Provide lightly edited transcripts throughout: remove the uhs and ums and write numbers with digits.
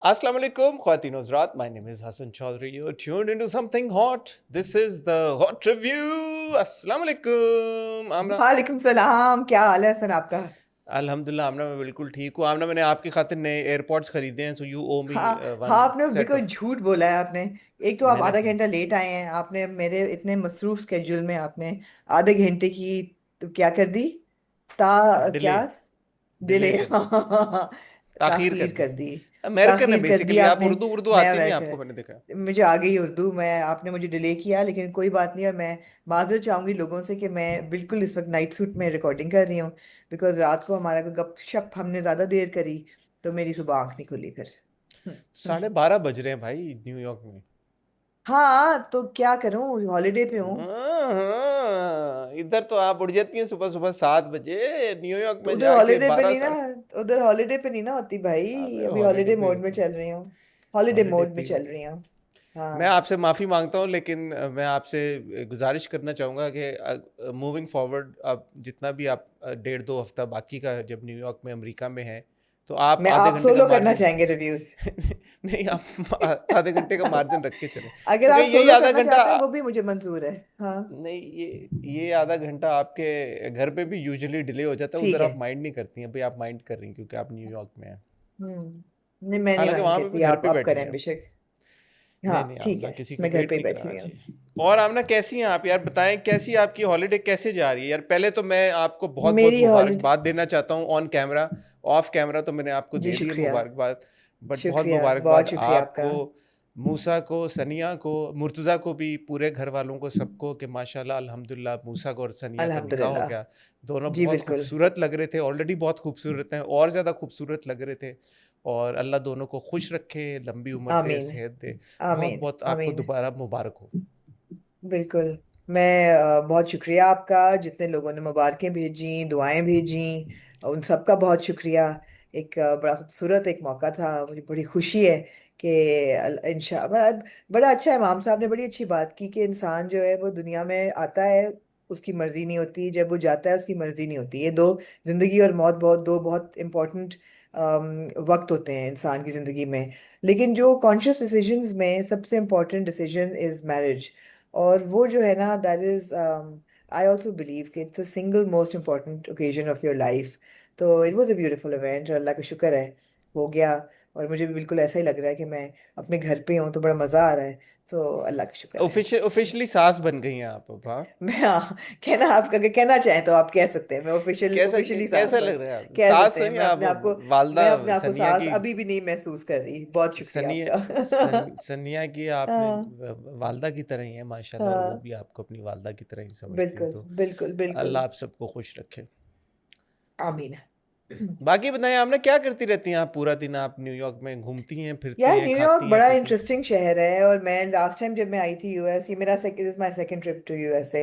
Assalamu alaikum, Khwatin Huzrat. My name is Hassan Chaudhry. You're tuned into something hot. This is the Hot Review. Assalamu alaikum. Amna. वालेकुम सलाम। क्या हाल है हसन आपका? अल्हम्दुलिल्लाह आमना मैं बिल्कुल ठीक हूँ। आमना मैंने आपकी खातिर नए एयरपॉड्स खरीदे हैं, सो यू ओ मी हाँ हाँ, वन आपने सेट बिल्कुल ऑफ। झूठ बोला है आपने। एक तो आप मैंने आधा घंटा लेट आए हैं। आपने मेरे इतने मसरूफ स्केड्यूल में आपने आधे घंटे की तो क्या कर दी? डिले क्या डिले डिले कर दी, ताखीर कर ताखीर दी। कर दी। अमेरिकन है ताखीर कर दी बेसिकली। आप आपने। उर्दू उर्दू मैं आती नहीं अमेरिका आपको, मैंने देखा। मुझे आ गई उर्दू। मैं आपने मुझे डिले किया, लेकिन कोई बात नहीं। और मैं माजरत चाहूंगी लोगों से कि मैं बिल्कुल इस वक्त नाइट सूट में रिकॉर्डिंग कर रही हूँ, बिकॉज रात को हमारा कोई गपशप हमने ज़्यादा देर करी, तो मेरी सुबह आंख नहीं खुली फिर। 12:30 बज रहे हैं भाई न्यूयॉर्क में। हाँ, तो क्या करूँ, हॉलीडे पे हूँ। हाँ, इधर तो आप उठ जाती हैं सुबह सुबह 7 बजे। न्यूयॉर्क तो में उधर जाके हॉलीडे पे बारह नहीं ना, साढ़े उधर हॉलीडे पे नहीं ना होती भाई। अबे अभी हॉलीडे हॉलीडे पे ही मोड में होती है। चल रही हूँ। हॉलीडे हॉलीडे मोड पे में ही चल होती है। रही हूँ। मैं हाँ। आपसे माफ़ी मांगता हूँ, लेकिन मैं आपसे गुजारिश करना चाहूँगा कि मूविंग फॉरवर्ड अब जितना भी आप 1.5-2 हफ्ता बाकी का जब न्यूयॉर्क में अमेरिका में हैं, तो आप मैं आधे आप घंटे का सोलो करना मार्जिन चाहेंगे रिव्यूज? नहीं, आप आधे घंटे का मार्जिन रख के चलें, अगर क्योंकि आप यही सोलो आधा करना घंटा। चाहते हैं वो भी मुझे मंजूर है। हाँ, नहीं, ये आधा घंटा आपके घर पे भी यूजुअली डिले हो जाता है। ठीक उधर है। आप माइंड नहीं करती हैं भाई, आप माइंड कर रही हैं क्योंकि आप न्यूयॉर्क में हैं। नहीं, मैं नहीं हालांकि माइंड वहां पे भी करती। घर पे आप बैठी करें हैं। बेशक। हाँ, नहीं नहीं, ठीक आमना है, किसी को मैं घर वेट पे ही नहीं बैठी कराना हुई हूँ। चाहिए। और आमना कैसी हैं आप यार, बताएं कैसी आपकी हॉलीडे कैसे जा रही है यार। पहले तो मैं आपको बहुत बहुत मेरी हॉलीडे। मुबारकबाद देना चाहता हूँ ऑन कैमरा। ऑफ कैमरा तो मैंने आपको जी दे दी है शुक्रिया। मुबारकबाद। बट बहुत शुक्रिया, बहुत मुबारकबाद शुक्रिया आपका। आपको, मूसा को, सनिया को, मुर्तज़ा को भी, पूरे घर वालों को, सबको, कि माशाल्लाह अल्हम्दुलिल्लाह मूसा को और सनिया का निकाह हो अल्हम्दुलिल्लाह। गया। दोनों जी बहुत बिल्कुल। खूबसूरत लग रहे थे, ऑलरेडी बहुत खूबसूरत हैं, और ज़्यादा खूबसूरत लग रहे थे। और अल्लाह दोनों को खुश रखे, लंबी उम्र दे, आमीन। सेहत दे। बहुत आमीन। बहुत आपको आमीन। दोबारा मुबारक हो। बिल्कुल। मैं बहुत शुक्रिया आपका, जितने लोगों ने मुबारकें भेजी, दुआएं भेजी, उन सबका बहुत शुक्रिया। एक बड़ा खूबसूरत एक मौका था। मुझे बड़ी खुशी है कि इंशा बड़ा अच्छा है। इमाम साहब ने बड़ी अच्छी बात की कि इंसान जो है वो दुनिया में आता है, उसकी मर्जी नहीं होती, जब वो जाता है उसकी मर्जी नहीं होती। ये दो, जिंदगी और मौत, बहुत दो बहुत इम्पोर्टेंट वक्त होते हैं इंसान की जिंदगी में। लेकिन जो कॉन्शियस डिसीजंस में सबसे इम्पोर्टेंट डिसीजन इज मैरिज। और वो जो है ना, that is I also believe कि it's the single most important occasion of your life. तो it was a beautiful event, और अल्लाह का शुक्र है हो गया। और मुझे भी बिल्कुल ऐसा ही लग रहा है कि मैं अपने घर पे हूँ, तो बड़ा मज़ा आ रहा है। सो अल्लाह का शुक्र है। ऑफिशियली सास बन गई हैं आप अब, हाँ। मैं कहना, आप अगर कहना चाहें तो आप कह सकते हैं। मैं ऑफिशियली सास कैसा बन लग रहा है आप, कह सास सकते तो हैं। नहीं आप, वालदा मैं अपने आप को सनिया सास की। अभी भी नहीं महसूस कर रही। बहुत शुक्रिया सनिया आपका। सनिया की आपने हाँ। वालदा की तरह ही है माशाल्लाह, और वो हाँ, भी आपको अपनी वालदा की तरह ही समझती हैं। बिल्कुल तो बिल्कुल बिल्कुल। अल्लाह आप सबको खुश रखे। आमीन। बाकी बताएं, आपने क्या करती रहती हैं आप पूरा दिन? आप न्यूयॉर्क में घूमती हैं, फिरती यार, हैं, न्यूयॉर्क खाती हैं, बड़ा पीती हैं? इंटरेस्टिंग शहर है। और मैं लास्ट टाइम जब मैं आई थी यूएस, ये मेरा this my second trip to USA.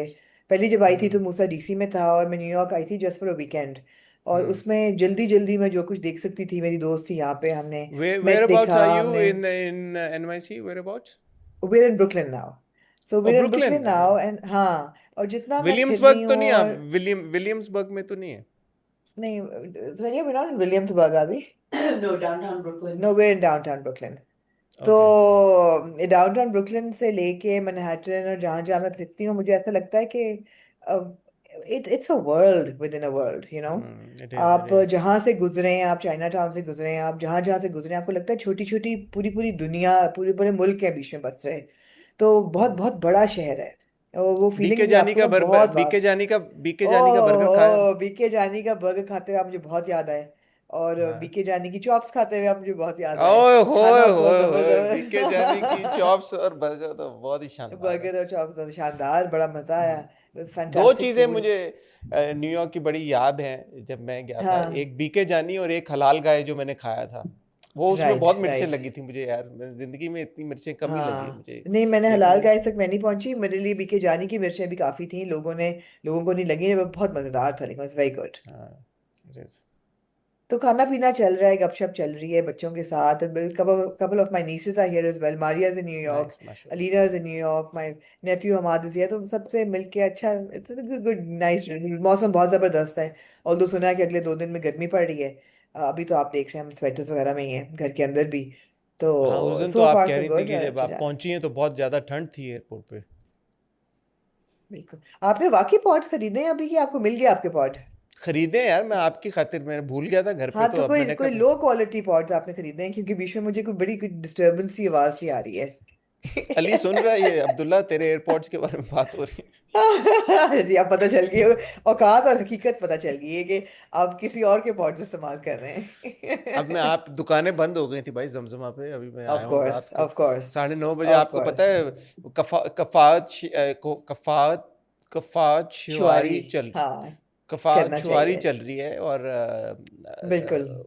पहली जब आई थी तो हम्म। मूसा डीसी में था, और मैं न्यूयॉर्क आई थी जस्ट फॉर अ वीकेंड। और हम्म। उसमें जल्दी जल्दी मैं जो कुछ देख सकती थी, मेरी दोस्त थी यहाँ पे, हमने वेयर मेट अबाउट्स देखा आर यू हमने। In NYC, whereabouts? we're in Brooklyn now. So oh, we're in Brooklyn. Brooklyn now, and हाँ, और जितना मैं फिर रही विलियम्सबर्ग तो हूँ नहीं आप? और विलियमसबर्ग में तो नहीं है? नहीं, सनिया, we're not in Williamsburg अभी। No, downtown Brooklyn. No, we're in downtown Brooklyn. तो ओके। डाउनटाउन ब्रुकलिन से लेके मैनहट्टन और जहाँ जहाँ मैं फिरती हूँ, मुझे ऐसा लगता है कि it's a world with in a world, you know. It is, it आप इज। जहाँ से गुजरे हैं, आप चाइना टाउन से गुजरे हैं, आप जहाँ जहाँ से गुजरे हैं, आपको लगता है छोटी छोटी पूरी पूरी दुनिया, पूरे पूरे मुल्क के बीच में बस रहे। तो बहुत बहुत बड़ा शहर है। वो बीके फीलिंग भी जानी आपको का ना बहुत बीके वास्ट। जानी का बीके जानी का बर्गर खाया? ओह, बीके जानी का बर्गर खाते हुए आप मुझे बहुत याद आए। और हाँ। बीके जानी की चॉप्स खाते हुए आप मुझे बहुत याद आए। ओए होए खाना बहुत होए होए, बीके जानी की जबरदस्त। चॉप्स और बर्गर तो बहुत ही शानदार है। बर्गर और चॉप्स तो शानदार, बड़ा मजा आया। दो फैंटास्टिक चीज़ें फूड। मुझे न्यूयॉर्क की बड़ी याद हैं जब मैं गया था। हाँ। एक बीके जानी और एक हलाल गाय जो मैंने खाया था। वो उसमें राइट बहुत मिर्चें राइट। लगी थी मुझे यार, ज़िंदगी में इतनी मिर्चें कम ही लगी है हाँ, मुझे। नहीं, मैंने एक हलाल वो, गाय तक मैं नहीं पहुंची। मेरे लिए बीके जानी की मिर्चें भी काफी थी। लोगों को नहीं लगी, वो बहुत मजेदार था, लेकिन इट्स वेरी गुड। हाँ, it is। तो खाना पीना चल रहा है, गपशप चल रही है बच्चों के साथ। Couple of my nieces are here as well. Maria is in New York, nice, माशाल्लाह। Alina is in New York, my nephew Hamad is here. तो सबसे मिलके अच्छा, इट्स गुड गुड नाइस। मौसम बहुत जबरदस्त है। ऑल्दो सुना है कि अगले 2 दिन में गर्मी पड़ रही है। अभी तो आप देख रहे हैं हम स्वेटर्स वगैरह में ही हैं घर के अंदर भी। हाँ, उस तो दिन तो सो आप फार कह सो रही थी गुड, कि जब अच्छा आप जा रहा है। पहुंची हैं तो बहुत ज़्यादा ठंड थी एयरपोर्ट पे। बिल्कुल। आपने वाकई पॉड्स खरीदे हैं अभी कि आपको मिल गया आपके पॉड? खरीदे यार, मैं आपकी खातिर, मैं भूल गया था घर पे, हाँ, तो तो अब कोई मैंने कोई कहा लो क्वालिटी पॉड्स आपने खरीदे हैं, क्योंकि बीच में मुझे कोई बड़ी कोई डिस्टरबेंस सी आवाज सी आ रही है। अली सुन रहा है ये, अब्दुल्ला तेरे एयरपोर्ट्स के बारे में बात हो रही जी, अब पता चल गई औकात और हकीकत पता चल गई है कि आप किसी और के पॉड्स इस्तेमाल कर रहे है। अब मैं हैं। आप दुकानें बंद हो गई थी भाई जमजमा पे, अभी मैं ऑफ आया हूँ कोर्स, रात के ऑफ कोर्स, 9:30 बजे। ऑफ आपको पता कोर्स। है कफात कफात शुआरी, शुआरी चल हाँ, कफात करना शुआरी चाहिए। चल रही है, और बिल्कुल।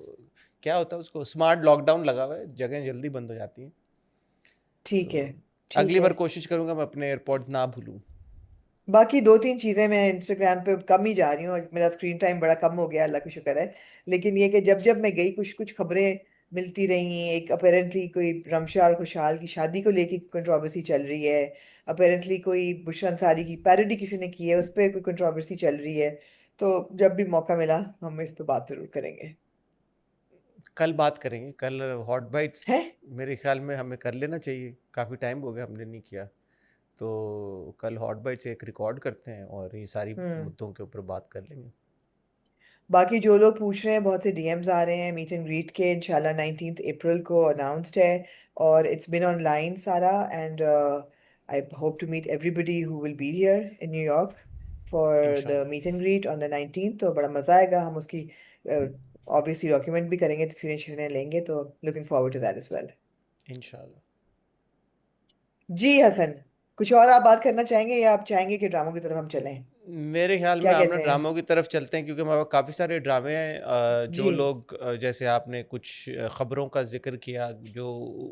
क्या होता है उसको, स्मार्ट लॉकडाउन लगा हुआ है, जगह जल्दी बंद हो जाती हैं। ठीक है, तो ठीक अगली है। बार कोशिश करूंगा मैं अपने एयरपोर्ट्स ना भूलूं। बाकी दो तीन चीजें मैं इंस्टाग्राम पे कम ही जा रही हूँ, मेरा स्क्रीन टाइम बड़ा कम हो गया, अल्लाह का शुक्र है। लेकिन ये कि जब जब मैं गई कुछ कुछ खबरें मिलती रही। एक अपेरेंटली कोई रमशा और खुशहाल की शादी को लेके कंट्रोवर्सी चल रही है। अपेरेंटली कोई बुशरा अंसारी की पैरोडी किसी ने की है, उस पर कोई कंट्रोवर्सी चल रही है। तो जब भी मौका मिला हम इस पे बात जरूर करेंगे। कल बात करेंगे, कल हॉट बाइट्स है। मेरे ख्याल में हमें कर लेना चाहिए, काफ़ी टाइम हो गया हमने नहीं किया। तो कल हॉट बाइट्स एक रिकॉर्ड करते हैं और ये सारी हम्म। मुद्दों के ऊपर बात कर लेंगे। बाकी जो लोग पूछ रहे हैं, बहुत से डीएम्स आ रहे हैं मीट एंड ग्रीट के, इंशाल्लाह 19th अप्रैल को अनाउंस्ड है। और इट्स बिन ऑनलाइन सारा, and I hope to meet everybody who will be here in New York for the इंशाल्लाह। Meet and greet on the 19th। तो बड़ा मज़ा आएगा, हम उसकी ऑब्वियसली डॉक्यूमेंट भी करेंगे, तस्वीरें चीज़ें लेंगे, तो looking forward to that as well. इंशाल्लाह। जी हसन, कुछ और आप बात करना चाहेंगे या आप चाहेंगे कि ड्रामों की तरफ हम चलें? मेरे ख्याल में क्या हम ना कहते हैं? ड्रामों की तरफ चलते हैं, क्योंकि हमारे पास काफ़ी सारे ड्रामे हैं। जो जी। लोग जैसे आपने कुछ ख़बरों का जिक्र किया, जो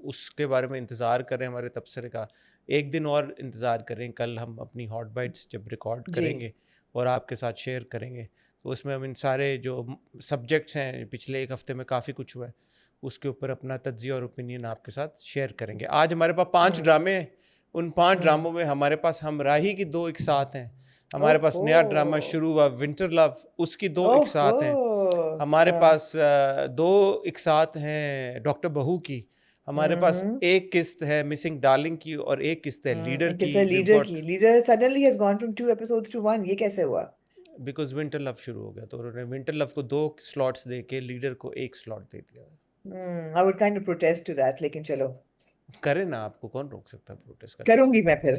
उसके बारे में इंतज़ार कर रहे हैं हमारे तबसरे का, एक दिन और इंतज़ार करें। कल हम अपनी हॉट बाइट्स जब रिकॉर्ड जी। करेंगे और आपके साथ शेयर करेंगे, तो उसमें हम इन सारे जो सब्जेक्ट्स हैं, पिछले एक हफ़्ते में काफ़ी कुछ हुआ है, उसके ऊपर अपना तज्ज़िया और ओपिनियन आपके साथ शेयर करेंगे। आज हमारे पास 5 हम्म। ड्रामे हैं। उन 5 हम्म। ड्रामों में हमारे पास हम राही की 2 एक साथ हैं। हमारे पास ओहो। नया ड्रामा शुरू हुआ विंटर लव, उसकी 2 एक ओहो। साथ हैं। हमारे हाँ। पास 2 एक साथ हैं डॉक्टर बहू की। हमारे पास हम्म। एक किस्त है मिसिंग डार्लिंग की, और एक किस्त है लीडर एक की। किस्सा वी लीडर गॉट की। Leader suddenly has gone from 2 episodes to 1, ये कैसे हुआ? बिकॉज विंटर लव शुरू हो गया, तो उन्होंने विंटर लव को 2 स्लॉट्स दे के लीडर को 1 स्लॉट दे दिया। I would kind of protest to that, लेकिन चलो, करें ना, आपको कौन रोक सकता है प्रोटेस्ट करने से? करूंगी मैं फिर।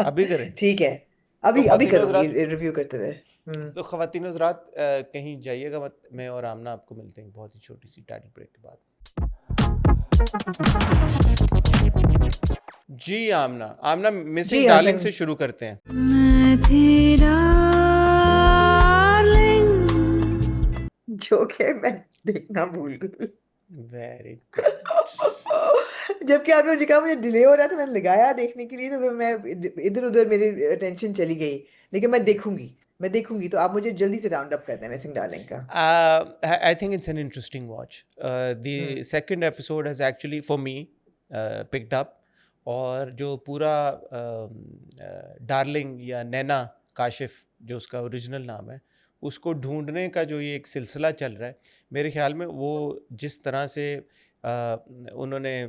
अभी करें। ठीक है, तो अभी अभी ख्वातीन करूंगी हज़रात, रिव्यू करते हुए। तो ख्वातीन हज़रात, कहीं जाइएगा मत। मैं और आमना आपको मिलते हैं बहुत ही छोटी सी टाइटल ब्रेक के बाद। जी आमना, आमना जी मिसिंग डार्लिंग हसन। से शुरू करते हैं। मैं थी डार्लिंग। जो कि मैं देखना भूल गई। Very good. जबकि आपने मुझे कहा मुझे डिले हो रहा था, मैंने लगाया देखने के लिए, तो फिर मैं इधर उधर मेरी अटेंशन चली गई। लेकिन मैं देखूंगी, मैं देखूंगी। तो आप मुझे जल्दी से राउंड अप कर दें मिसिंग डार्लिंग का। I think it's an interesting watch. Hmm. The second episode has actually, for me, picked up. और जो पूरा डार्लिंग या नैना काशिफ, जो उसका ओरिजिनल नाम है, उसको ढूंढने का जो ये एक सिलसिला चल रहा है, मेरे ख्याल में वो जिस तरह से उन्होंने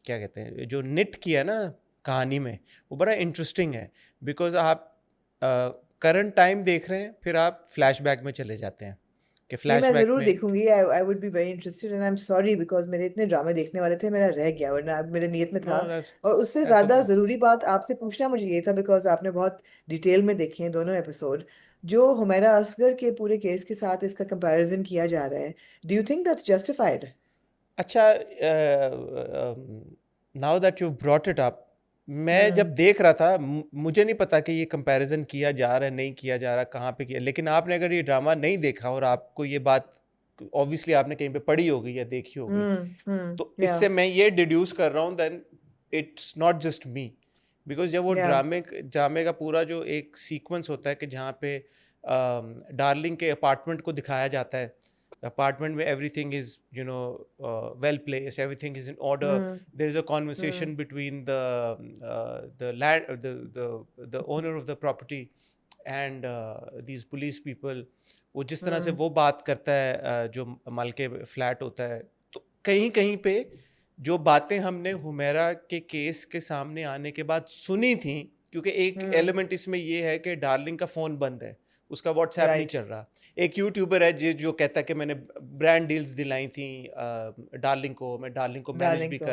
क्या कहते हैं, जो निट किया ना कहानी में, वो बड़ा इंटरेस्टिंग है। बिकॉज आप करंट टाइम देख रहे हैं, फिर आप फ्लैशबैक में चले जाते हैं कि नहीं, मैं फ्लैशबैक जरूर में। देखूंगी। I would be very interested, and I am sorry because मेरे इतने ड्रामे देखने वाले थे, मेरा रह गया, वरना मेरे नियत में था। नो, दैट्स और उससे दैट्स ज्यादा ओके। जरूरी बात आपसे पूछना मुझे ये था, बिकॉज आपने बहुत डिटेल में देखे हैं दोनों एपिसोड। जो हुमैरा असगर के पूरे केस के साथ इसका कंपैरिजन किया जा रहा है, do you think that's justified? अच्छा, now that you brought it up, मैं हम्म। जब देख रहा था, मुझे नहीं पता कि ये कंपैरिजन किया जा रहा है, नहीं किया जा रहा, कहाँ पे किया। लेकिन आपने अगर ये ड्रामा नहीं देखा और आपको ये बात ऑब्वियसली आपने कहीं पे पढ़ी होगी या देखी होगी, तो या इससे मैं ये डिड्यूस कर रहा हूँ, then it's not just me. Because जब वो या ड्रामे का पूरा जो एक सीक्वेंस होता है कि जहाँ पे डार्लिंग के अपार्टमेंट को दिखाया जाता है, अपार्टमेंट में everything is well place, everything is in order, hmm. There is a hmm. Conversation between the land the owner of the property and these police people. वो जिस तरह से हम्म। वो बात करता है, जो मालिक फ्लैट होता है, तो कहीं कहीं पे जो बातें हमने हुमैरा के केस के सामने आने के बाद सुनी थी, क्योंकि एक एलिमेंट इसमें ये है कि डार्लिंग का फ़ोन बंद है, उसका व्हाट्सएप नहीं राइट चल रहा। एक यूट्यूबर है जो कहता है कि मैंने ब्रांड डील्स दिलाई थी डार्लिंग को, मैं डार्लिंग को डार्लिंग को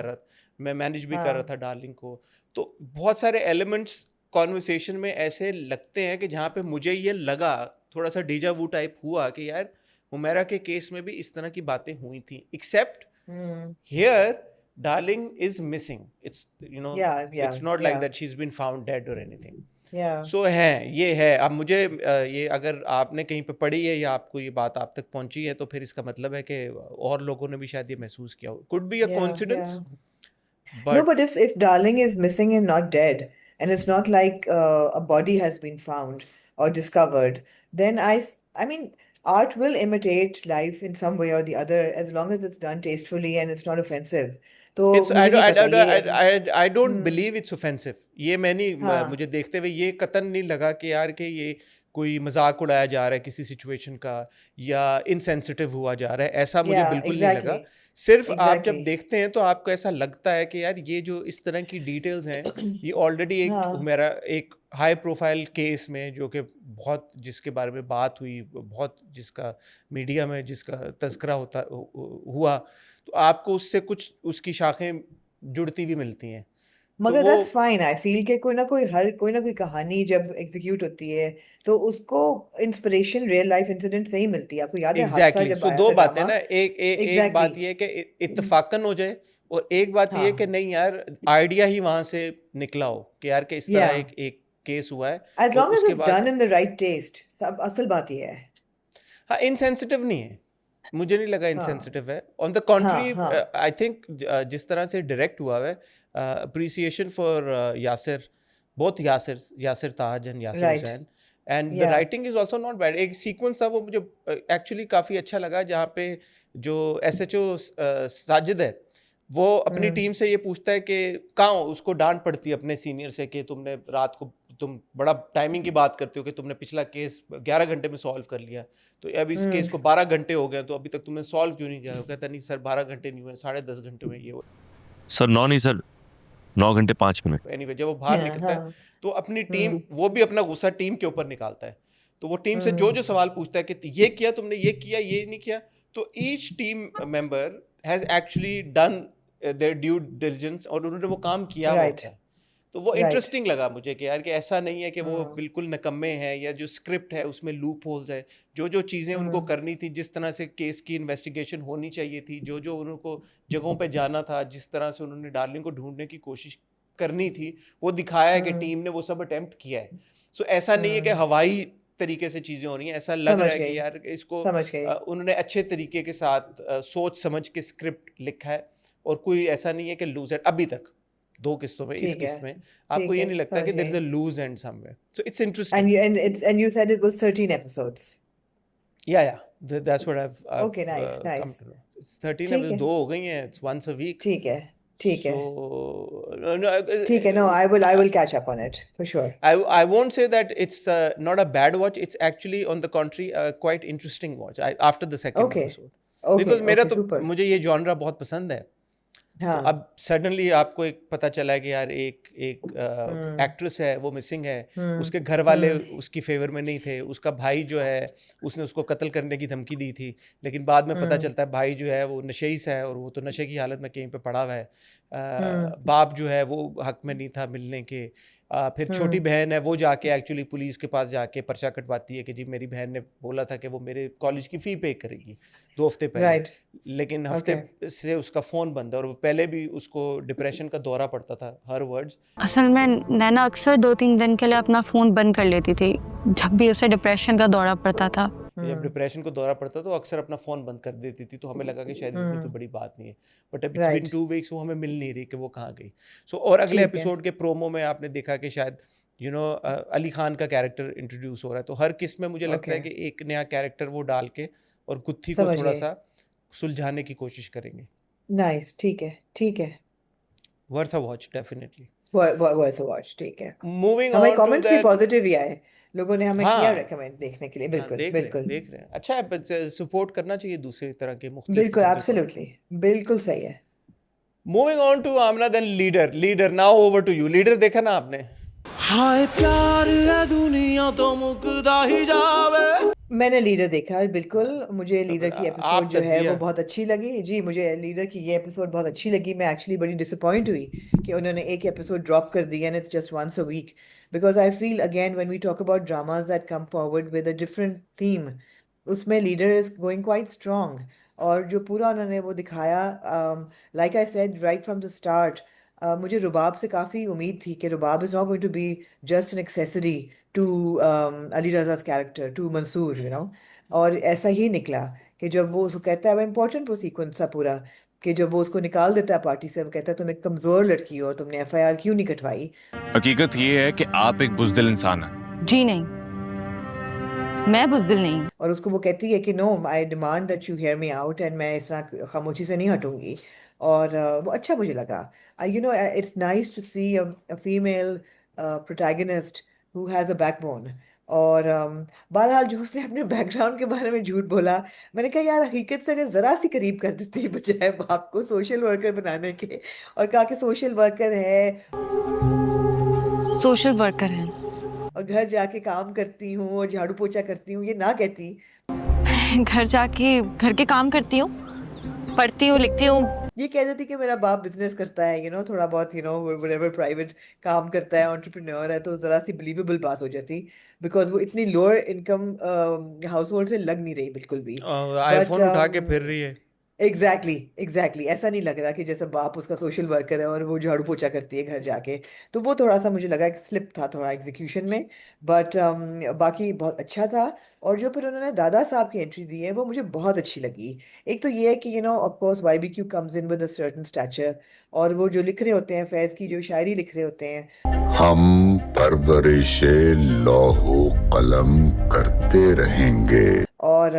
मैनेज भी कर रहा हाँ था डार्लिंग को। तो बहुत सारे एलिमेंट्स कॉन्वर्सेशन में ऐसे लगते हैं कि जहाँ पे मुझे ये लगा, थोड़ा सा डेजा वू टाइप हुआ कि यार हुमैरा के केस में भी इस तरह की बातें हुई थी, except hmm here darling is missing. या It's not like या that she's been found dead or anything. या So ये है। अब मुझे ये अगर आपने कहीं पे पढ़ी है या आपको ये बात आप तक पहुंची है, तो फिर इसका मतलब है कि और लोगों ने भी शायद ये महसूस किया हो। Could be a या coincidence, No, but but if darling is missing and not dead, and it's not like a body has been found or discovered, then I mean, art will imitate life in some way or the other as long as it's done tastefully and it's not offensive. तो it's मुझे नहीं पता ये I don't hmm believe it's offensive. ये मैं नहीं हाँ मुझे देखते हुए ये कतन नहीं लगा कि यार कि ये कोई मजाक उड़ाया जा रहा है किसी सिचुएशन का, या इनसेंसिटिव हुआ जा रहा है, ऐसा मुझे yeah बिल्कुल नहीं लगा। exactly सिर्फ आप जब exactly देखते हैं तो आपको ऐसा लगता है कि यार ये जो इस तरह की डिटेल्स हैं, ये ऑलरेडी एक हाँ मेरा एक हाई प्रोफाइल केस में जो कि बहुत जिसके बारे में बात हुई, बहुत जिसका मीडिया में जिसका तज़किरा हुआ, तो आपको उससे कुछ उसकी शाखें जुड़ती भी मिलती हैं। तो मगर वो दैट्स फाइन आई फील कि कोई ना कोई कहानी जब एग्जीक्यूट होती है तो उसको इंस्पिरेशन रियल लाइफ इंसिडेंट से ही मिलती है। आपको याद है हादसा एग्जैक्टली जब सो आया दो था बातें ड्रामा ना, एक एग्जैक्टली बात ये है कि इत्तफाकन हो जाए, और एक बात ये है कि हाँ नहीं यार आइडिया ही वहां से निकला हो कि यार कि इस तरह या एक केस हुआ है, एज और लॉन्ग एज उसके इट्स बाद done in the right test सब असल बात ये है। हाँ इनसेंसिटिव नहीं है, मुझे नहीं लगा हाँ इनसेंसिटिव है। ऑन द हाँ कॉन्ट्री हाँ आई थिंक जिस तरह से डायरेक्ट हुआ है, appreciation for Yasir, both Yasir Taj and Yasir right Hussain, and the या writing is also not bad. एक सीक्वेंस था वो मुझे एक्चुअली काफ़ी अच्छा लगा, जहाँ पे जो SHO साजिद है, वो अपनी हम्म टीम से ये पूछता है कि कहाँ हो, उसको डांट पड़ती है अपने सीनियर से कि तुमने रात को तुम बड़ा टाइमिंग की बात करते हो कि तुमने पिछला केस 11 घंटे में सॉल्व कर लिया, तो अब इस केस को 12 घंटे हो गए, तो अभी तक तुमने सॉल्व क्यों नहीं किया? वो कहता नहीं सर 12 घंटे नहीं हुए, 10.5 घंटे में ये हुआ। सर 9 नहीं सर 9 घंटे 5 मिनट। एनीवे जब वो बाहर हाँ निकलता है हाँ तो अपनी टीम, वो भी अपना गुस्सा टीम के ऊपर निकालता है, तो वो टीम से जो हम्म जो सवाल पूछता है कि ये किया तुमने, ये किया, ये नहीं किया, तो each team member has actually done there due diligence, और उन्होंने वो काम किया हुआ राइट होता है। तो वो राइट इंटरेस्टिंग लगा मुझे कि यार कि ऐसा नहीं है कि वो हाँ बिल्कुल निकम्मे हैं, या जो स्क्रिप्ट है उसमें लूप होल्स है, जो जो चीज़ें उनको हम्म करनी थी, जिस तरह से केस की इन्वेस्टिगेशन होनी चाहिए थी, जो जो उनको जगहों पे जाना था, जिस तरह से उन्होंने डार्लिंग को ढूंढने की कोशिश करनी थी, वो दिखाया है कि हम्म टीम ने वो सब अटेम्प्ट किया है। सो ऐसा नहीं है कि हम्म हवाई तरीके से चीज़ें हो रही हैं, ऐसा लग समझ रहा है कि गई यार इसको समझ गई उन्होंने अच्छे तरीके के साथ सोच समझ के स्क्रिप्ट लिखा है, और कोई ऐसा नहीं है कि लूज एंड, अभी तक 2 किस्तों में, इस ठीक है किस्त में आपको ठीक ये है नहीं लगता समझ कि देयर इज गई a loose end somewhere, so it's and interesting. you said it was 13 episodes या that's what I okay nice come nice to know. It's 13, अब ठीक है 2 हो गई हैं, इट्स वंस अ वीक। ठीक है ठीक है सो ठीक है no I will catch up on it for sure I won't say that it's not a bad watch. It's actually, on the contrary, a quite interesting watch. After the second okay episode, okay because मेरा okay तो super मुझे ये genre बहुत पसंद है। तो हाँ अब सडनली आपको एक पता चला कि यार एक हम्म एक्ट्रेस है, वो मिसिंग है, हम्म उसके घर वाले हम्म उसकी फेवर में नहीं थे, उसका भाई जो है उसने उसको कत्ल करने की धमकी दी थी, लेकिन बाद में पता हम्म चलता है भाई जो है वो नशेई सा है, और वो तो नशे की हालत में कहीं पे पड़ा हुआ है। हम्म बाप जो है वो हक में नहीं था मिलने के। फिर छोटी हम्म बहन है, वो जाके एक्चुअली पुलिस के पास जाके पर्चा कटवाती है कि जी मेरी बहन ने बोला था कि वो मेरे कॉलेज की फ़ी पे करेगी 2 हफ्ते पहले, right लेकिन okay हफ्ते से उसका फ़ोन बंद है, और वो पहले भी उसको डिप्रेशन का दौरा पड़ता था हर वर्ड्स। असल में नैना अक्सर 2-3 दिन के लिए अपना फ़ोन बंद कर लेती थी जब भी उसे डिप्रेशन का दौरा पड़ता था। जब डिप्रेशन को दौरा पड़ता तो अक्सर अपना फ़ोन बंद कर देती थी, तो हमें लगा कि शायद इतनी कोई बड़ी बात नहीं है, बट अब इट्स बीन right 2 वीक्स, वो हमें मिल नहीं रही कि वो कहाँ गई। सो और अगले ठीक है एपिसोड के प्रोमो में आपने देखा कि शायद अली खान का कैरेक्टर इंट्रोड्यूस हो रहा है, तो हर किस्त में मुझे लगता है okay कि एक नया कैरेक्टर वो डाल के और गुत्थी को समझ थोड़ा गई सा सुलझाने की कोशिश करेंगे। nice ठीक है worth a watch definitely. worth a watch ठीक है मूविंग हमें ऑन टू कमेंट्स भी दैट। पॉजिटिव ही आए लोगों ने हमें किया हाँ रेकमेंड देखने के लिए हाँ, बिल्कुल देख रहे हैं बिल्कुल देख रहे हैं, अच्छा है, सपोर्ट करना चाहिए दूसरी तरह के मुख्तलिफ बिल्कुल किस्म के एब्सोल्युटली बिल्कुल सही है moving on to Amna then leader now over to you. Leader देखा ना आपने? हाय प्यार है दुनिया तो मुकदा ही जावे। मैंने लीडर देखा है, बिल्कुल। मुझे तो लीडर फिर की आप एपिसोड जो है वो तज्जिया। बहुत अच्छी लगी जी। मुझे लीडर की ये एपिसोड बहुत अच्छी लगी। मैं एक्चुअली बड़ी डिसअपॉइंट हुई कि उन्होंने एक एपिसोड ड्रॉप कर दिया and it's just once a week, because I feel again when we talk about dramas that come forward with a different theme, उसमें leader is going quite strong. और जो पूरा उन्होंने वो दिखाया, like I said right from the start, मुझे रुबाब से काफ़ी उम्मीद थी कि Rubab is not going to be just an accessory to Ali Raza's character, to Mansoor, you know. और ऐसा ही निकला कि जब वो उसको कहता है, वो इम्पोर्टेंट वो सीक्वेंस था पूरा, कि जब वो उसको निकाल देता है पार्टी से, वो कहता है तुम एक कमज़ोर लड़की हो और तुमने एफआईआर क्यों नहीं कटवाई। हकीकत ये है कि आप एक बुज़दिल इंसान हैं। जी नहीं, मैं बुज़दिल नहीं हूँ। और उसको वो कहती है कि no, I demand that you hear me out, and मैं इस तरह खामोशी से नहीं हटूंगी। और वो अच्छा मुझे लगा। You know, it's nice to see a female protagonist who has a backbone. और बहरहाल जो उसने अपने बैकग्राउंड के बारे में झूठ बोला, मैंने कहा यार हकीकत से अगर ज़रा सी करीब कर देती बजाय बाप को सोशल वर्कर बनाने के, और कहा कि सोशल वर्कर है सोशल वर्कर हैं। और घर जाके काम करती हूँ और झाड़ू पोछा करती हूँ, ये ना कहती। घर जाके घर के काम करती हूँ, पढ़ती हूँ, लिखती हूँ। ये कह देती कि मेरा बाप बिजनेस करता है, यू नो, थोड़ा बहुत, यू नो, व्हाटएवर प्राइवेट काम करता है, एंटरप्रेन्योर है, तो ज़रा सी बिलीवेबल बात हो जाती, बिकॉज वो इतनी लोअर इनकम हाउस होल्ड से लग नहीं रही बिल्कुल भी। बट आईफोन उठा के फिर रही है। एग्जैक्टली ऐसा नहीं लग रहा कि जैसे बाप उसका सोशल वर्कर है और वो झाड़ू पोछा करती है घर जाके। तो वो थोड़ा सा मुझे लगा एक स्लिप था थोड़ा एग्जीक्यूशन में, बट बाकी बहुत अच्छा था। और जो फिर उन्होंने दादा साहब की एंट्री दी है वो मुझे बहुत अच्छी लगी। एक तो ये है कि you no of course YBQ comes in with a certain stature, और वो जो लिख रहे होते हैं, फैज़ की जो शायरी लिख रहे होते हैं, हम परवरिशे लौहो कलम करते रहेंगे। or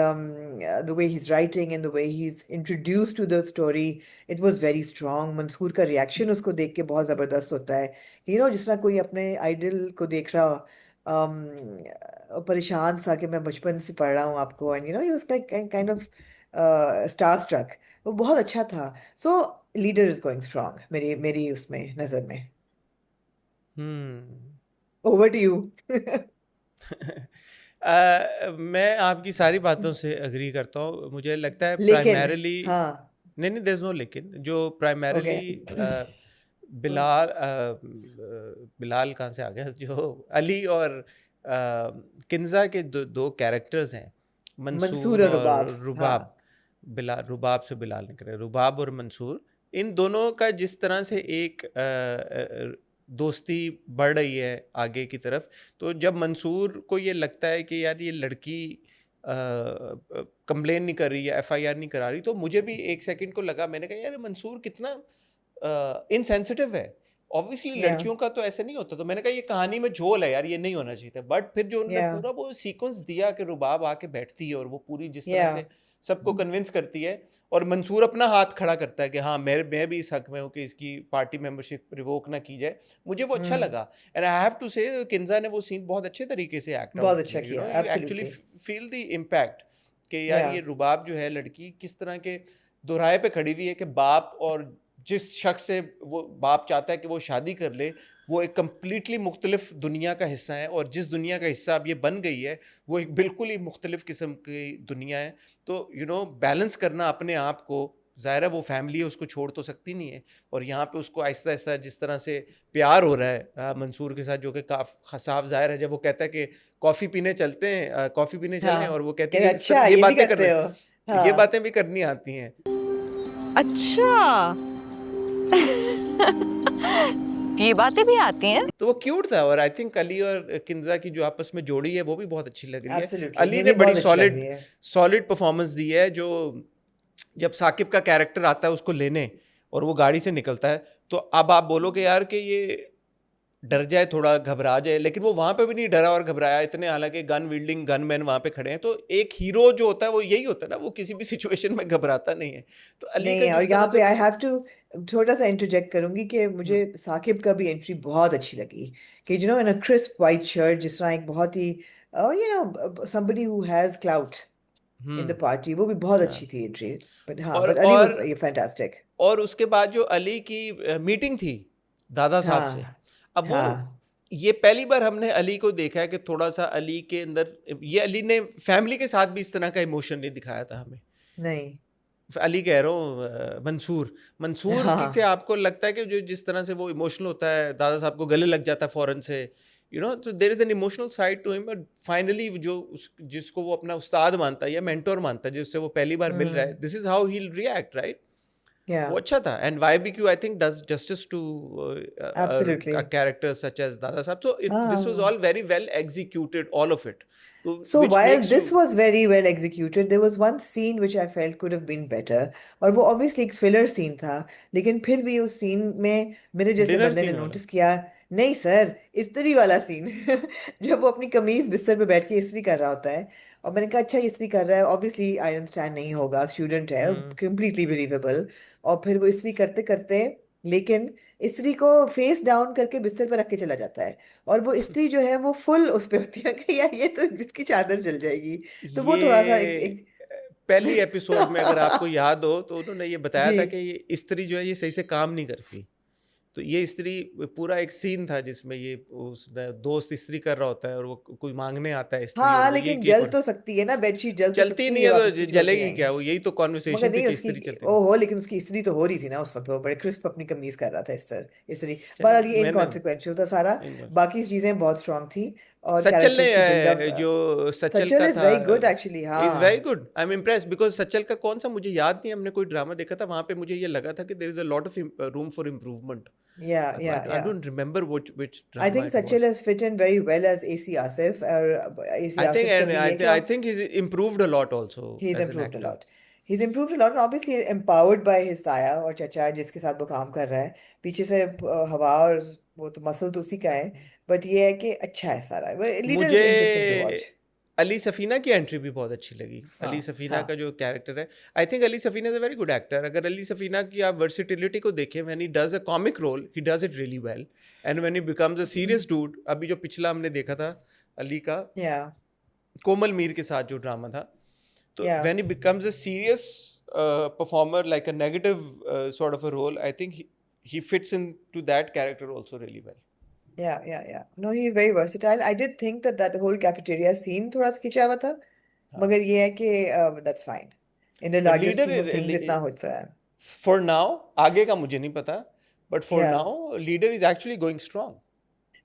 the way he's writing and the way he's introduced to the story, it was very strong. Mansoor का रिएक्शन उसको देख के बहुत ज़बरदस्त होता है, you know, जिस तरह कोई अपने आइडल को देख रहा हो, परेशान सा कि मैं बचपन से पढ़ रहा हूँ आपको, and you know he was like kind of star struck. वो बहुत अच्छा था। So leader is going strong मेरी मेरी उसमें नज़र में। हम्म। Over to you. मैं आपकी सारी बातों से अग्री करता हूँ। मुझे लगता है लेकिन प्राइमरीली, हाँ, नहीं देयर इज नो लेकिन, जो प्राइमरीली ओके, बिलाल कहाँ से आ गया, जो अली और किन्जा के दो कैरेक्टर्स हैं, मंसूर मंसूर और और रुबाब, हाँ, रुबाब। रुबाब से बिलाल निकले, रुबाब और मंसूर, इन दोनों का जिस तरह से एक दोस्ती बढ़ रही है आगे की तरफ। तो जब मंसूर को ये लगता है कि यार ये लड़की कंप्लेन नहीं कर रही है, FIR नहीं करा रही, तो मुझे भी एक सेकंड को लगा, मैंने कहा यार मंसूर कितना इनसेंसिटिव है। ऑब्वियसली या लड़कियों का तो ऐसे नहीं होता, तो मैंने कहा ये कहानी में झोल है यार, ये नहीं होना चाहिए था। बट फिर जो उन्होंने या पूरा वो सीक्वेंस दिया कि रुबाब आके बैठती है और वो पूरी जिस तरह या से सबको कन्विंस करती है, और मंसूर अपना हाथ खड़ा करता है कि हाँ मैं भी इस हक में हूँ कि इसकी पार्टी मेंबरशिप रिवोक ना की जाए, मुझे वो अच्छा लगा। एंड आई हैव टू से किन्जा ने वो सीन बहुत अच्छे तरीके से एक्ट बहुत आउट अच्छा किया। किया, you actually absolutely. Feel the impact कि यार या ये रुबाब जो है लड़की किस तरह के दोराहे पे खड़ी हुई है कि बाप, और जिस शख्स से वो बाप चाहता है कि वो शादी कर ले, वो एक कम्प्लीटली मुख्तलिफ दुनिया का हिस्सा है, और जिस दुनिया का हिस्सा अब ये बन गई है वो एक बिल्कुल ही मुख्तलिफ किस्म की दुनिया है। तो यू नो बैलेंस करना अपने आप को, ज़ाहिर है वो फैमिली है, उसको छोड़ तो सकती नहीं है। और यहाँ पे उसको आहिस्ता आहिस्ता जिस तरह से प्यार हो रहा है मंसूर के साथ, जो कि साफ ज़ाहिर है, जब वो कहता है कि कॉफ़ी पीने चलते हैं, कॉफ़ी पीने चलें, हाँ, और वो कहती कहते है इस तरह अच्छा ये ये भी बातें करते हो, ये हाँ, बातें भी करनी आती हैं। अच्छा, ये बातें भी आती हैं। तो वो क्यूट था, और आई थिंक अली और किन्जा की जो आपस में जोड़ी है वो भी बहुत अच्छी लग रही है। एब्सोल्युटली अली मुझे ने बड़ी बहुत अच्छी लग रही है। सॉलिड परफॉर्मेंस दी है। जो जब साकिब का कैरेक्टर आता है उसको लेने और वो गाड़ी से निकलता है, तो अब आप बोलोगे यार कि ये डर जाए, थोड़ा घबरा जाए, लेकिन वो वहाँ पे भी नहीं डरा और घबराया इतने, हालांकि गन विल्डिंग गन मैन वहाँ पे खड़े हैं। तो एक हीरो जो होता है वो यही होता है ना, वो किसी भी सिचुएशन में घबराता नहीं है। तो अली नहीं का है, और जिस यहाँ तरह पे से आई हैव टू छोटा सा इंटरजेक्ट करूंगी कि मुझे साकिब का भी एंट्री बहुत अच्छी लगी, कि you know in a crisp white shirt, जिस तरह एक बहुत ही you know somebody who has clout in the party, वो भी बहुत हाँ। अच्छी थी एंट्री। बट हाँ, और बट अली वाज फैंटास्टिक। और उसके बाद जो अली की मीटिंग थी दादा साहब से, हाँ अब वो हाँ ये पहली बार हमने अली को देखा है कि थोड़ा सा अली के अंदर, ये अली ने फैमिली के साथ भी इस तरह का इमोशन नहीं दिखाया था हमें। नहीं अली कह रहा हूँ मंसूर हाँ कि आपको लगता है कि जो जिस तरह से वो इमोशनल होता है, दादा साहब को गले लग जाता है फ़ौरन से, यू नो, तो there is an emotional side to him. But finally जो जिसको वो अपना उस्ताद मानता है या मेंटोर मानता है, जिससे वो पहली बार मिल रहा है, this is how he will react, right? या वो अच्छा था। And YBQ I think does justice to absolutely a character such as Dada Sahab. So this was हाँ all very well executed, all of it. So, So which while makes this you was very well executed, there was one scene which I felt could have been better. और वो obviously एक filler scene था, लेकिन फिर भी उस scene में मेरे जैसे dinner बंदे ने scene वाला। नोटिस किया, नहीं सर, इस्त्री वाला सीन जब वो अपनी कमीज बिस्तर पे बैठ के इस्त्री कर रहा होता है, और मैंने कहा अच्छा इस्त्री कर रहा है, ऑब्वियसली आई अंडरस्टैंड नहीं होगा, स्टूडेंट है, कंप्लीटली बिलीवेबल। और फिर वो इस्त्री करते करते, लेकिन इस्त्री को फेस डाउन करके बिस्तर पर रख के चला जाता है, और वो इस्त्री जो है वो फुल उस पे होती है कि यार ये तो इसकी चादर जल जाएगी। तो वो थोड़ा सा ये पहली एपिसोड में अगर आपको याद हो तो उन्होंने ये बताया जी था कि ये स्त्री जो है ये सही से काम नहीं करती। तो ये स्त्री पूरा एक सीन था जिसमें ये उस दोस्त स्त्री कर रहा होता है और वो कोई मांगने आता है स्त्री, और हाँ, वो लेकिन ये जल तो सकती है ना, बेडशीट जल तो चलती सकती नहीं है, है वापस तो कुछ होती जलेगी नहीं। क्या? वो यही तो मगर कॉन्वर्सेशन थी नहीं कि उसकी, स्त्री चलती नहीं। ओहो, लेकिन उसकी इस्त्री तो हो रही थी ना उस वक्त, वो बड़े क्रिस्प अपनी कमीज कर रहा था इस्त्री। बहरहाल ये मैंने इनकॉन्सिक्वेंशियल था सारा, बाकी चीजें बहुत स्ट्रांग थी, और सच्चल ने कैरेक्टर्स की बिल्डअप। जो सच्चल सचल का इज था very good actually. Is very हाँ good. I am impressed because Sachal का कौन सा मुझे याद नहीं, हमने कोई ड्रामा देखा था वहां पे मुझे ये लगा था कि there is a lot of room for improvement. या I don't remember which I drama think it Sachil was. has fit in very well as AC Asif, और AC I think Asif का and भी I, ये th- कि I think he's improved a lot also he's as an improved a actor. lot. He's improved a lot, and obviously empowered by his ताया और चचा जिसके साथ वो काम कर रहा है पीछे से, हवा और वो तो मसल तो उसी का है, बट ये है कि अच्छा है सारा। लीडर इज इंटरेस्टिंग टू मुझे वॉच। अली सफीना की एंट्री भी बहुत अच्छी लगी। अली हाँ सफीना हाँ का जो कैरेक्टर है, I think Ali Safina is a very good actor. अगर अली सफीना की आप वर्सिटिलिटी को देखें, when he does a comic role he does it really well, and when he becomes a serious dude, अभी जो पिछला हमने देखा था अली का या कोमल मीर के साथ जो ड्रामा था, तो या when he becomes a serious performer like a negative sort of a role, I think he fits into that character also really well. या no, he is very versatile. I did think that that whole cafeteria scene थोड़ा सा खिंचा हुआ था, मगर ये है कि that's fine in the But larger leader scheme of things, इतना होता है। for now, आगे का मुझे नहीं पता, but for या now leader is actually going strong.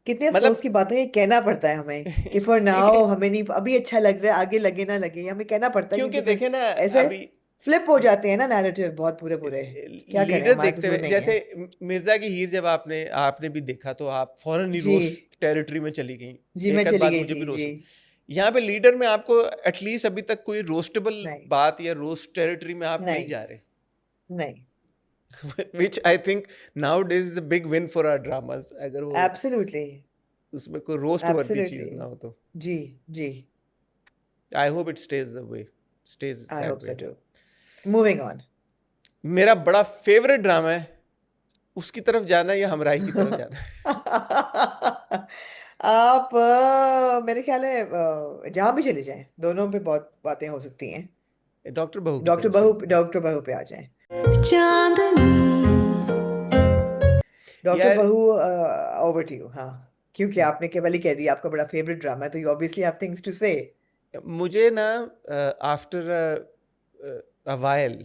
कितने अफसोस मतलब की बात है, ये कहना पड़ता है हमें कि फॉर नाउ हमें नहीं, अभी अच्छा लग रहा है, आगे लगे ना लगे, हमें कहना पड़ता है, क्योंकि क्योंकि फिर देखे ना ऐसे अभी फ्लिप हो जाते हैं ना नैरेटिव बहुत पूरे पूरे। क्या करें, लीडर हमारा देखते कसूर हुए, नहीं है। जैसे मिर्जा की हीर जब आपने भी देखा तो आप फौरन ही जी रोस्ट टेरिटरी में चली गई। जी मैं एक आध चली बात गई मुझे भी थी जी। रोस्ट, यहाँ पे लीडर में आपको एटलीस्ट अभी तक कोई रोस्टेबल नहीं बात या रोस्ट टेरिटरी में आप नहीं नहीं जा रहे, नहीं which I think nowadays is a big win for our dramas. अगर वो एब्सोल्युटली उसमें कोई रोस्ट वर्दी चीज एब्सोल्युटली ना हो तो जी जी। I hope it stays I that hope so way. Too. Moving on. मेरा बड़ा फेवरेट ड्रामा है, उसकी तरफ जाना या हमराही की तरफ जाना। आप मेरे ख्याल है जहाँ भी चले जाएं, दोनों पे बहुत बातें हो सकती हैं। डॉक्टर बहू की तरफ चलते हैं। डॉक्टर बहू पे आ जाएं। डॉक्टर यार बहू, ओवर टू यू। हाँ, क्योंकि आपने केवल ही कह दिया आपका बड़ा फेवरेट ड्रामा है, तो you obviously have things to say. मुझे ना आफ्टर अ वाइल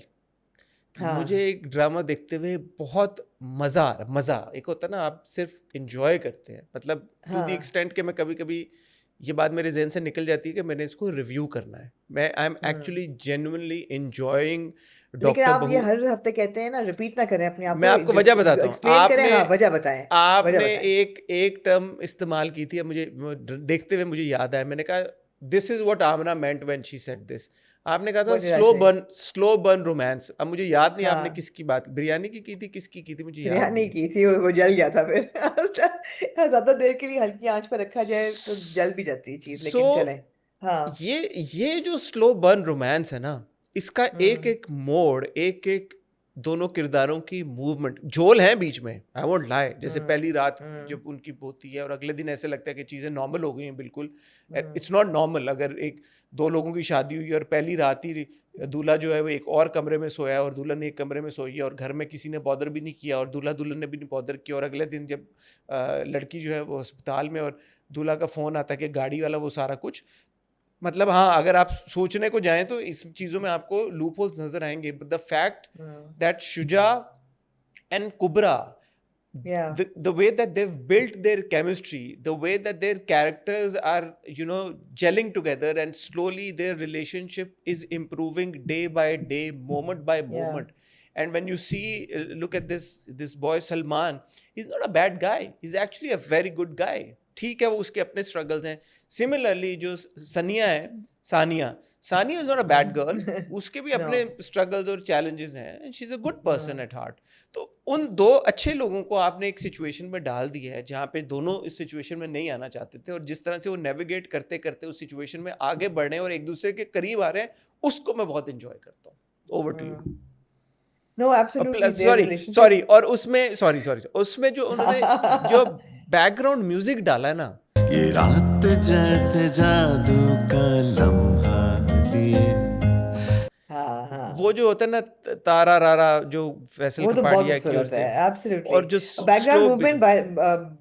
हाँ मुझे एक ड्रामा देखते हुए बहुत मज़ा, एक होता है ना आप सिर्फ इंजॉय करते हैं, मतलब टू द हाँ एक्सटेंट कि मैं कभी कभी ये बात मेरे जहन से निकल जाती है कि मैंने इसको रिव्यू करना है। मैं I am actually genuinely enjoying लेकिन डॉक्टर आप ये बहू। हर हफ्ते कहते हैं ना, रिपीट ना करें अपने आप मैं को, आपको वजह बताता हूँ। एक्सप्लेन करें। हाँ, आपने वजह बताएं, वजह आपने बताएं। एक टर्म इस्तेमाल की थी, अब मुझे देखते हुए मुझे याद आया, मैंने कहा this is what Amna meant when she said this. आपने कहा था what did I say? Slow burn romance. अब मुझे याद नहीं आपने हाँ, किसकी बात, बिरयानी की थी, किसकी की थी मुझे याद बिरयानी नहीं है। की थी, वो जल गया था फिर ज्यादा देर के लिए हल्की आंच पर रखा जाए तो जल भी जाती है चीज, सो लेकिन चलें। हाँ ये जो स्लो बर्न रोमांस है ना, इसका एक हम्म एक मोड़, एक एक दोनों किरदारों की मूवमेंट झोल है बीच में, आई वोंट लाई, जैसे पहली रात जब उनकी होती है और अगले दिन ऐसे लगता है कि चीज़ें नॉर्मल हो गई हैं बिल्कुल। It's not normal. अगर एक दो लोगों की शादी हुई और पहली रात ही दूल्हा जो है वो एक और कमरे में सोया और दुल्हन एक कमरे में सोई है और घर में किसी ने बॉदर भी नहीं किया और दूल्हा दुल्हन ने भी नहीं बॉदर किया, और अगले दिन जब लड़की जो है वो अस्पताल में और दूल्हा का फ़ोन आता है कि गाड़ी वाला, वो सारा कुछ, मतलब हाँ, अगर आप सोचने को जाएं तो इस चीज़ों में आपको लूप होल्स नजर आएंगे। But the fact that Shuja and Kubra, Yeah. the way that they've built their chemistry, the way that their characters are, you know, gelling together, and slowly their relationship is improving day by day, moment by moment. And when you see, look at this boy Salman, he's not a bad guy, he's actually a very good guy. ठीक है, वो उसके अपने struggles हैं। Similarly जो सानिया है, Sania is not a bad girl, उसके भी अपने स्ट्रगल्स और चैलेंजेस हैं, and she is a good person at heart. तो उन दो अच्छे लोगों को आपने एक सिचुएशन में डाल दिया है जहाँ पे दोनों इस सिचुएशन में नहीं आना चाहते थे, और जिस तरह से वो नेविगेट करते करते उस सिचुएशन में आगे बढ़ रहे हैं और एक दूसरे के करीब आ रहे हैं, उसको मैं बहुत इंजॉय करता हूँ। Over to you. No, absolutely. Their relationship. Sorry, और उसमें उसमें जो उन्होंने जो बैकग्राउंड म्यूजिक डाला है ना, ये रात जैसे जादू का लम्हा लिए। हाँ। वो जो होता है ना तारा रारा, जो फैसल वो तो बहुत कपाड़िया की ओर खूबसूरत से, है, एब्सोल्युटली। और जो background slow movement,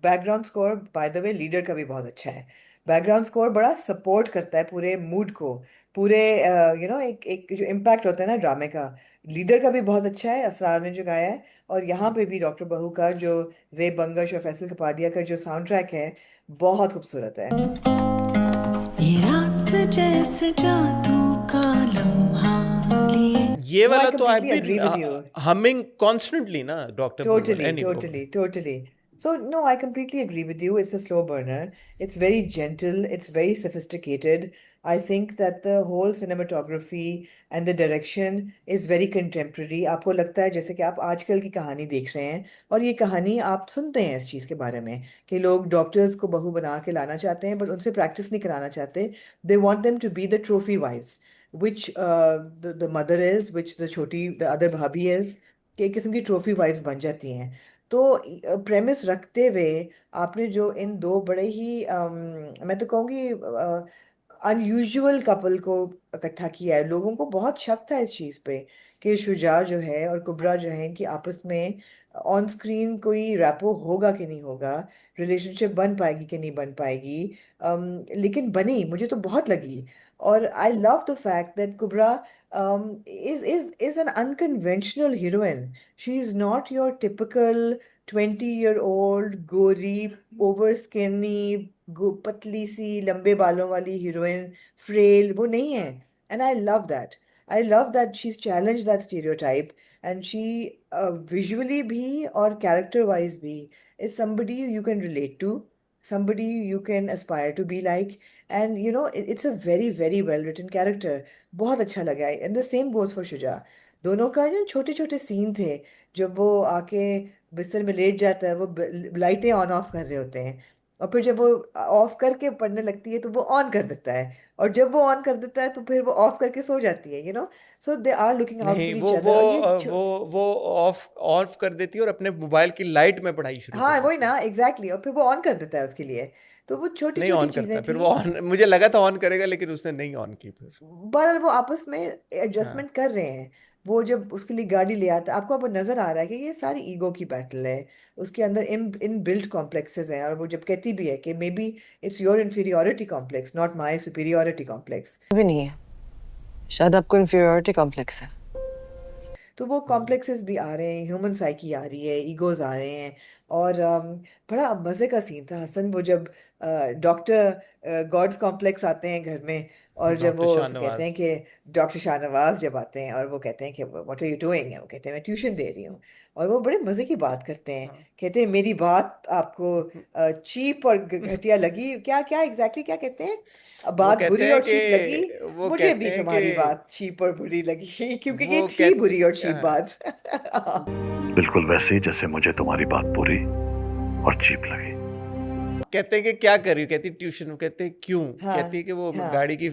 background score bye the way leader का भी बहुत अच्छा है। बैकग्राउंड स्कोर बड़ा सपोर्ट करता है पूरे मूड को, पूरे एक जो इम्पैक्ट होता है ना ड्रामे का, लीडर का भी बहुत अच्छा है, असरार ने जो गाया है। और यहाँ पे भी डॉक्टर बहू का जो ज़ेब बंगश और फैसल कपाड़िया का जो साउंड ट्रैक है, बहुत खूबसूरत है। ये रात जैसे जादू का लम्हा लिए। ये No, I वाला तो I completely agree with you. Been humming constantly ना doctor Totally. So, no, I completely agree with you. It's a slow burner. It's very gentle. It's very sophisticated. I think that the whole cinematography and the direction is very contemporary. आपको लगता है जैसे कि आप आजकल की कहानी देख रहे हैं, और ये कहानी आप सुनते हैं इस चीज़ के बारे में कि लोग डॉक्टर्स को बहू बना के लाना चाहते हैं, बट उनसे प्रैक्टिस नहीं कराना चाहते. They want them to be the trophy wives, which the mother is, which the other भाभी is, कि एक किस्म की ट्रॉफी वाइफ्स बन जाती हैं. तो प्रेमिस रखते हुए आपने जो इन दो बड़े ही मैं तो कहूँगी अनयूजुअल कपल को इकट्ठा किया है. लोगों को बहुत शक था इस चीज़ पे कि शुजा जो है और कुबरा जो है कि आपस में ऑन स्क्रीन कोई रैपो होगा कि नहीं होगा, रिलेशनशिप बन पाएगी कि नहीं बन पाएगी. लेकिन बनी, मुझे तो बहुत लगी. और I love the fact that Kubra is an unconventional heroine. She is not your typical 20-year-old गोरी, over skinny, पतली सी लंबे बालों वाली हीरोइन, फ्रेल, वो नहीं है. And I love that. I love that she's challenged that stereotype, and she visually भी और character wise भी is somebody you can relate to, somebody you can aspire to be like. And it's a very very well written character. बहुत अच्छा लगा. And the same goes for Shuja. दोनों का जो छोटे छोटे सीन थे, जब वो आके बिस्तर में लेट जाता है, वो लाइटें ऑन ऑफ कर रहे होते हैं, और फिर जब वो ऑफ करके पढ़ने लगती है तो वो ऑन कर देता है, और जब वो ऑन कर देता है तो फिर वो ऑफ करके सो जाती है. सो दे आर लुकिंग आउट नहीं, फॉर ईच अदर. वो ऑफ कर देती है और अपने मोबाइल की लाइट में पढ़ाई शुरू हाँ, कर वही देती है. ना, एग्जैक्टली. और फिर वो ऑन कर देता है उसके लिए. तो वो छोटी नहीं छोटी ऑन करता चीजें है, फिर थी. वो ऑन, मुझे लगा था ऑन करेगा लेकिन उसने नहीं ऑन की फिर. बहरहाल वो आपस में हाँ, एडजस्टमेंट कर रहे हैं. वो जब उसके लिए गाड़ी ले आता है, आपको अब नजर आ रहा है कि ये सारी ईगो की बैटल है. उसके अंदर इन बिल्ट कॉम्प्लेक्सेस हैं, और वो जब कहती भी है कि may be it's your inferiority complex, not my superiority complex. भी नहीं है, शायद आपको इन्फीरियोरिटी कॉम्प्लेक्स है. तो वो कॉम्प्लेक्सेस भी आ रहे हैं, ह्यूमन साइकी आ रही है, ईगोज आ रहे हैं. और बड़ा मज़े का सीन था हसन, वो जब डॉक्टर गॉड्स कॉम्प्लेक्स आते हैं घर में, और जब डॉक्टर वो उससे कहते हैं शाहनवाज. कि डॉक्टर शाहनवाज जब आते हैं और वो कहते हैं कि व्हाट आर यू डूइंग, वो कहते हैं मैं ट्यूशन दे रही हूँ. और वो बड़े मज़े की बात करते हैं, कहते हैं मेरी बात आपको चीप और घटिया लगी. क्या क्या एग्जैक्टली क्या कहते हैं? वो बात कहते बुरी हैं और कि चीप लगी, वो मुझे कहते भी हैं तुम्हारी कि बात चीप और बुरी लगी, क्योंकि ये वो थी कहते बुरी और चीप हाँ, बात. बिल्कुल वैसे ही जैसे मुझे तुम्हारी बात बुरी और चीप लगी. कहते हैं कि क्या कर रही हो, कहती ट्यूशन. कहते हैं क्यों, हाँ, कहती है कि वो हाँ. गाड़ी की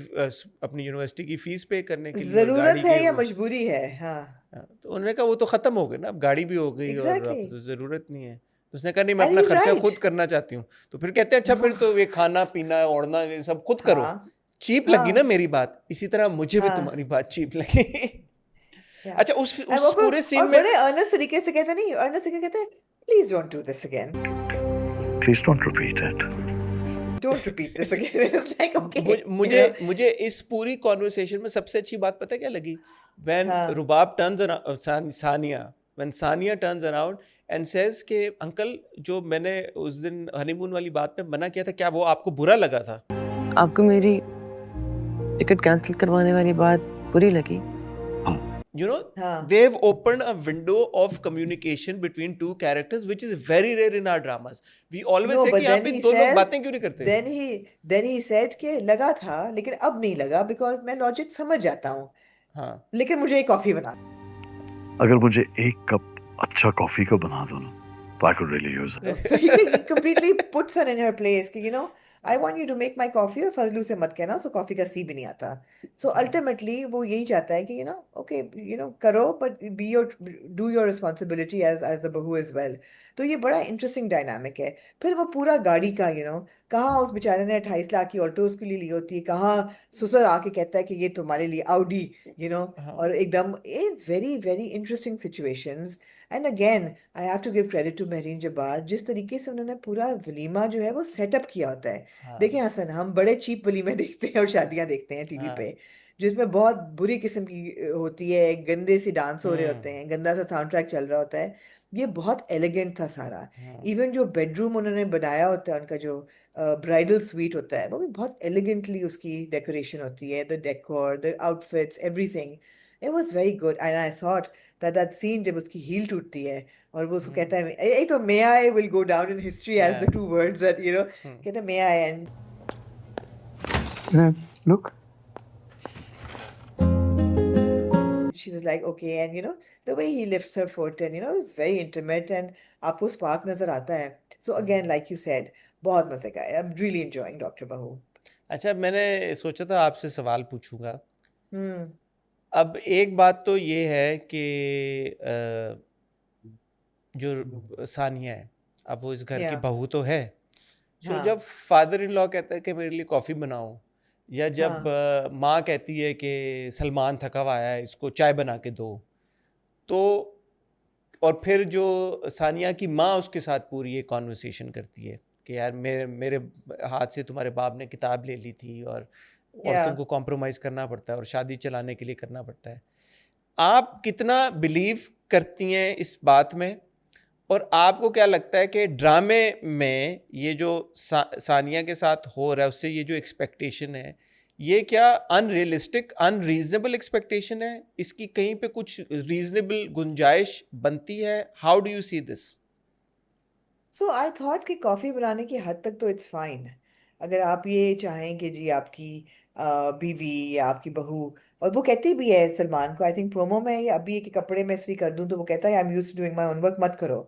अपनी यूनिवर्सिटी की फीस पे करने के लिए, और जरूरत गाड़ी है के या वो मजबूरी है. हाँ, तो उन्होंने कहा वो तो ख़त्म हो गए ना, अब गाड़ी भी हो गई और अब एग्जैक्टली तो ज़रूरत नहीं है। तो उसने कहा नहीं, मैं एंड अपना ही इज खर्चा राइट खुद करना चाहती हूँ। तो फिर कहते हैं अच्छा फिर तो ये खाना पीना ओढ़ना ये सब खुद करो। हाँ चीप लगी ना हाँ मेरी बात, इसी तरह मुझे भी हाँ तुम्हारी बात चीप लगी। या अच्छा उस एंड वो पूरे सीन और में बड़े अर्नेस्ट तरीके से कहते नहीं, अर्नेस्ट तरीके कहते हैं please don't do this again, Please don't repeat it. Don't repeat this again. It's like okay मुझे मुझे इस पूरी कॉन्वर्सेशन में सबसे अच्छी बात पता है क्या लगी? व्हेन हाँ Rubab turns around, Sania, when Sania turns around and says कि अंकल जो मैंने उस दिन हनीमून वाली बात पे मना किया था, क्या वो आपको बुरा लगा था? आपको मेरी टिकट कैंसिल करवाने वाली बात बुरी लगी? You know, हाँ they've opened a window of communication between two characters, which is very rare in our dramas. We always no say but कि यहाँ देन पे ही दो लोग सेज बातें क्यों नहीं करते? देन ही सेड कि लगा था लेकिन अब नहीं लगा बिकॉज मैं लॉजिक समझ जाता हूँ, हाँ लेकिन मुझे एक कॉफी बना। अगर मुझे एक कप अच्छा कॉफी का बना दो ना, तो I could really use it. So he completely puts her in her place कि I want you to make my coffee और फजलू से मत कहना, सो कॉफी का सी भी नहीं आता। सो अल्टीमेटली वो यही चाहता है कि ओके करो but be your do your responsibility as the bahu as well. तो ये बड़ा इंटरेस्टिंग डायनामिक है। फिर वो पूरा गाड़ी का कहाँ उस बेचारे ने 28 लाख की ऑल्टो उसके लिए ली होती है, कहाँ ससुर आके कहता है कि ये तुम्हारे लिए आउडी हाँ और एकदम very very interesting situations. And again I have to give credit to Mahreen Jabbar, जिस तरीके से उन्होंने पूरा वलीमा जो है वो सेटअप किया होता है। हाँ देखें हसन, हम बड़े चीप वलीमे देखते हैं और शादियां देखते हैं टीवी हाँ पे जिसमें बहुत बुरी किस्म की होती है, गंदे से डांस हो रहे होते हम्म हैं, गंदा सा साउंड ट्रैक चल रहा होता है। ये बहुत एलिगेंट था सारा। इवन जो बेडरूम उन्होंने बनाया होता है, उनका जो ब्राइडल स्वीट होता है, वो भी बहुत एलिगेंटली उसकी डेकोरेशन होती है, the decor, the outfits, everything. It was very good and I thought that scene जब उसकी हील टूटती है और वो उसको कहता है, यही तो may I will go down in history as the two words that कहते हैं may I and Look. she was like okay, and the way he lifts her foot and it's very intimate and आपको spark नजर आता है। So again like you said, बहुत मजे का है। I'm really enjoying Dr. Bahu। अच्छा मैंने सोचा था आपसे सवाल पूछूंगा। हम्म अब एक बात तो ये है कि जो सानिया है, अब वो इस घर की या बहू तो है। सो हाँ जब फादर इन लॉ कहता है कि मेरे लिए कॉफ़ी बनाओ, या जब हाँ माँ कहती है कि सलमान थका हुआ आया है इसको चाय बना के दो, तो और फिर जो सानिया की माँ उसके साथ पूरी एक कॉन्वर्सेशन करती है कि यार मेरे मेरे हाथ से तुम्हारे बाप ने किताब ले ली थी और या औरतों को कॉम्प्रोमाइज़ करना पड़ता है और शादी चलाने के लिए करना पड़ता है। आप कितना बिलीव करती हैं इस बात में, और आपको क्या लगता है कि ड्रामे में ये जो सानिया के साथ हो रहा है उससे ये जो एक्सपेक्टेशन है, ये क्या अनरियलिस्टिक अनरीजनेबल एक्सपेक्टेशन है? इसकी कहीं पे कुछ रीजनेबल गुंजाइश बनती है? How do you see this? So I thought कि कॉफ़ी बनाने की हद तक तो इट्स फाइन। अगर आप ये चाहें कि जी आपकी बीवी या आपकी बहू, और वो कहती भी है सलमान को, आई थिंक प्रोमो में या अभी के कपड़े में इस्त्री कर दूं तो वो कहता है I am used to doing my own work, मत करो।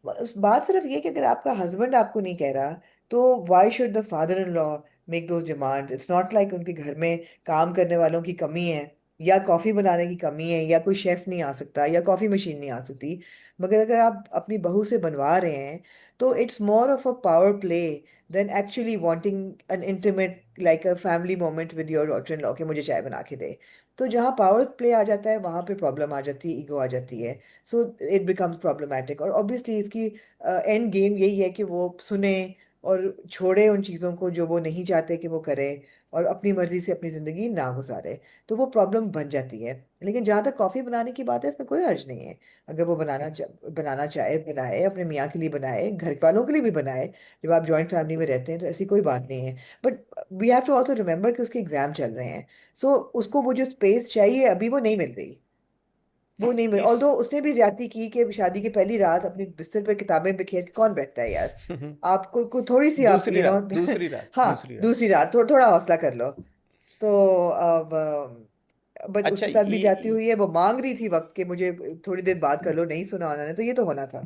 बात सिर्फ ये कि अगर आपका हस्बैंड आपको नहीं कह रहा तो why should the father in law make those demand? It's not like उनके घर में काम करने वालों की कमी है या कॉफ़ी बनाने की कमी है या कोई शेफ नहीं आ सकता या कॉफ़ी मशीन नहीं आ सकती। मगर अगर आप अपनी बहू से बनवा रहे हैं तो it's more of a power play then actually wanting an intimate like a family moment with your daughter in law कि मुझे चाय बना के दे। तो जहाँ पावर प्ले आ जाता है वहाँ पे प्रॉब्लम आ जाती है, ईगो आ जाती है। So it becomes problematic. और ऑब्वियसली इसकी एंड गेम यही है कि वो सुने और छोड़े उन चीज़ों को जो वो नहीं चाहते कि वो करे और अपनी मर्जी से अपनी ज़िंदगी ना गुजारे, तो वो प्रॉब्लम बन जाती है। लेकिन जहाँ तक कॉफ़ी बनाने की बात है, इसमें कोई हर्ज नहीं है। अगर वो बनाना चाहे बनाए, अपने मियाँ के लिए बनाए, घर वालों के लिए भी बनाए। जब आप जॉइंट फैमिली में रहते हैं तो ऐसी कोई बात नहीं है। But we have to also remember कि उसके एग्ज़ाम चल रहे हैं। सो उसको वो जो स्पेस चाहिए अभी वो नहीं मिल रही, वो नहीं मिल। इस ऑल्दो उसने भी ज्यादती की कि शादी की पहली रात अपनी बिस्तर पे किताबें बिखेर के कौन बैठता है यार। आपको थोड़ी सी आप दूसरी रात दूसरी रात हाँ दूसरी रात दूसरी रात थोड़ा हौसला कर लो। तो अब बट अच्छा उसके साथ भी जाती हुई है, वो मांग रही थी वक्त कि मुझे थोड़ी देर बात कर लो, नहीं सुना उन्होंने, तो ये तो होना था।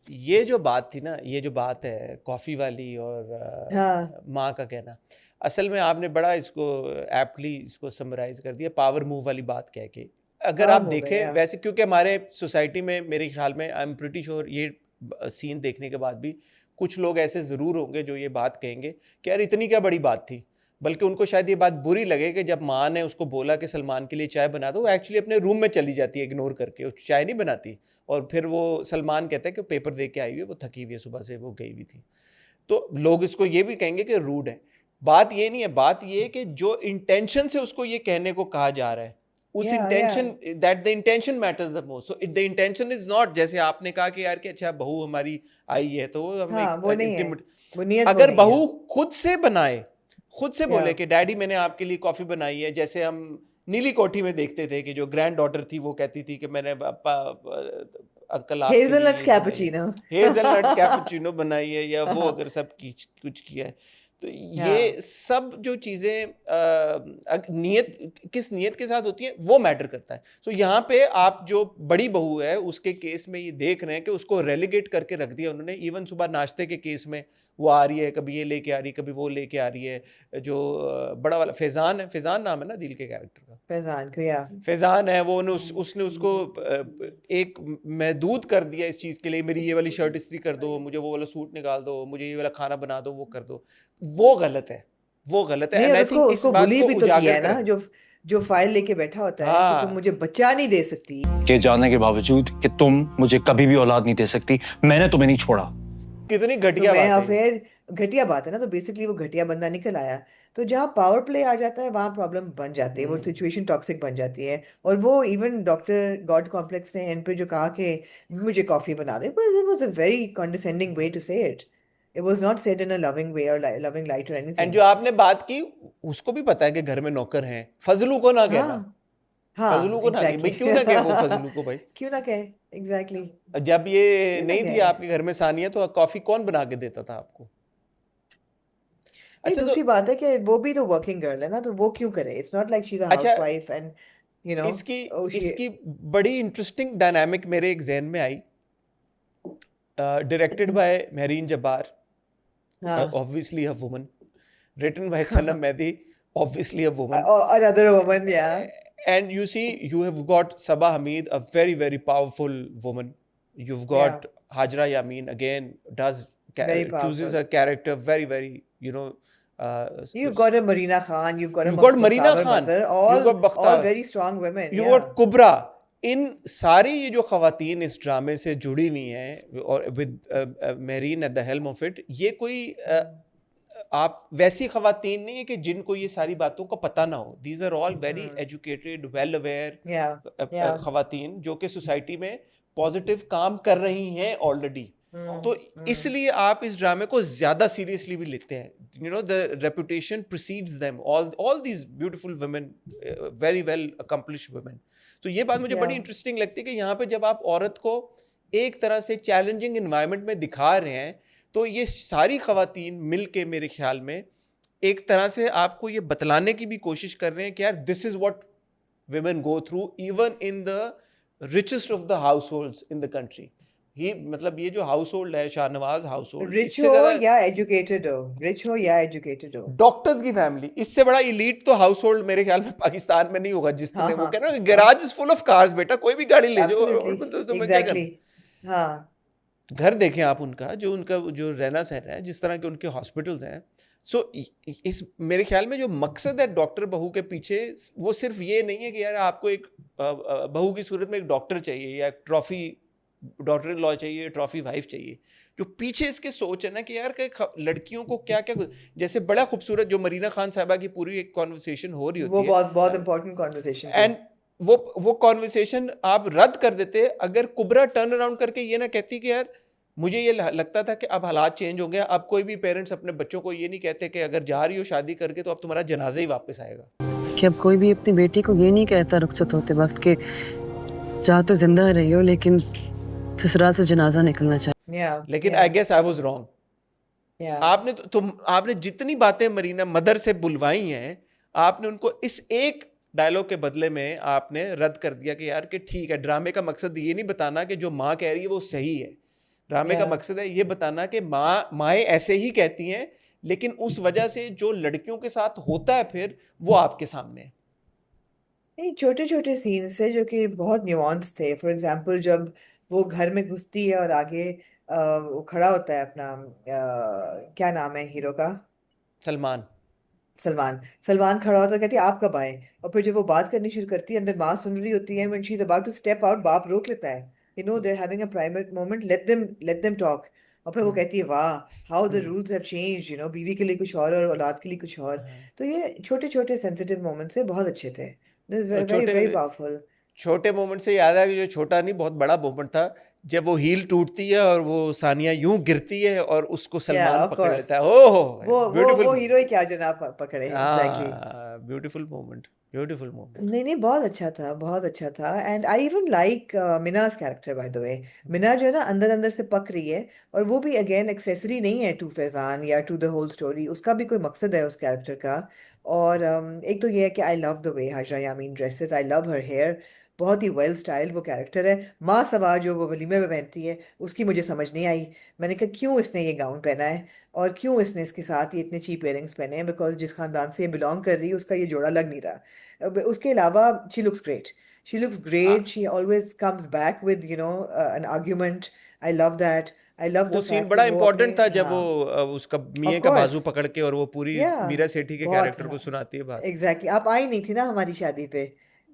ये जो बात थी ना, ये जो बात है कॉफ़ी वाली और हाँ माँ का कहना, असल में आपने बड़ा इसको एप्टली इसको समराइज कर दिया, पावर मूव वाली बात कह के। अगर आप आम हो गए देखें या वैसे, क्योंकि हमारे सोसाइटी में मेरे ख्याल में आई एम प्रिटी श्योर ये सीन देखने के बाद भी कुछ लोग ऐसे ज़रूर होंगे जो ये बात कहेंगे कि यार इतनी क्या बड़ी बात थी, बल्कि उनको शायद ये बात बुरी लगे कि जब माँ ने उसको बोला कि सलमान के लिए चाय बना दो, वो एक्चुअली अपने रूम में चली जाती है इग्नोर करके, वो चाय नहीं बनाती, और फिर वो सलमान कहता है कि पेपर दे के आई हुई है, वो थकी हुई है, सुबह से वो गई हुई थी। तो लोग इसको ये भी कहेंगे कि रूड है। बात ये नहीं है, बात ये है कि जो इंटेंशन से उसको ये कहने को कहा जा रहा है, उस या intention, that the intention matters the most. So the intention is not जैसे आपने कहा कि यार कि अच्छा बहू हमारी आई है तो हम हाँ, वो नहीं है, वो नियत वो अगर नहीं है। बहू खुद से बनाए, खुद से बोले या कि डैडी मैंने आपके लिए कॉफी बनाई है, जैसे हम नीली कोठी में देखते थे कि जो ग्रैंड डॉटर थी वो कहती थी कि मैंने अंकल आपके लिए हेजलनट ये बनाई है, कैपुचिनो हेजलनट कैपुचिनो बनाई है, या वो अगर सब कुछ किया है। तो ये सब जो चीज़ें नियत किस नियत के साथ होती हैं वो मैटर करता है। सो यहाँ पे आप जो बड़ी बहू है उसके केस में ये देख रहे हैं कि उसको रेलिगेट करके रख दिया उन्होंने। इवन सुबह नाश्ते के केस में वो आ रही है, कभी ये लेके आ रही है, कभी वो लेके आ रही है। जो बड़ा वाला फैज़ान है, फैज़ान नाम है ना दिल के कैरेक्टर का, फैजान को, या फैज़ान है वो, उसने उसको एक महदूद कर दिया इस चीज़ के लिए, मेरी ये वाली शर्ट इस्त्री कर दो, मुझे वो वाला सूट निकाल दो, मुझे ये वाला खाना बना दो, वो कर दो। वो गलत है, वो गलत है। नहीं, And और I think उसको इस उसको बात बुली को भी तो किया उजागर है ना, करें। जो फाइल लेके बैठा होता है कि तुम हाँ, मुझे बच्चा नहीं दे सकती। के जानने के बावजूद कि तुम मुझे कभी भी औलाद नहीं दे सकती, मैंने तुम्हें नहीं छोड़ा। कितनी तो घटिया मैं बात है ये। फिर घटिया बात है ना, तो बेसिकली वो घटिया बंदा निकल आया। तो जहाँ पावर प्ले आ जाता है वहाँ प्रॉब्लम बन जाती है, वो सिचुएशन टॉक्सिक बन जाती है। और वो इवन डॉक्टर गॉड कॉम्प्लेक्स ने एंड पे जो कहा कि मुझे कॉफी बना दे, it was a very condescending way to say it. It was not said in a loving way or loving light or and anything. जो आपने बात की उसको भी पता है कि घर में नौकर हैं, फजलू को ना कहना, हाँ फजलू को ना कहे भाई, एग्जैक्टली क्यों ना कहे वो फजलू को भाई। क्यों ना कहे, एग्जैक्टली जब ये क्यों ना नहीं थी कहे। आपके घर में सानिया तो कॉफी कौन बना के देता था आपको? नहीं, अच्छा दूसरी तो बात है कि वो भी तो वर्किंग गर्ल है ना, तो वो क्यों करे? It's not like she is a अच्छा हाउसवाइफ एंड यू नो इसकी शी इसकी बड़ी इंटरेस्टिंग डायनामिक मेरे एक जहन में आई, डायरेक्टेड बाय महरीन जब्बार, हाँ obviously a woman, written by Sanam Mehdi, obviously a woman, or another woman, yeah. and you see you have got Sabah Hamid, a very very powerful woman. You've Yeah, got Hajra Yamin, again does very chooses powerful. a character very very You've got a Marina Khan, you've got a you've got Marina Bakhtawer Khan, Mazhar, you've got all Bakhtar, very strong women, you yeah. got Kubra। इन सारी ये जो ख़वातीन इस ड्रामे से जुड़ी हुई हैं और with marine at the helm of it, ये कोई आप वैसी ख़वातीन नहीं है कि जिनको ये सारी बातों का पता ना हो। These are all very educated, well aware Yeah, ख़वातीन जो कि सोसाइटी में पॉजिटिव काम कर रही हैं ऑलरेडी। तो इसलिए आप इस ड्रामे को ज़्यादा सीरियसली भी लेते हैं। You know the reputation precedes them, all these beautiful women, very well accomplished women. तो ये बात मुझे बड़ी yeah. इंटरेस्टिंग लगती है कि यहाँ पे जब आप औरत को एक तरह से चैलेंजिंग इन्वायरमेंट में दिखा रहे हैं, तो ये सारी ख़वातीन मिल के मेरे ख्याल में एक तरह से आपको ये बतलाने की भी कोशिश कर रहे हैं कि यार this is what women go through even in the richest of the households in the country। ही मतलब ये जो हाउस होल्ड है, शाहनवाज हाउस होल्ड, Rich इससे हो ज़्यादा या एजुकेटेड हो, रिच हो या एजुकेटेड हो, डॉक्टर्स की फैमिली, इससे बड़ा इलीट तो हाउस होल्ड मेरे ख्याल में पाकिस्तान में नहीं होगा। जिस हाँ तरह वो हाँ कह रहे हैं garage is full of cars, बेटा कोई भी गाड़ी ले जाओ, एब्सोल्युटली तो मैं क्या एग्जैक्टली, करूं? हाँ घर देखें आप उनका जो रहना सहना है, जिस तरह के उनके हॉस्पिटल्स हैं। सो इस मेरे ख्याल में जो मकसद है डॉक्टर बहू के पीछे, वो सिर्फ ये नहीं है कि यार आपको एक बहू की सूरत में एक डॉक्टर चाहिए या एक ट्रॉफी डॉटर इन लॉ चाहिए, ट्रॉफी वाइफ चाहिए। जो पीछे इसके सोच है ना कि यार लड़कियों को क्या क्या, जैसे बड़ा खूबसूरत जो मरीना खान साहबा की पूरी एक कॉन्वर्सेशन हो रही वो होती बहुत बहुत इंपॉर्टेंट कॉन्वर्सेशन है, एंड वो कॉन्वर्सेशन आप रद्द कर देते अगर कुबरा टर्न अराउंड करके ये ना कहती कि यार मुझे ये लगता था कि अब हालात चेंज हो गए, अब कोई भी पेरेंट्स अपने बच्चों को ये नहीं कहते कि अगर जा रही हो शादी करके तो अब तुम्हारा जनाजा ही वापस आएगा। कि अब कोई भी अपनी बेटी को ये नहीं कहता रुखसत होते वक्त के चाह तो जिंदा रही हो लेकिन ससुराल से जनाजा निकलना चाहिए। या लेकिन I guess I was wrong. आपने जितनी बातें मरीना मदर से बुलवाई हैं, आपने उनको इस एक डायलॉग के बदले में आपने रद्द कर दिया कि यार कि ठीक है, ड्रामे का मकसद ये नहीं बताना कि जो माँ कह रही है वो सही है। ड्रामे का मकसद है ये बताना कि माएँ ऐसे ही कहती हैं, लेकिन उस वजह से जो लड़कियों के साथ होता है फिर वो आपके सामने है। नहीं, छोटे छोटे सीन्स थे जो कि बहुत न्यूआंस थे। फॉर एग्जांपल जब वो घर में घुसती है और आगे वो खड़ा होता है अपना क्या नाम है हीरो का? सलमान। सलमान। सलमान खड़ा होता है, कहती है आप कब आए? और फिर जब वो बात करनी शुरू करती है, अंदर माँ सुन रही होती है, when she is about to step out, बाप रोक लेता है। You know, they're having a private moment, let them talk. और फिर वो हम्म, कहती है वाह, how the hmm, rules have changed, you know, बीवी के लिए कुछ और औलाद के लिए कुछ और। हाँ। तो ये छोटे छोटे सेंसिटिव मोमेंट्स है, बहुत अच्छे थे। दिस और वेरी वेरी पावरफुल। छोटे मोमेंट से याद आया कि जो छोटा नहीं, बहुत बड़ा मोमेंट था, जब वो हील टूटती है और वो सानिया यूं गिरती है और उसको या सलमान ऑफ पकड़ कोर्स, लेता है। ओहो, वो ब्यूटीफुल। हीरो ही क्या जनाब पकड़े, एग्जैक्टली। हाँ, ब्यूटीफुल मोमेंट, ब्यूटीफुल मोमेंट। नहीं नहीं, बहुत अच्छा था, बहुत अच्छा था। And I even like Mina's character, by the way. Mina जो है ना, अंदर अंदर से पक रही है। और वो भी अगेन एक्सेसरी नहीं है टू फैजान या टू द होल स्टोरी, उसका भी कोई मकसद है उस कैरेक्टर का। और एक तो ये है कि I love the way Hajra Yamin dresses, I love her hair. बहुत ही वेल स्टाइल्ड वो कैरेक्टर है। माँ सवा जो वो वलीमे में पहनती है, उसकी मुझे समझ नहीं आई। मैंने कहा क्यों इसने ये गाउन पहना है, और क्यों इसने इसके साथ ये इतने चीप इयरिंग्स पहने हैं, बिकॉज जिस खानदान से ये बिलोंग कर रही है उसका ये जोड़ा लग नहीं रहा। अब उसके अलावा she looks great, she looks great, she always comes back with an argument. I love that. I love वो द सीन फैक्ट कि बड़ा वो अपने, इंपॉर्टेंट था जब हाँ, वो उसका ऑफ मियाँ का कोर्स, बाजू पकड़ के और वो पूरी या मीरा सेठी के बहुत, कैरेक्टर को सुनाती है बात। एग्जैक्टली। आप आई नहीं थी ना हमारी शादी पे,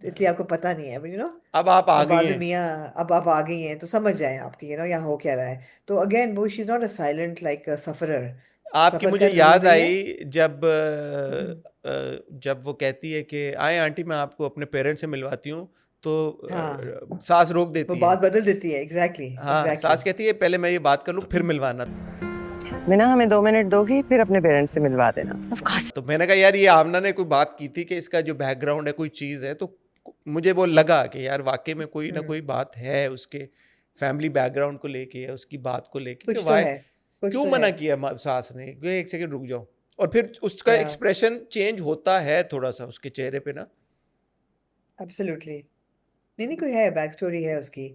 तो इसलिए आपको पता नहीं है, यू नो। अब आप आ और गई बाद में हैं। मियाँ, अब आप आ गई हैं तो समझ जाए आपकी, यू नो, यहाँ हो क्या रहा है। तो अगेन वो she is not a silent like sufferer. आपकी सफर मुझे कर जरूर याद रही है। आई जब जब वो कहती है कि आए आंटी मैं आपको अपने पेरेंट्स से मिलवाती हूँ, तो हाँ, सास रोक वो देती है। बात बदल देती है, एग्जैक्टली हाँ, एग्जैक्टली। सास कहती है पहले मैं ये बात कर लूँ फिर मिलवाना। मीना हमें 2 मिनट दोगी, फिर अपने पेरेंट्स से मिलवा देना। तो मैंने कहा यार ये आमना ने कोई बात की थी कि इसका जो बैकग्राउंड है कोई चीज़ है, तो मुझे वो लगा कि यार वाकई में कोई ना कोई बात है उसके फैमिली बैकग्राउंड को लेके या उसकी बात को लेके कि कुछ तो वाई है, कुछ क्यों तो है। मना किया सास ने कि एक सेकंड रुक जाओ। और फिर उसका या एक्सप्रेशन चेंज होता है थोड़ा सा उसके चेहरे पे ना। एब्सोल्युटली। नहीं नहीं, कोई है, बैक स्टोरी है उसकी।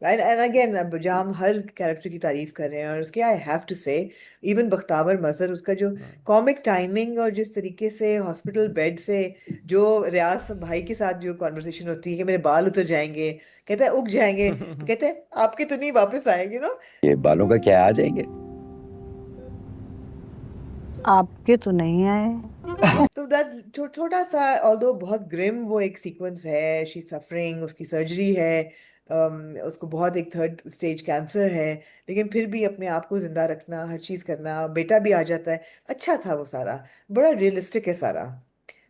एंड अगेन, अब जहाँ हम हर कैरेक्टर की तारीफ कर रहे हैं, और उसके आई हैव टू से, इवन बख्तावर मजहर, उसका जो कॉमिक टाइमिंग और जिस तरीके से हॉस्पिटल बेड से जो रियाज भाई के साथ जो कॉन्वर्सेशन होती है कि मेरे बाल उतर जाएंगे, कहता है उग जाएंगे, तो कहते हैं आपके तो नहीं वापस आएंगे ना। ये बालों का क्या आ जाएंगे? आपके तो नहीं आए। तो दैट थोड़ा सा, ऑल्दो बहुत ग्रिम वो एक सीक्वेंस है, शी सफरिंग, उसकी सर्जरी है, उसको बहुत एक 3rd स्टेज कैंसर है, लेकिन फिर भी अपने आप को जिंदा रखना, हर चीज करना, बेटा भी आ जाता है। अच्छा था वो सारा, बड़ा रियलिस्टिक है सारा।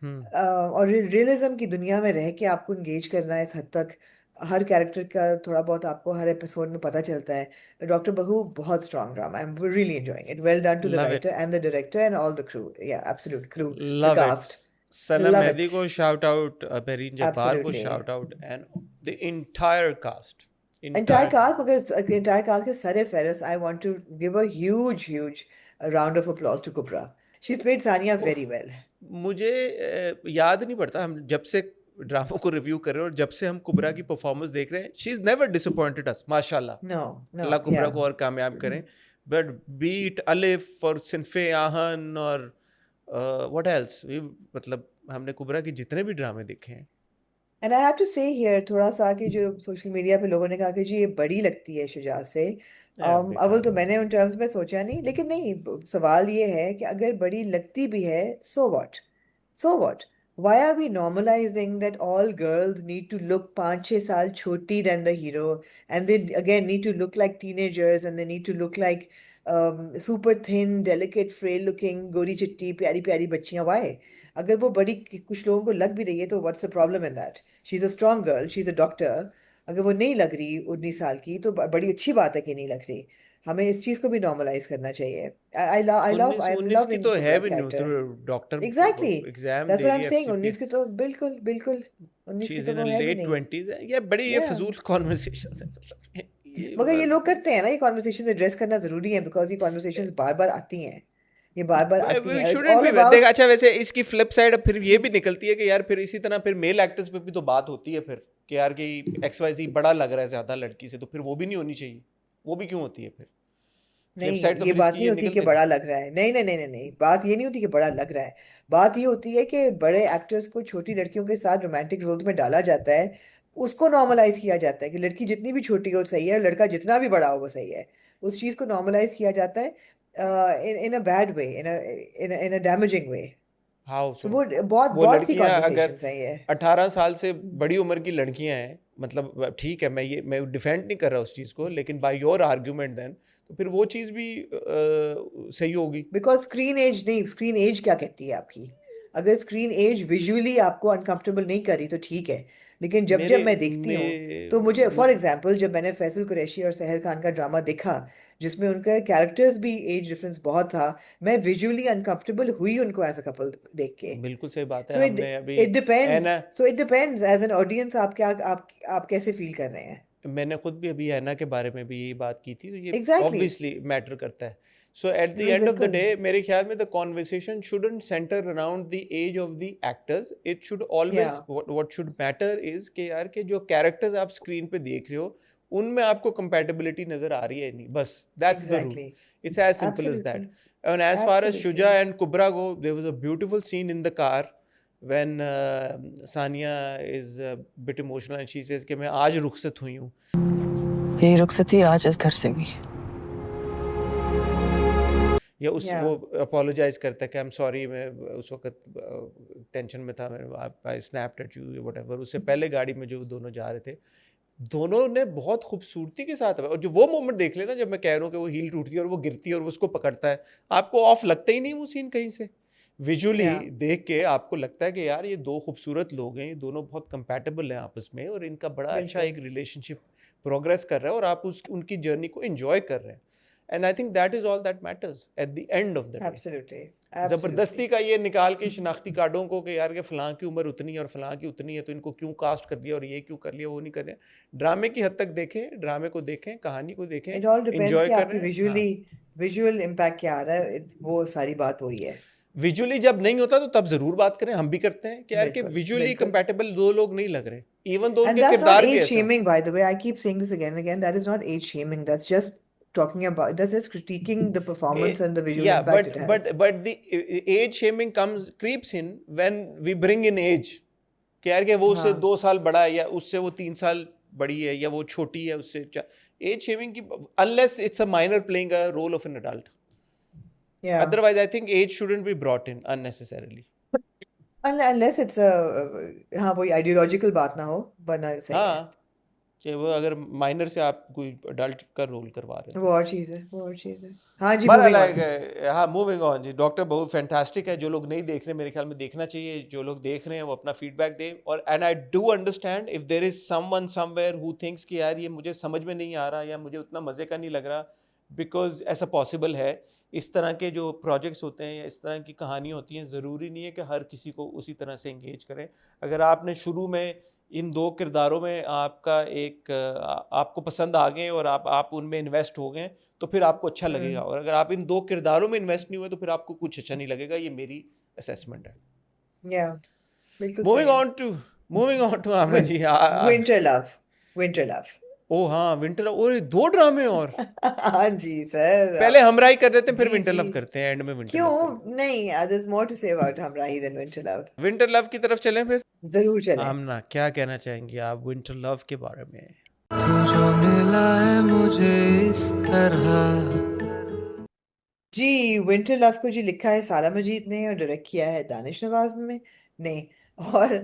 हम्म। और रियलिज्म की दुनिया में रह के आपको इंगेज करना है इस हद तक, हर कैरेक्टर का थोड़ा बहुत आपको हर एपिसोड में पता चलता है। डॉक्टर बहू बहुत strong drama, I am really enjoying it, well done to the love it, writer and the director and all the crew, या absolute crew, the love it. Cast. Sana love it, Mehdi को shout out, Bereen Jabbar को absolutely. Shout out, and the entire cast, entire entire cast, मगर entire cast के सर फेहरिस्त, I want to give a huge huge round of applause to कुबरा। She is played Sania very well. मुझे याद नहीं पड़ता, हम जब से ड्रामों को रिव्यू कर रहे हैं और जब से हम कुबरा की परफॉर्मेंस देख रहे हैं, she is never disappointed us, माशाल्लाह। नो नो, अल्लाह कुबरा या को और कामयाब करें। बट बीट अलिफ और सिनफे आहन और व्हाट एल्स, मतलब हमने कुबरा के जितने भी ड्रामे देखे हैं। एंड आई हैव टू से हियर थोड़ा सा कि जो सोशल मीडिया पे लोगों ने कहा कि जी ये बड़ी लगती है शुजा से। अव्वल बेकार तो बात मैंने है। उन टर्म्स में सोचा नहीं, लेकिन नहीं, सवाल ये है कि अगर बड़ी लगती भी है, so what, so what? Why are we normalizing that all girls need to look 5-6 साल छोटी than the hero, and they again need to look like teenagers, and they need to look like super thin, delicate, frail looking, गोरी चिट्टी प्यारी प्यारी बच्चियां? Why? अगर वो बड़ी कुछ लोगों को लग भी रही है तो what's the problem in that? She's a strong girl, she's a doctor. अगर वो नहीं लग रही 19 साल की तो बड़ी अच्छी बात है कि नहीं लग रही। हमें इस चीज को भी नॉर्मलाइज करना चाहिए। उन्नीस आई उन्नीस लव की इन तो है कुबरा's भी नहीं, तो character. Doctor exactly, exam that's they what I रही एम है सेइंग, एफसीपी। 19 की तो बिल्कुल बिल्कुल, 19 शी की इज तो इन वो है भी लेट नहीं। 20s है, ये बड़ी ये या फजूल कॉन्वर्सेशन है, मतलब ये मगर ये लोग करते हैं ना, ये कॉन्वर्सेशन एड्रेस करना जरूरी है, बिकॉज ये कॉन्वर्सेशंस बार बार आती हैं, ये बार बार आती हैं, इट्स शुडंट ऑल बी। देख, अबाउट। अच्छा वैसे इसकी फ्लिप साइड अब फिर ये भी निकलती है कि यार फिर इसी तरह फिर मेल एक्टर्स पे भी तो बात होती है फिर कि यार कि XYZ बड़ा लग रहा है ज्यादा लड़की से, तो फिर वो भी नहीं होनी चाहिए। वो भी क्यों होती है फिर? फ्लिप नहीं, साइड तो ये फिर बात इसकी नहीं ये होती कि निकलते बड़ा हैं। लग रहा है। नहीं नहीं नहीं नहीं नहीं, बात ये नहीं होती कि बड़ा लग रहा है। बात ये होती है कि बड़े एक्टर्स को छोटी लड़कियों के साथ रोमांटिक रोल्स में डाला जाता है, उसको नॉर्मलाइज किया जाता है कि लड़की जितनी भी छोटी हो सही है, लड़का जितना भी बड़ा हो वो सही है। उस चीज को नॉर्मलाइज किया जाता है in a bad way, in a damaging way. How तो सो? वो बहुत वो बहुत सी लड़कियां अगर कॉन्वर्सेशंस हैं ये। 18 साल से बड़ी उम्र की लड़कियां हैं, मतलब ठीक है, मैं डिफेंड नहीं कर रहा उस चीज़ को, लेकिन बाय योर आर्ग्यूमेंट देन तो फिर वो चीज़ भी सही होगी। बिकॉज स्क्रीन एज नहीं, स्क्रीन एज क्या कहती है आपकी? अगर स्क्रीन एज विजुअली आपको अनकंफर्टेबल नहीं करी तो ठीक है, लेकिन जब मेरे जब मैं देखती हूँ तो मुझे, फॉर एग्जांपल, जब मैंने फैसल कुरैशी और सहर खान का ड्रामा देखा जिसमें उनका कैरेक्टर्स भी एज डिफरेंस बहुत था, मैं विजुअली अनकंफर्टेबल हुई उनको एज अ कपल देख के। बिल्कुल सही बात है। सो इट हमने अभी इट डिपेंड्स, एना so it depends as an audience आप क्या, आप कैसे फील कर रहे हैं। मैंने खुद भी अभी एना के बारे में भी यही बात की थी, तो ये एग्जैक्टली ऑब्वियसली मैटर करता है। So at the exactly. End of the बिल्कुल डे मेरे ख्याल में the conversation shouldn't centre around the age of the actors, it should या always, what should matter is कि यार के जो कैरेक्टर्स आप स्क्रीन पे देख रहे हो उनमें आपको कंपैटिबिलिटी नजर आ रही है नहीं, बस that's the rule. Exactly, It's as simple as that. Absolutely And as far as Shuja absolutely. and Kubra go, there was a beautiful scene in the car when Sania is a bit emotional and she says कि मैं आज रुखसत हुई हूँ। यही रुखसत थी आज इस घर से भी। या उस या वो अपोलोजाइज करता है कि आई एम सॉरी, मैं उस वक्त टेंशन में था, मैं आई स्नैप्ड एट यू व्हाटएवर। उससे पहले गाड़ी में जो दोनों जा रहे थे, दोनों ने बहुत खूबसूरती के साथ, और जो वो मोमेंट देख लेना जब मैं कह रहा हूँ कि वो हील टूटती है और वो गिरती है और वो उसको पकड़ता है, आपको ऑफ लगता ही नहीं वो सीन कहीं से। विजुअली या देख के आपको लगता है कि यार ये दो खूबसूरत लोग हैं, ये दोनों बहुत कंपैटिबल हैं आपस में और इनका बड़ा अच्छा बिल्कुल एक रिलेशनशिप प्रोग्रेस कर रहा है और आप उनकी जर्नी को एंजॉय कर रहे हैं। And I think that is all that matters at the end of the day. Absolutely ज़बरदस्ती एब्सोल्युटली। का ये निकाल के शनाख्ती कार्डों को कि यार के फ़लाँ की उम्र उतनी है और फ़लाँ की उतनी है तो इनको क्यों कास्ट कर दिया और ये क्यों कर लिया, वो नहीं कर रहे। ड्रामे की हद तक देखें, ड्रामे को देखें, कहानी को देखें, इट ऑल डिपेंड्स एंजॉय कि कर आपकी रहे हैं। विजुअली, हाँ, विजुअल इम्पैक्ट क्या आ रहा है, वो सारी बात वही है। विजुअली जब नहीं होता तो तब ज़रूर बात करें, हम भी करते हैं कि यार के बिल्कुल विजुअली बिल्कुल। कंपैटिबल दो लोग नहीं लग रहे, इवन दो And उनके that's not किरदार भी age ऐसा। shaming, by the way. I keep saying this again and again. That is not age shaming. That's just talking about, that's just critiquing the performance and the visual Yeah, impact it has. but the age shaming creeps in when we bring in age कि यार कि वो उससे हाँ 2 साल बड़ा है या उससे वो 3 साल बड़ी है या वो छोटी है उससे। एज शेमिंग की, unless it's a minor playing a role of an adult, yeah. otherwise I think age shouldn't be brought in unnecessarily. Unless it's a, हाँ वही आइडियोलॉजिकल बात ना हो, वरना सही है। हाँ, कि वो अगर माइनर से आप कोई अडल्ट का रोल करवा रहे हैं वो तो। और चीज़ है, वो और चीज़ है। हाँ जी, बड़ा मूविंग लाइक ऑन। हाँ, मूविंग ऑन जी। डॉक्टर बहुत फैंटास्टिक है, जो लोग नहीं देख रहे मेरे ख्याल में देखना चाहिए, जो लोग देख रहे हैं वो अपना फीडबैक दें। और and I do understand if there is someone somewhere who thinks कि यार ये मुझे समझ में नहीं आ रहा या मुझे उतना मज़े का नहीं लग रहा, बिकॉज ऐसा पॉसिबल है। इस तरह के जो प्रोजेक्ट्स होते हैं या इस तरह की कहानी होती हैं, ज़रूरी नहीं है कि हर किसी को उसी तरह से इंगेज करें। अगर आपने शुरू में इन दो किरदारों में आपका एक आपको पसंद आ गए और आप उनमें इन्वेस्ट हो गए तो फिर आपको अच्छा लगेगा, और अगर आप इन दो किरदारों में इन्वेस्ट नहीं हुए तो फिर आपको कुछ अच्छा नहीं लगेगा। ये मेरी असेसमेंट है। या बिल्कुल मूविंग सही है। On to Aamir ji. Winter love, winter love. Oh हाँ, विंटर, और 2 ड्रामे और हाँ जी सर। पहले हमराई कर देते हैं फिर जी विंटर लव जी, करते हैं, एंड में विंटर क्यों लव करेंगे। नहीं, there's more to say about हमराही than winter love. Winter love की तरफ चलें फिर। जरूर चलें। आमना, क्या कहना चाहेंगे आप विंटर लव के बारे में? तू जो मिला है मुझे इस तरह। जी, विंटर लव को जी लिखा है सारा मजीद ने और डायरेक्ट किया है दानिश नवाज ने और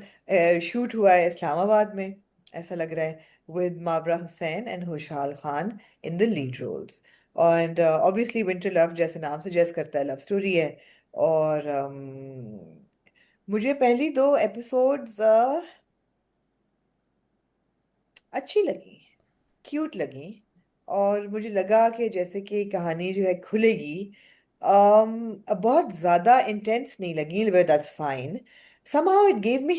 शूट हुआ है इस्लामाबाद में, ऐसा लग रहा है, with Mabra Hussain and Khushal Khan in the lead roles. And obviously Winter Love जैसे नाम सजेस्ट करता है, लव स्टोरी है। और मुझे पहली 2 एपिसोड्स अच्छी लगी, क्यूट लगी, और मुझे लगा कि जैसे कि कहानी जो है खुलेगी। बहुत ज़्यादा इंटेंस नहीं लगी, but that's fine. Somehow it gave me,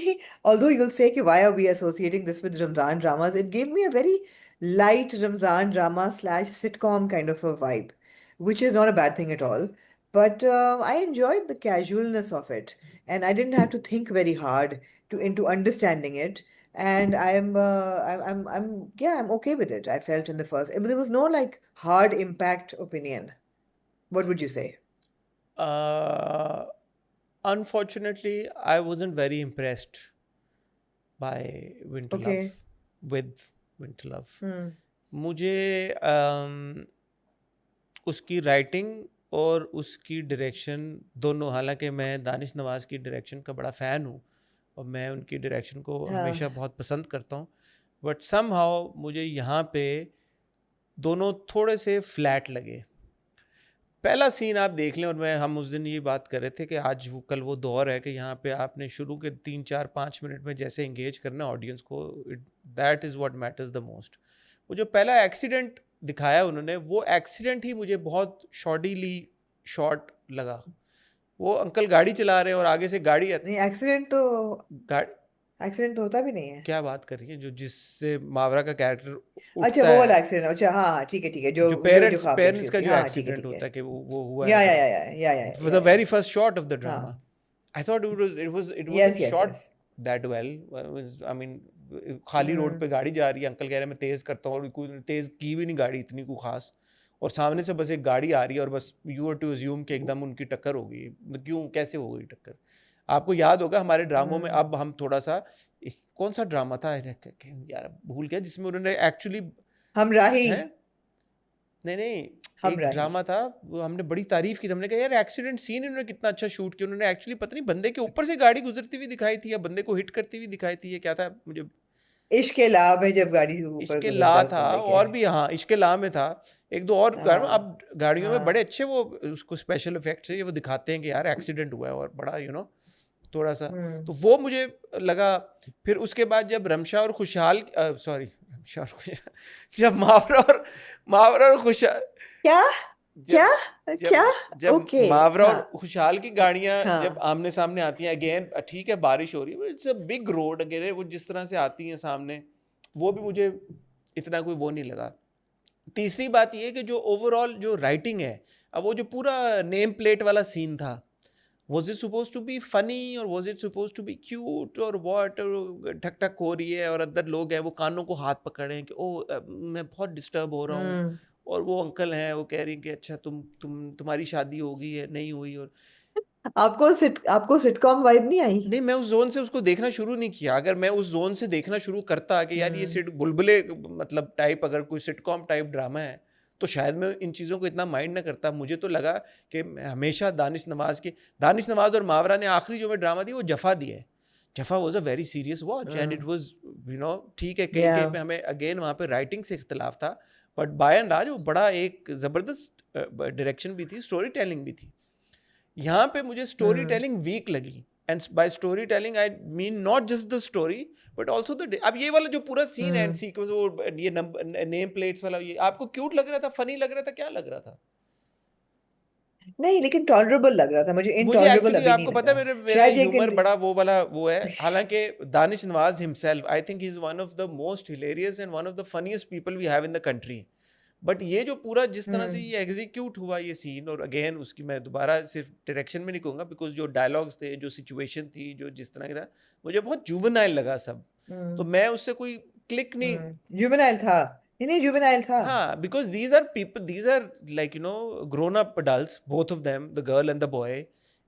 although you'll say कि why are we associating this with Ramzan dramas, it gave me a very light Ramzan drama / sitcom kind of a vibe, which is not a bad thing at all. But I enjoyed the casualness of it, and I didn't have to think very hard into understanding it. And I'm yeah, I'm okay with it. I felt in the first, there was no like hard impact opinion. What would you say? Unfortunately, I wasn't very impressed by Winter Love, Okay. with Winter Love. Hmm. मुझे उसकी writing और उसकी direction दोनों, हालांकि मैं दानिश नवाज़ की direction का बड़ा फ़ैन हूँ और मैं उनकी डायरेक्शन को हमेशा हाँ. बहुत पसंद करता हूँ, बट समहाउ मुझे यहाँ पे दोनों थोड़े से फ्लैट लगे। पहला सीन आप देख लें, और हम उस दिन ये बात कर रहे थे कि आज कल वो दौर है कि यहाँ पे आपने शुरू के 3-4-5 मिनट में जैसे इंगेज करना ऑडियंस को, that is what matters the most. वो जो पहला एक्सीडेंट दिखाया उन्होंने, वो एक्सीडेंट ही मुझे बहुत शॉर्टली शॉर्ट लगा। वो अंकल गाड़ी चला रहे हैं और आगे से गाड़ी नहीं, एक्सीडेंट तो होता भी नहीं है। क्या बात कर रही है, जो जिससे मावरा का कैरेक्टर अच्छा, उठता वो वाला है, एक्सीडेंट। अच्छा, हाँ, ठीक है, जो जो जो पेरेंट्स ख्वाब पेरेंट्स देखी का होती है। जो हाँ, ठीक है, एक्सीडेंट ठीक होता है। है कि वो हुआ या है, या या या या for the very first shot of the drama. हाँ. I thought it Yes, wasn't yes, shot yes. that well. I mean, खाली रोड पे गाड़ी जा रही है, अंकल कह रहे हैं मैं तेज़ करता हूँ, और कोई तेज़ की भी नहीं गाड़ी इतनी को खास, और सामने से बस एक गाड़ी आ रही है और बस यू आर टू अज्यूम कि एकदम उनकी टक्कर हो गई। क्यों, कैसे हो गई टक्कर? आपको याद होगा हमारे ड्रामों में, अब हम थोड़ा सा, कौन सा ड्रामा था यार, भूल गया, जिसमें उन्होंने एक्चुअली हमराही। है, नहीं एक हमराही। ड्रामा था, वो हमने बड़ी तारीफ की थी, हमने कहा यार एक्सीडेंट सीन इन्होंने कितना अच्छा शूट किया। उन्होंने एक्चुअली पता नहीं बंदे के ऊपर से गाड़ी गुजरती हुई दिखाई थी या बंदे को हिट करती हुई दिखाई थी, ये क्या था मुझे, इश्क के लाभ में जब गाड़ी ऊपर इश्के गुजरता ला है उस था, बंदे के। और भी, हाँ इश्के ला में था, एक दो और गाड़ियों, हाँ, अब गाड़ियों में हाँ. बड़े अच्छे वो उसको स्पेशल इफेक्ट से ये वो दिखाते हैं कि यार एक्सीडेंट हुआ है, और बड़ा थोड़ा सा, हम्म. तो वो मुझे लगा। फिर उसके बाद जब रमशा और खुशहाल, सॉरी रमशा और खुशहाल, जब मावरा और खुशहाल, क्या क्या जब क्या? जब ओके, मावरा और हाँ, खुशहाल की गाड़ियां जब हाँ. आमने सामने आती हैं, अगेन ठीक है बारिश हो रही है, it's a big road again, वो जिस तरह से आती हैं सामने, वो भी मुझे इतना कोई वो नहीं लगा। तीसरी बात ये कि जो ओवरऑल जो राइटिंग है, अब वो जो पूरा नेम प्लेट वाला सीन था, was it supposed to be funny or was it supposed to be cute or what, ठक ठक हो रही है और अंदर लोग हैं, वो कानों को हाथ पकड़े हैं कि मैं बहुत डिस्टर्ब हो रहा हूँ, हम्म. और वो अंकल हैं वो कह रही हैं कि अच्छा तुम्हारी शादी हो गई है, नहीं हुई, और आपको सिटकॉम वाइब नहीं आई? नहीं, मैं उस जोन से उसको देखना शुरू नहीं किया। अगर मैं उस जोन से देखना शुरू करता कि यार ये सिट बुलबुले मतलब टाइप, अगर कोई सिटकॉम टाइप ड्रामा है, तो शायद मैं इन चीज़ों को इतना माइंड ना करता। मुझे तो लगा कि हमेशा दानिश नवाज़ और मावरा ने आखिरी जो में ड्रामा दी वो जफ़ा दी है। Jafaa was a very serious watch and it was ठीक है, कहीं कहीं पे हमें अगेन वहाँ पे राइटिंग से इख्तलाफ था, बट बाय एंड लार्ज वो बड़ा एक ज़बरदस्त डायरेक्शन भी थी, स्टोरी टेलिंग भी थी। यहाँ पे मुझे स्टोरी टेलिंग वीक लगी, and bye story telling I mean not just the story but also the, अब ये वाला जो पूरा सीन एंड सीक्वेंस, वो ये नेम प्लेट्स वाला, ये आपको क्यूट लग रहा था, फनी लग रहा था, क्या लग रहा था? नहीं, लेकिन टॉलरेबल लग रहा था मुझे, मुझे इनटॉलरेबल एक्चुअली अभी आपको नहीं पता है, लगा। मेरा शायद ये ह्यूमर बड़ा वो वाला वो है, हालांकि Danish Nawaz himself I think he is one of the most hilarious and one of the funniest people we have in the country, but ये जो पूरा जिस तरह से ये एग्जीक्यूट हुआ ये सीन, और अगेन उसकी मैं दोबारा सिर्फ डायरेक्शन में नहीं कहूँगा, बिकॉज जो डायलॉग्स थे, जो सिचुएशन थी, जो जिस तरह का था, मुझे बहुत जुवेनाइल लगा सब, तो मैं उससे कोई क्लिक नहीं, जुवेनाइल था, नहीं जुवेनाइल था। हाँ, because these are people, these are like grown up adults, both of them, the girl and the boy,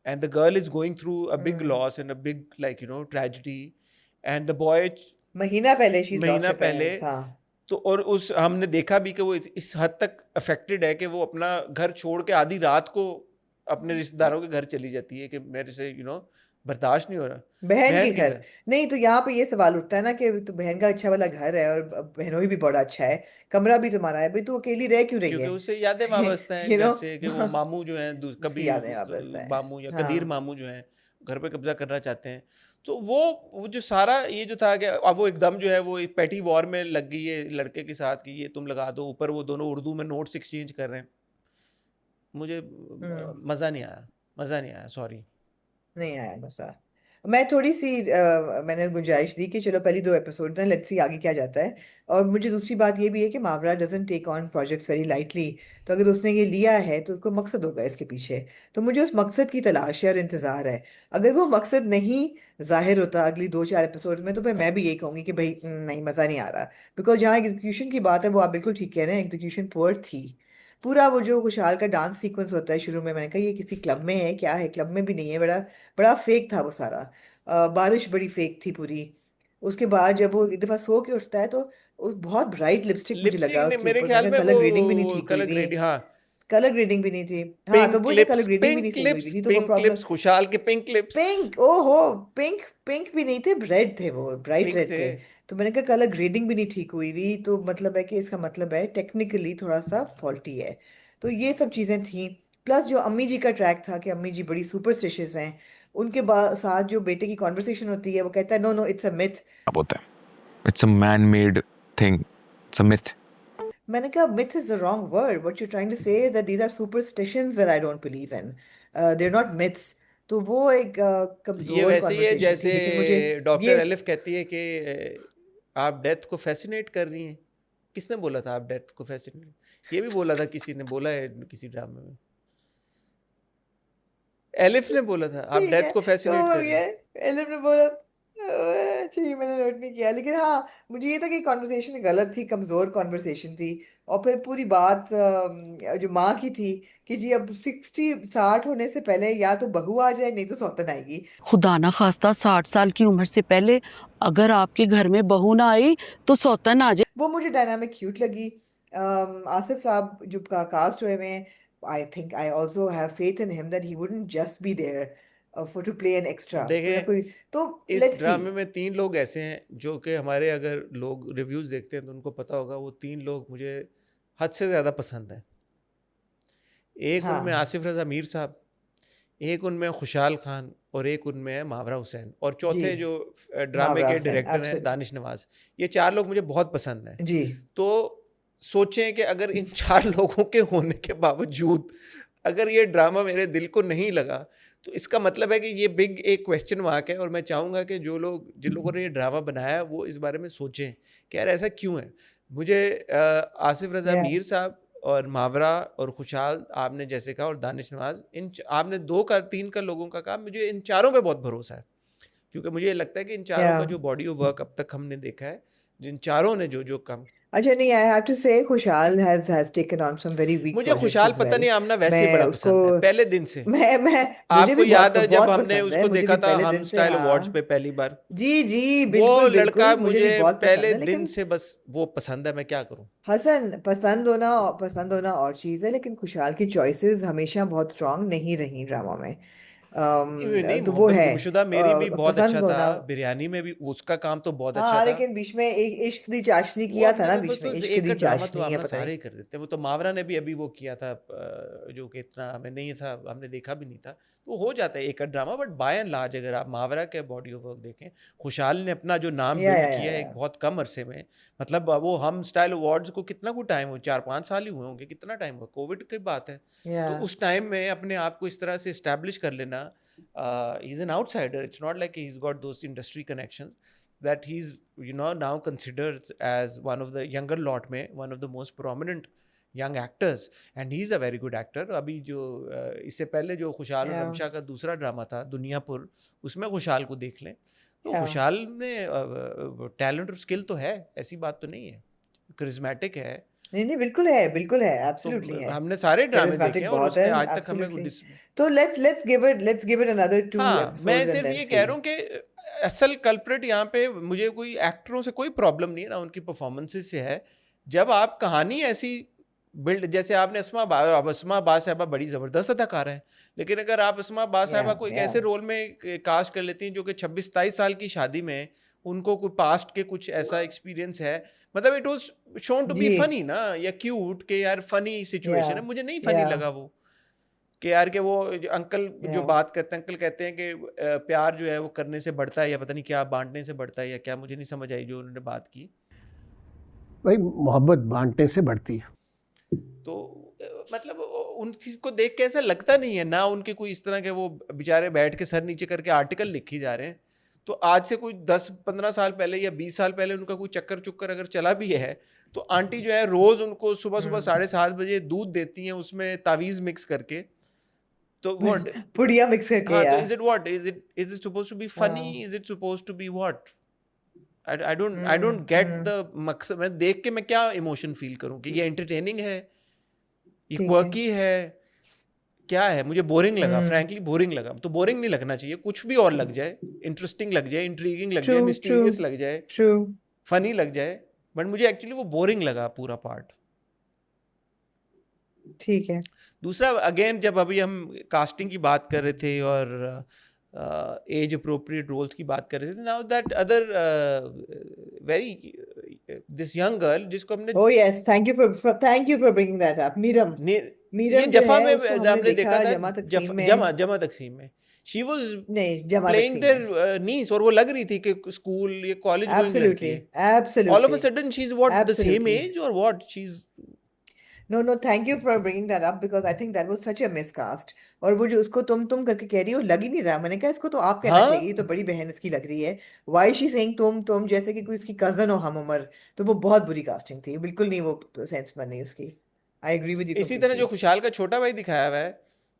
and the girl is going through a big loss and a big tragedy, and the boy महीना पहले she's lost महीना her पहले, parents, हाँ. तो और उस हमने देखा भी कि वो इस हद तक अफेक्टेड है कि वो अपना घर छोड़ के आधी रात को अपने रिश्तेदारों के घर चली जाती है कि मेरे से बर्दाश्त नहीं हो रहा, बहन के घर। नहीं, तो यहाँ पे ये सवाल उठता है ना कि तो बहन का अच्छा वाला घर है और बहनों भी बड़ा अच्छा है, कमरा भी तुम्हारा है, भाई तू अकेली रह क्यों रही क्योंकि है? उससे यादें वाबस्ता हैं घर से, कि वो मामू जो हैं कभी यादें वाबस्ता है। मामू या हाँ. कदीर मामू जो हैं घर पे कब्जा करना चाहते हैं, तो वो जो सारा ये जो था कि अब वो एकदम जो है वो एक पैटी वॉर में लग गई है लड़के के साथ कि ये तुम लगा दो, ऊपर वो दोनों उर्दू में नोट्स एक्सचेंज कर रहे हैं, मुझे मज़ा नहीं आया, सॉरी, नहीं आया मजा। मैं थोड़ी सी मैंने गुंजाइश दी कि चलो पहली 2 एपिसोड हैं, लेट्स सी आगे क्या जाता है। और मुझे दूसरी बात ये भी है कि Mawra doesn't take on projects very lightly, तो अगर उसने ये लिया है तो उसको मकसद होगा इसके पीछे, तो मुझे उस मकसद की तलाश है और इंतज़ार है। अगर वो मकसद नहीं जाहिर होता अगली 2-4 एपिसोड में, तो फिर मैं भी यही कहूँगी कि भाई नहीं, मज़ा नहीं आ रहा, बिकॉज जहाँ एग्जीक्यूशन की बात है वो आप बिल्कुल ठीक कह रहे हैं, एग्जीक्यूशन पुअर थी। पूरा वो जो खुशहाल का डांस सीक्वेंस होता है शुरू में, मैंने कहा ये किसी क्लब में है क्या है, क्लब में भी नहीं है, बड़ा बड़ा फेक था वो सारा। बारिश बड़ी फेक थी पूरी। उसके बाद जब वो एक दफा सो के उठता है तो वो बहुत ब्राइट लिपस्टिक मुझे लिपस्टिक लगा ने उसके मेरे ऊपर, ख्याल मैंने में कलर ग्रेडिंग भी नहीं वो ठीक हुई कलर हुई। ग्रेडिंग, हाँ, कलर ग्रेडिंग भी नहीं थी, हाँ, तो पिंक वो कलर लिप्स, ग्रेडिंग भी नहीं पिंक सही हुई लिप्स, थी, तो वो पिंक प्रॉब्लम। लिप्स, खुशहाल के पिंक लिप्स, पिंक, ओहो, पिंक पिंक भी नहीं थे, रेड थे, वो ब्राइट पिंक रेड थे। थे। तो मैंने कहा कलर ग्रेडिंग भी नहीं ठीक हुई हुई, तो मतलब है कि इसका मतलब है टेक्निकली थोड़ा सा फॉल्टी है। तो ये सब चीज़ें थी। प्लस जो अम्मी जी का ट्रैक था कि अम्मी जी बड़ी सुपरस्टिशियस हैं, उनके बाद साथ जो बेटे की कॉन्वर्सेशन होती है, वो कहता है no no it's a myth. अब होता है, it's a man made thing, it's a myth. मैंने कहा myth is the wrong word. What you're trying to say is that these are superstitions that I don't believe in. They're not myths. तो वो एक ये कमजोर वैसे ही है conversation थी, जैसे लेकिन मुझे डॉक्टर ये एलिफ कहती है कि आप डेथ को फैसिनेट कर रही हैं। किसने बोला था आप डेथ को फैसिनेट? ये भी बोला था, किसी ने बोला है किसी ड्रामे में, एलिफ ने बोला था आप ठीक है, डेथ को तो फैसिनेट हो कर रही गया। हैं। एलिफ ने बोला, अच्छा ये मैंने नोट नहीं किया, लेकिन हाँ मुझे ये था कि कॉन्वर्सेशन गलत थी, कमजोर कॉन्वर्सेशन थी। और फिर पूरी बात जो माँ की थी कि जी अब 60 होने से पहले या तो बहू आ जाए नहीं तो सौतन आएगी। खुदा ना खास्ता 60 साल की उम्र से पहले अगर आपके घर में बहू ना आई तो सौतन आ जाए। वो मुझे डायनामिक क्यूट लगी। आसिफ साहब जो कास्ट हुए में, I think I also have faith in him that he wouldn't just be there for to play an extra, कोई ना देखें, कोई। तो इस लेट्स सी। ड्रामे में 3 लोग ऐसे हैं जो कि हमारे, अगर लोग रिव्यूज़ देखते हैं तो उनको पता होगा, वो 3 लोग मुझे हद से ज़्यादा पसंद हैं। एक उनमें हाँ आसिफ रज़ा मीर साहब, एक उनमें खुशहाल खान, और एक उनमें है मावरा हुसैन, और जी, चौथे जो ड्रामे मावरा के हुसैन, डायरेक्टर हैं एब्सोल्युटली दानिश नवाज। ये 4 लोग मुझे बहुत पसंद हैं। जी। तो सोचें कि अगर इन 4 लोगों के होने के बावजूद अगर ये ड्रामा मेरे दिल को नहीं लगा, तो इसका मतलब है कि ये बिग एक क्वेश्चन मार्क है। और मैं चाहूँगा कि जिन लोगों ने ये ड्रामा बनाया वो इस बारे में सोचें कि यार ऐसा क्यों है। मुझे आसिफ रज़ा या मीर साहब और मावरा और खुशहाल, आपने जैसे कहा, और दानिश नवाज, आपने 2 का 3 का लोगों का कहा, मुझे इन 4 पे बहुत भरोसा है, क्योंकि मुझे लगता है कि इन 4 का जो बॉडी ऑफ वर्क अब तक हमने देखा है, जिन 4 ने जो काम, अच्छा नहीं, आई have to say Khushhal has taken on some very weak मुझे प्रोजेक्ट्स खुशहाल एज पता वेल। नहीं आमना वैसे ही मैं बड़ा उसको पसंद है पहले दिन से। मैं मुझे आपको भी याद है जब बहुत हमने पसंद है, उसको मुझे देखा भी था पहले हम दिन से। स्टाइल अवार्ड्स हाँ पे पहली बार, जी जी, वो बिल्कुल लड़का बिल्कुल, मुझे भी मुझे बहुत पहले पसंद है। दिन लेकिन से बस वो पसंद है, मैं क्या करूं। हसन, पसंद होना और चीज़ है, लेकिन खुशहाल की चॉइसेस हमेशा बहुत स्ट्रांग नहीं रही ड्रामा में। नहीं, तो वो मोहब्बत है गुमशुदा मेरी भी बहुत अच्छा पसंद था, होना। बिरयानी में भी उसका काम तो बहुत अच्छा हाँ था। लेकिन बीच में एक इश्क दी चाशनी वो किया अब था ना, वो बीच में तो इश्क एक दी का ड्रामा तो चाशनी है, अपना पता सारे नहीं। ही कर देते हैं। वो तो मावरा ने भी अभी वो किया था, जो कि इतना हमें नहीं था, हमने देखा भी नहीं था, तो हो जाता है एक का drama. But by and large अगर आप मावरा के बॉडी ऑफ वर्क देखें, खुशहाल ने अपना जो नाम बिल्ड किया है एक बहुत कम अरसे में, मतलब वो हम स्टाइल अवार्ड्स को कितना कुछ टाइम हो, 4-5 साल ही हुए होंगे, कितना टाइम हुआ, कोविड की बात है। या तो उस टाइम में अपने आप को इस तरह से इस्टेब्लिश कर लेना, he is an outsider, it's not like he is got those industry connection, that he is now considered as one of the younger lot में one of the most prominent young actors, and he is a very good actor. अभी जो इससे पहले जो खुशहाल और रमशा का दूसरा ड्रामा था दुनियापुर, उसमें खुशहाल को देख लें, तो खुशहाल में टैलेंट और स्किल तो है, ऐसी बात तो नहीं है, करिज्मेटिक है। नहीं बिल्कुल है, बिल्कुल है, तो एब्सोल्युटली है, हमने सारे ड्रामे देखे charismatic हैं और बहुत उसने है, आज तक हमें absolutely। तो let's give it another 2 हाँ, मैं episodes and सिर्फ then ये see। कह रहा हूँ कि असल कल्प्रिट यहाँ पे मुझे कोई एक्टरों से कोई प्रॉब्लम नहीं है ना, उनकी परफॉर्मेंसेस से है। जब आप कहानी ऐसी बिल्ड, जैसे आपने अस्मा बा साहिबा बड़ी ज़बरदस्त अदाकार हैं, लेकिन अगर आप अस्मा बा साहिबा को एक ऐसे रोल में कास्ट कर लेती हैं जो कि 26-27 साल की शादी में उनको कोई पास्ट के कुछ ऐसा एक्सपीरियंस है, मतलब it was shown to be funny ना, या क्यूट के यार फनी सिचुएशन है, मुझे नहीं फनी लगा वो कि यार के वो अंकल जो बात करते हैं, अंकल कहते हैं कि प्यार जो है वो करने से बढ़ता है, या पता नहीं क्या बांटने से बढ़ता है या क्या, मुझे नहीं समझ आई जो उन्होंने बात की। भाई मोहब्बत बांटने से बढ़ती है। तो मतलब उन चीज़ को देख के ऐसा लगता नहीं है ना, उनके कोई इस तरह के वो बेचारे बैठ के सर नीचे करके आर्टिकल लिखी जा रहे हैं। तो आज से कोई 10-15 साल पहले या 20 साल पहले उनका कोई चक्कर चुक्कर अगर चला भी है, तो आंटी जो है रोज़ उनको सुबह 7:30 बजे दूध देती हैं, उसमें तावीज़ मिक्स करके, तो व्हाट पुड़िया मिक्स करके। हाँ, तो is it supposed to be funny, is it supposed to be what? I don't get the मकसद। मैं देख के मैं क्या इमोशन फील करूं कि ये एंटरटेनिंग है ये ठीक है। क्वर्की है, क्या है, मुझे बोरिंग लगा, हम्म। फ्रैंकली बोरिंग लगा। तो बोरिंग नहीं लगना चाहिए, कुछ भी और लग जाए, इंटरेस्टिंग लग जाए, इंट्रीगिंग लग जाए, ट्रू ट्रू मिस्टीरियस लग जाए, ट्रू। फनी लग जाए, बट मुझे एक्चुअली वो बोरिंग लगा पूरा पार्ट। ठीक है। दूसरा, अगेन जब अभी हम कास्टिंग की बात कर रहे थे और एज अप्रोप्रिएट रोल्स की बात कर रहे थे, now that other very this young girl जिसको हमने Oh yes, thanक you for bringing that up. Meeram ये मीरम जो जफा है में उसको हमने हमने देखा देखा था, जमा तकसीम में। जमा तकसीम में शी वाज नहीं, जमा प्लेइंग तकसीम में। देयर नीस, और वो लग रही थी कि स्कूल, ये कॉलेज गोइंग लड़की एब्सोल्युटली है। All of a absolutely sudden she is what, the same absolutely. As और what she is. No, thank you for bringing that up because I think that was such a miscast. और वो जो उसको तुम करके कह रही हो, लग ही नहीं रहा। मैंने कहा इसको तो आप कहना चाहिए, ये हाँ तो बड़ी बहन इसकी लग रही है। Why is she saying तुम जैसे कि कोई इसकी कजन हो हम उम्र। तो वो बहुत बुरी कास्टिंग थी, बिल्कुल नहीं वो सेंस बनी उसकी। I agree with you इसी तरह जो completely. खुशहाल का छोटा भाई दिखाया हुआ है,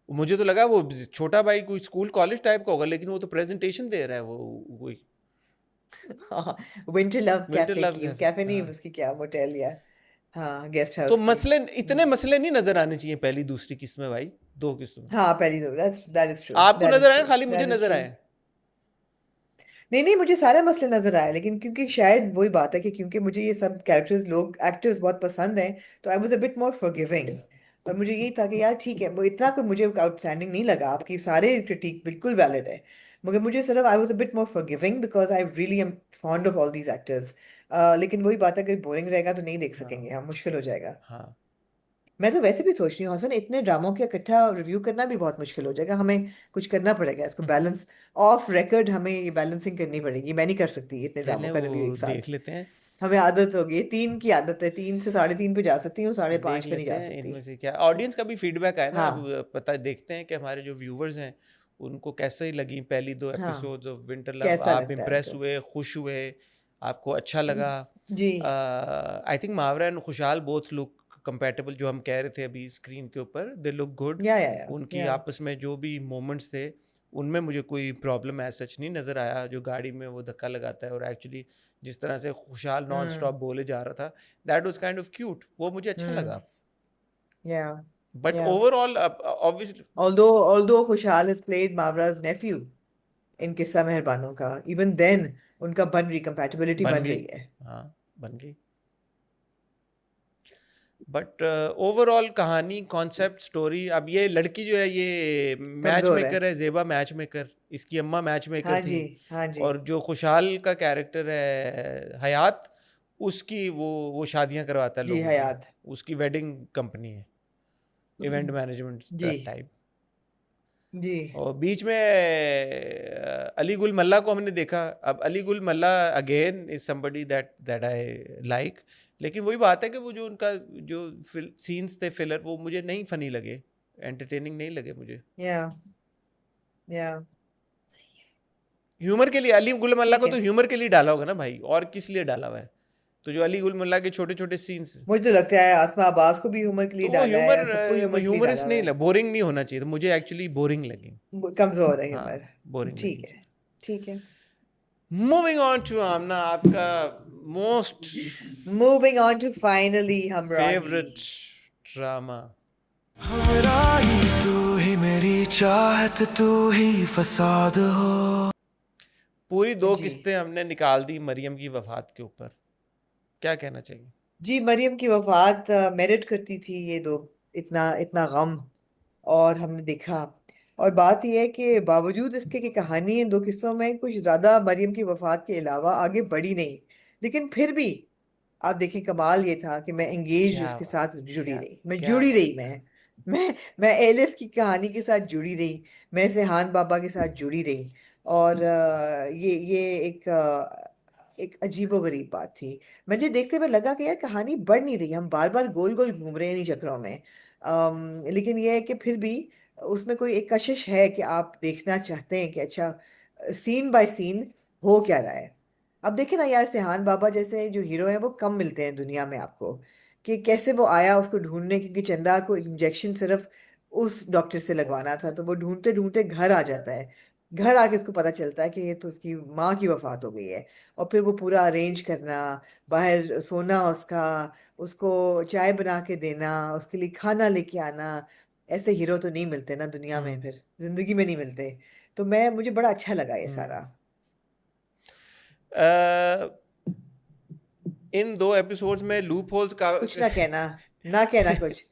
मुझे तो लगा वो छोटा भाई कोई स्कूल कॉलेज टाइप का होगा, लेकिन वो तो प्रेजेंटेशन दे रहा है, वो कोई हाँ, winter love winter cafe love की, कैफे। कैफे नहीं हाँ, उसकी, क्या मोटेल या हाँ गेस्ट तो हाउस की। मसले, इतने मसले नहीं नजर आने चाहिए पहली दूसरी किस्त में भाई, दो किस्तों में। हाँ पहली दो, that is true, आपको that is नजर आया, true, खाली मुझे that is नजर true. आया। नहीं मुझे सारे मसले नजर आए, लेकिन क्योंकि शायद वही बात है कि क्योंकि मुझे ये सब कैरेक्टर्स, लोग, एक्टर्स बहुत पसंद हैं, तो I was a bit more forgiving. और मुझे यही था कि यार ठीक है, वो इतना कोई मुझे आउटस्टैंडिंग नहीं लगा। आपकी सारे क्रिटिक बिल्कुल वैलिड है, मगर मुझे सिर्फ I was a bit more forgiving because I really am fond of all these actors. लेकिन वही बात है, अगर बोरिंग रहेगा तो नहीं देख हाँ सकेंगे हम, मुश्किल हो जाएगा। हाँ मैं तो वैसे भी सोच रही हूँ हसन, इतने ड्रामों के इकट्ठा रिव्यू करना भी बहुत मुश्किल हो जाएगा। हमें कुछ करना पड़ेगा इसको बैलेंस, ऑफ रिकॉर्ड हमें ये बैलेंसिंग करनी पड़ेगी। मैं नहीं कर सकती इतने चलें ड्रामों का रिव्यू वो एक साथ। देख लेते हैं, हमें आदत हो गई, 3 की आदत है, 3 से 3.5 पे जा सकती हूँ, देख 5.5 पे नहीं लेते जा हैं सकती। इनमें से क्या ऑडियंस का भी फीडबैक आया ना। हाँ अब पता देखते हैं कि हमारे जो व्यूवर्स हैं उनको कैसे लगी पहली 2 हाँ, एपिसोड्स ऑफ विंटर लव। कैसा आप लगता है इम्प्रेस उनको। हुए, खुश हुए, आपको अच्छा लगा? जी आई थिंक मावरा एंड खुशहाल बोथ लुक कंपैटिबल, जो हम कह रहे थे अभी स्क्रीन के ऊपर, दे लुक गुड। या उनकी या आपस में जो भी मोमेंट्स थे उनमें मुझे कोई प्रॉब्लम एज सच नहीं नज़र आया। जो गाड़ी में वो धक्का लगाता है और एक्चुअली जिस तरह से खुशहाल नॉन हम्म स्टॉप बोले जा रहा था, that was kind of cute, वो मुझे अच्छा हम्म लगा। या बट या ओवरऑल ऑब्वियसली although खुशहाल has played Mavra's nephew इन किस्सा मेहरबानों का, even then उनका बन रही, कंपैटिबिलिटी बन बन गई, रही है। हाँ बन गई। बट ओवरऑल कहानी, कॉन्सेप्ट, स्टोरी, अब ये लड़की जो है ये मैच कमजोर है। मेकर है, जेबा मैच मेकर, इसकी अम्मा मैच मेकर हाँ थी। जी हाँ जी और जो खुशहाल का कैरेक्टर है हयात, उसकी वो शादियां करवाता है जी लोगों की, हयात उसकी वेडिंग कंपनी है, इवेंट मैनेजमेंट जी टाइप। जी और बीच में अली गुल मल्ला को हमने देखा। अब Ali Gul Malla again is somebody that I like, लेकिन वही बात है कि वो जो उनका जो सीन्स थे फिलर, वो मुझे नहीं फनी लगे, एंटरटेनिंग नहीं लगे मुझे। या या ह्यूमर के लिए अली गुल मल्ला ठीक को है। तो ह्यूमर के लिए डाला होगा ना भाई, और किस लिए डाला हुआ है? तो जो अली गुल मल्ला के छोटे छोटे सीन्स, मुझे तो लगता है आसमा अब्बास को भी ह्यूमर के लिए तो वो डाला ह्यूमर, है, सबको वो ह्यूमर के लिए डाला ह्यूमरस हुआ नहीं है। लगा, बोरिंग नहीं होना चाहिए, तो मुझे एक्चुअली बोरिंग लगी। कमजोर है हाँ, ह्यूमर। बोरिंग ठीक लगी। है ठीक है। मूविंग ऑन टू आमना, आपका most moving on to finally Humraahi. Favourite drama. Humraahi तू ही मेरी चाहत, तू ही फसाद हो। पूरी 2 जी किस्तें हमने निकाल दी मरियम की वफात के ऊपर, क्या कहना चाहिए? जी, मरियम की वफात मेरिट करती थी ये दो, इतना इतना गम, और हमने देखा। और बात यह है कि बावजूद इसके कि कहानी इन 2 किस्सों में कुछ ज्यादा मरियम की वफात के अलावा आगे बढ़ी नहीं, लेकिन फिर भी आप देखें, कमाल ये था कि मैं एंगेज क्या उसके बात, साथ जुड़ी क्या रही, मैं क्या जुड़ी बात। रही, मैं एलिफ की कहानी के साथ जुड़ी रही, मैं सेहान बाबा के साथ जुड़ी रही। और ये एक अजीबोगरीब बात थी। मुझे देखते हुए लगा कि यार कहानी बढ़ नहीं रही, हम बार बार गोल गोल घूम रहे हैं इन चक्रों में। लेकिन यह है कि फिर भी उसमें कोई एक कशिश है कि आप देखना चाहते हैं कि अच्छा सीन बाय सीन हो क्या रहा है। अब देखें ना यार, सेहान बाबा जैसे जो हीरो हैं वो कम मिलते हैं दुनिया में आपको, कि कैसे वो आया उसको ढूंढने, क्योंकि चंदा को इंजेक्शन सिर्फ उस डॉक्टर से लगवाना था, तो वो ढूंढते ढूंढते घर आ जाता है। घर आके उसको पता चलता है कि ये तो उसकी माँ की वफात हो गई है, और फिर वो पूरा अरेंज करना, बाहर सोना उसका, उसको चाय बना के देना, उसके लिए खाना लेके आना। ऐसे हीरो तो नहीं मिलते ना दुनिया में, फिर जिंदगी में नहीं मिलते। तो मुझे बड़ा अच्छा लगा ये सारा। इन 2 एपिसोड्स में लूप होल्स का कुछ ना कहना कुछ।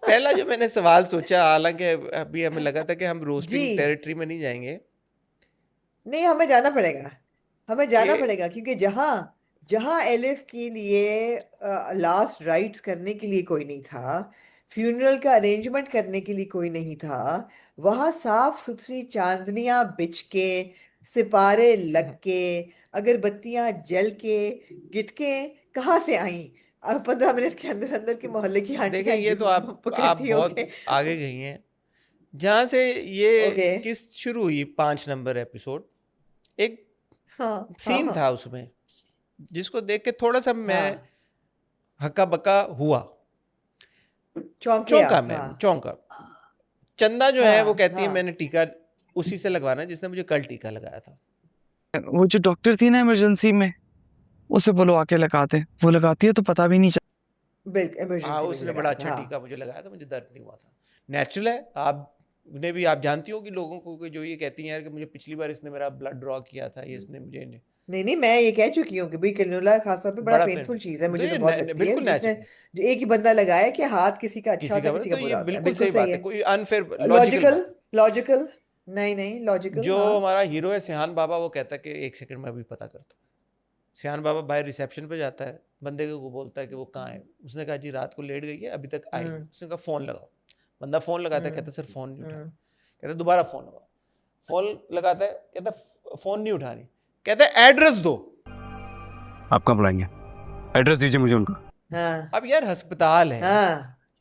पहला जो मैंने सवाल सोचा, हालांकि अभी हमें लगा था कि हम रोस्टिंग जी टेरिटरी में नहीं जाएंगे, नहीं, हमें जाना पड़ेगा कि क्योंकि जहाँ जहाँ एलिफ के लिए लास्ट राइट्स करने के लिए कोई नहीं था, फ्यूनरल का अरेंजमेंट करने के लिए कोई नहीं था, वहाँ साफ सुथरी चांदनियां बिछ के, सितारे लग के, अगरबत्तियां जल के, गिटके कहाँ से आई? अब 15 मिनट के अंदर अंदर के मोहल्ले की देखें, आंटियां ये तो आप इकट्ठी बहुत होके। आगे गई हैं। जहाँ से ये ओके। किस शुरू हुई, 5 नंबर एपिसोड, एक हाँ सीन था उसमें जिसको देख के थोड़ा सा मैं हक्का बक्का हुआ, चौंका मैं, चौंका। चंदा जो है वो कहती है मैंने टीका उसी से लगवाना है जिसने मुझे कल टीका लगाया था। वो जो डॉक्टर थी ना इमरजेंसी में, उसे बोलो आके लगाते, वो लगाती है तो पता भी नहीं चलता। हाँ, उसने बड़ा अच्छा टीका मुझे लगाया था, मुझे दर्द नहीं हुआ था। नेचुरल है। आप जानती हो कि लोगों को जो ये कहती हैं यार कि मुझे पिछली बार इसने मेरा ब्लड ड्रॉ किया था, ये इसने मुझे नहीं, मैं ये कह चुकी हूँ कि भाई कैनुला खासतौर पे बड़ा पेनफुल चीज है, मुझे तो बहुत लगती है। बिल्कुल जिसने जो एक ही बंदा लगाया कि हाथ किसी का अच्छा होता है, किसी का तो ये बुरा होता है। बिल्कुल सही बात है, कोई अनफेयर लॉजिकल नहीं लॉजिकल। जो हमारा हीरो है सिहान बाबा, वो कहता है कि 1 सेकंड में अभी पता करता हूँ। सिहान बाबा बाहर रिसेप्शन पे जाता है, बंदे को बोलता है कि वो कहाँ है। उसने कहा जी रात को लेट गई है, अभी तक आई। उसने कहा फ़ोन लगाओ। बंदा फ़ोन लगाता है, कहता है सर फ़ोन नहीं उठा। कहता है दोबारा फ़ोन लगाओ। फ़ोन लगाता है, कहता है फ़ोन नहीं उठा रही। कहता है एड्रेस दो। आप कहाँ बुलाएंगे? एड्रेस दीजिए मुझे उनका। अब यार अस्पताल है,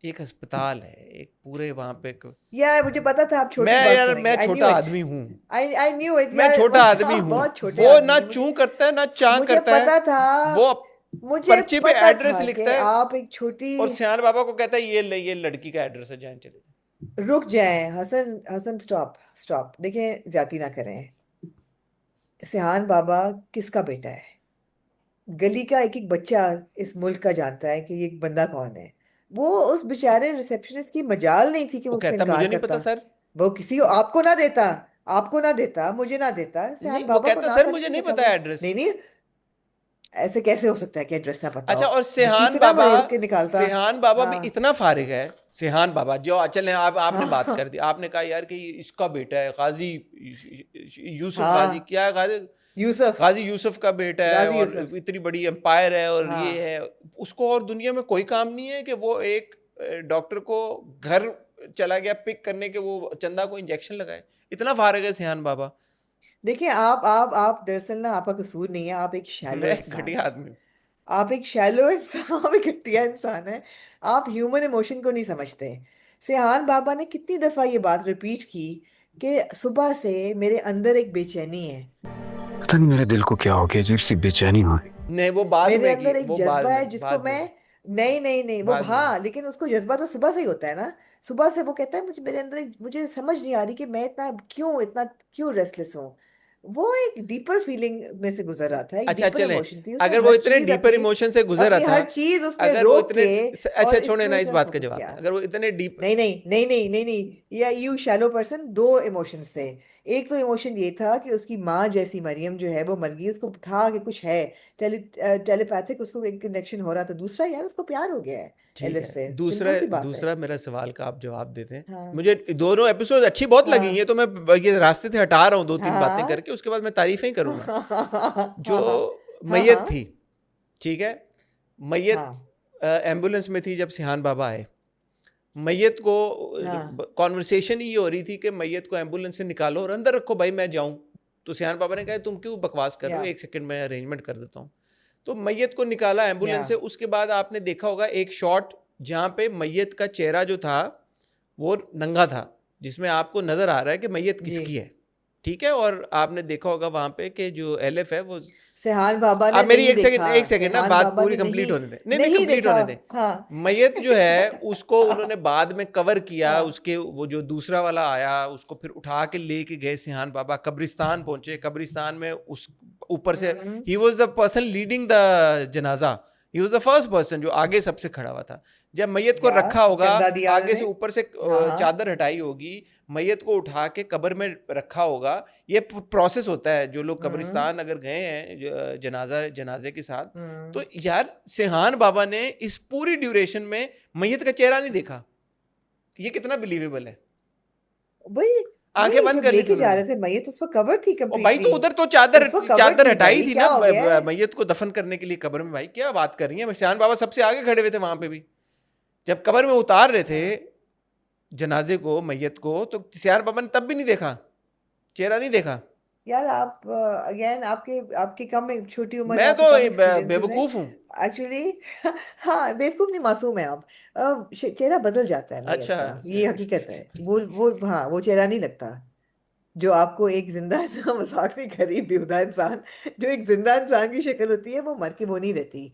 एक अस्पताल है, एक पूरे वहाँ पे यार मुझे पता था आप छोटी बात करेंगे। मैं छोटा आदमी हूँ। I knew it, मैं छोटा आदमी हूँ। वो ना चूं करता है ना चां करता है। मुझे पता था, वो मुझे पर्चे पे पता एड्रेस था लिखता कि है आप एक छोटी। और सियान बाबा को कहता है ये लड़की का एड्रेस है, जाएं चले जाएं। रुक जाएं हसन, स्टॉप। देखें, ज्यादती ना करें। सिहान बाबा किसका बेटा है? गली का एक एक बच्चा इस मुल्क का जानता है कि ये बंदा कौन है। वो उस बेचारे रिसेप्शनिस्ट की मजाल नहीं थी कि वो उसका कहता इनकार मुझे नहीं करता। पता सर। वो किसी आपको ना देता, मुझे ना देता, सिहान बाबा वो को कहता ना सर करके मुझे नहीं सकता। पता एड्रेस। नहीं, ऐसे कैसे हो सकता है कि एड्रेस ना पता अच्छा, हो? और बच्ची से ना मरोड़ के निकालता। सिहान बाबा भी इतना फारिग है। सिहान बाबा जो चले आपने बात कर दी, आपने कहा यार कि इसका बेटा है गाजी यूसुफ, गाजी क्या है, गाजी यूसुफ का बेटा है और इतनी बड़ी एम्पायर है और ये है। उसको और दुनिया में कोई काम नहीं है कि वो एक डॉक्टर को घर चला गया पिक करने के, वो चंदा को इंजेक्शन लगाए। इतना फारिग है सिहान बाबा। देखिए, आप दरअसल ना, आपका कसूर नहीं है, आप एक शैलो घटिया आदमी, आप एक शैलो इंसान, आप एक घटिया इंसान है। आप ह्यूमन इमोशन को नहीं समझते। सिहान बाबा ने कितनी दफा ये बात रिपीट की कि सुबह से मेरे अंदर एक बेचैनी है। पता नहीं मेरे दिल को क्या हो गया, अजीब सी बेचैनी हो गई। नहीं, वो बाद में मेरे अंदर एक वो जज्बा बाद है में, जिसको मैं नहीं वो हाँ, लेकिन उसको जज्बा तो सुबह से ही होता है ना। सुबह से वो कहता है मेरे अंदर मुझे समझ नहीं आ रही कि मैं इतना क्यों रेस्टलेस हूँ। वो एक डीपर फीलिंग में से गुजर रहा था, एक अच्छा डीपर चले, इमोशन थी उसमें। अगर वो इतने डीपर इमोशन से गुजर रहा था, हर चीज उसने अगर वो रोक इतने के अच्छा और छोड़े ना इस इसको बात का फोकस जवाब किया। है। अगर वो इतने डीप नहीं, या यू शैलो पर्सन, 2 इमोशंस थे। एक तो इमोशन ये था कि उसकी माँ जैसी मरियम जो है वो मर गई, उसको था कि कुछ है, टेलीपैथिक उसको एक कनेक्शन हो रहा था। दूसरा यार उसको प्यार हो गया है एलिफ से। दूसरा मेरा सवाल का आप जवाब देते हैं। मुझे दोनों एपिसोड अच्छी बहुत लगी है, तो मैं ये रास्ते से हटा रहा हूँ 2-3 बातें करके, उसके बाद मैं तारीफें ही करूंगा। जो मैयत थी, ठीक है, मैयत एम्बुलेंस में थी जब सिहान बाबा आए। मैयत को कॉन्वर्सेशन ही हो रही थी कि मैयत को एम्बुलेंस से निकालो और अंदर रखो भाई, मैं जाऊं। तो सिहान बाबा ने कहा तुम क्यों बकवास कर रहे हो, 1 सेकंड में अरेंजमेंट कर देता हूँ। तो मैयत को निकाला एम्बुलेंस से। उसके बाद आपने देखा होगा एक शॉट जहाँ पे मैयत का चेहरा जो था वो नंगा था, जिसमें आपको नजर आ रहा है कि मैयत किसकी है, ठीक है। और आपने देखा होगा वहाँ पे कि जो एलिफ है वो सेहान बाबा ने अब मेरी नहीं एक सेकंड देखा, एक सेकंड ना सेहान बात बाबा पूरी ने कंप्लीट नहीं होने दे नहीं नहीं नहीं कंप्लीट देखा। होने दे। हाँ मैयत जो है उसको उन्होंने बाद में कवर किया, हाँ उसके वो जो दूसरा वाला आया उसको फिर उठा के लेके गए सिहान बाबा, कब्रिस्तान पहुंचे, कब्रिस्तान में उस ऊपर से ही was the person leading the जनाजा, he was the first person जो आगे सबसे खड़ा हुआ था। जब मैयत को या रखा होगा गंदा दिया आगे से उन्होंने। ऊपर से हाँ चादर हटाई होगी, मैयत को उठा के कब्र में रखा होगा, ये प्रोसेस होता है। जो लोग कब्रिस्तान अगर गए हैं जनाजे के साथ, तो यार सिहान बाबा ने इस पूरी ड्यूरेशन में मैयत का चेहरा नहीं देखा, ये कितना बिलीवेबल है। भाई आंखें बंद जब कर ली थी लेके जा उन्होंने। रहे थे मैयत उस वक्त कवर थी और भाई कंप्लीटली, तो उधर तो चादर उस वक्त कवर चादर थी हटाई भाई, थी क्या ना हो गया है? मैयत को दफन करने के लिए कब्र में। भाई क्या बात कर रही है, सिहान बाबा सबसे आगे खड़े हुए थे वहां पे भी, जब कब्र में उतार रहे थे जनाजे को, मैयत को, तो सिहान बाबा ने तब भी नहीं देखा, चेहरा नहीं देखा। यार आप अगेन आपके आपकी कम छोटी उम्र है, मैं आपके तो कम एक्सपीरियंसेस हैं बेवकूफ हूँ। एक्चुअली। हाँ बेवकूफ नहीं, मासूम है आप। चेहरा बदल जाता है मैयत अच्छा का, ये हकीकत है। वो हाँ वो चेहरा नहीं लगता जो आपको एक जिंदा मजाक नहीं कर रही, बेहुदा इंसान जो एक जिंदा इंसान की शक्ल होती है वो मर के वो नहीं रहती,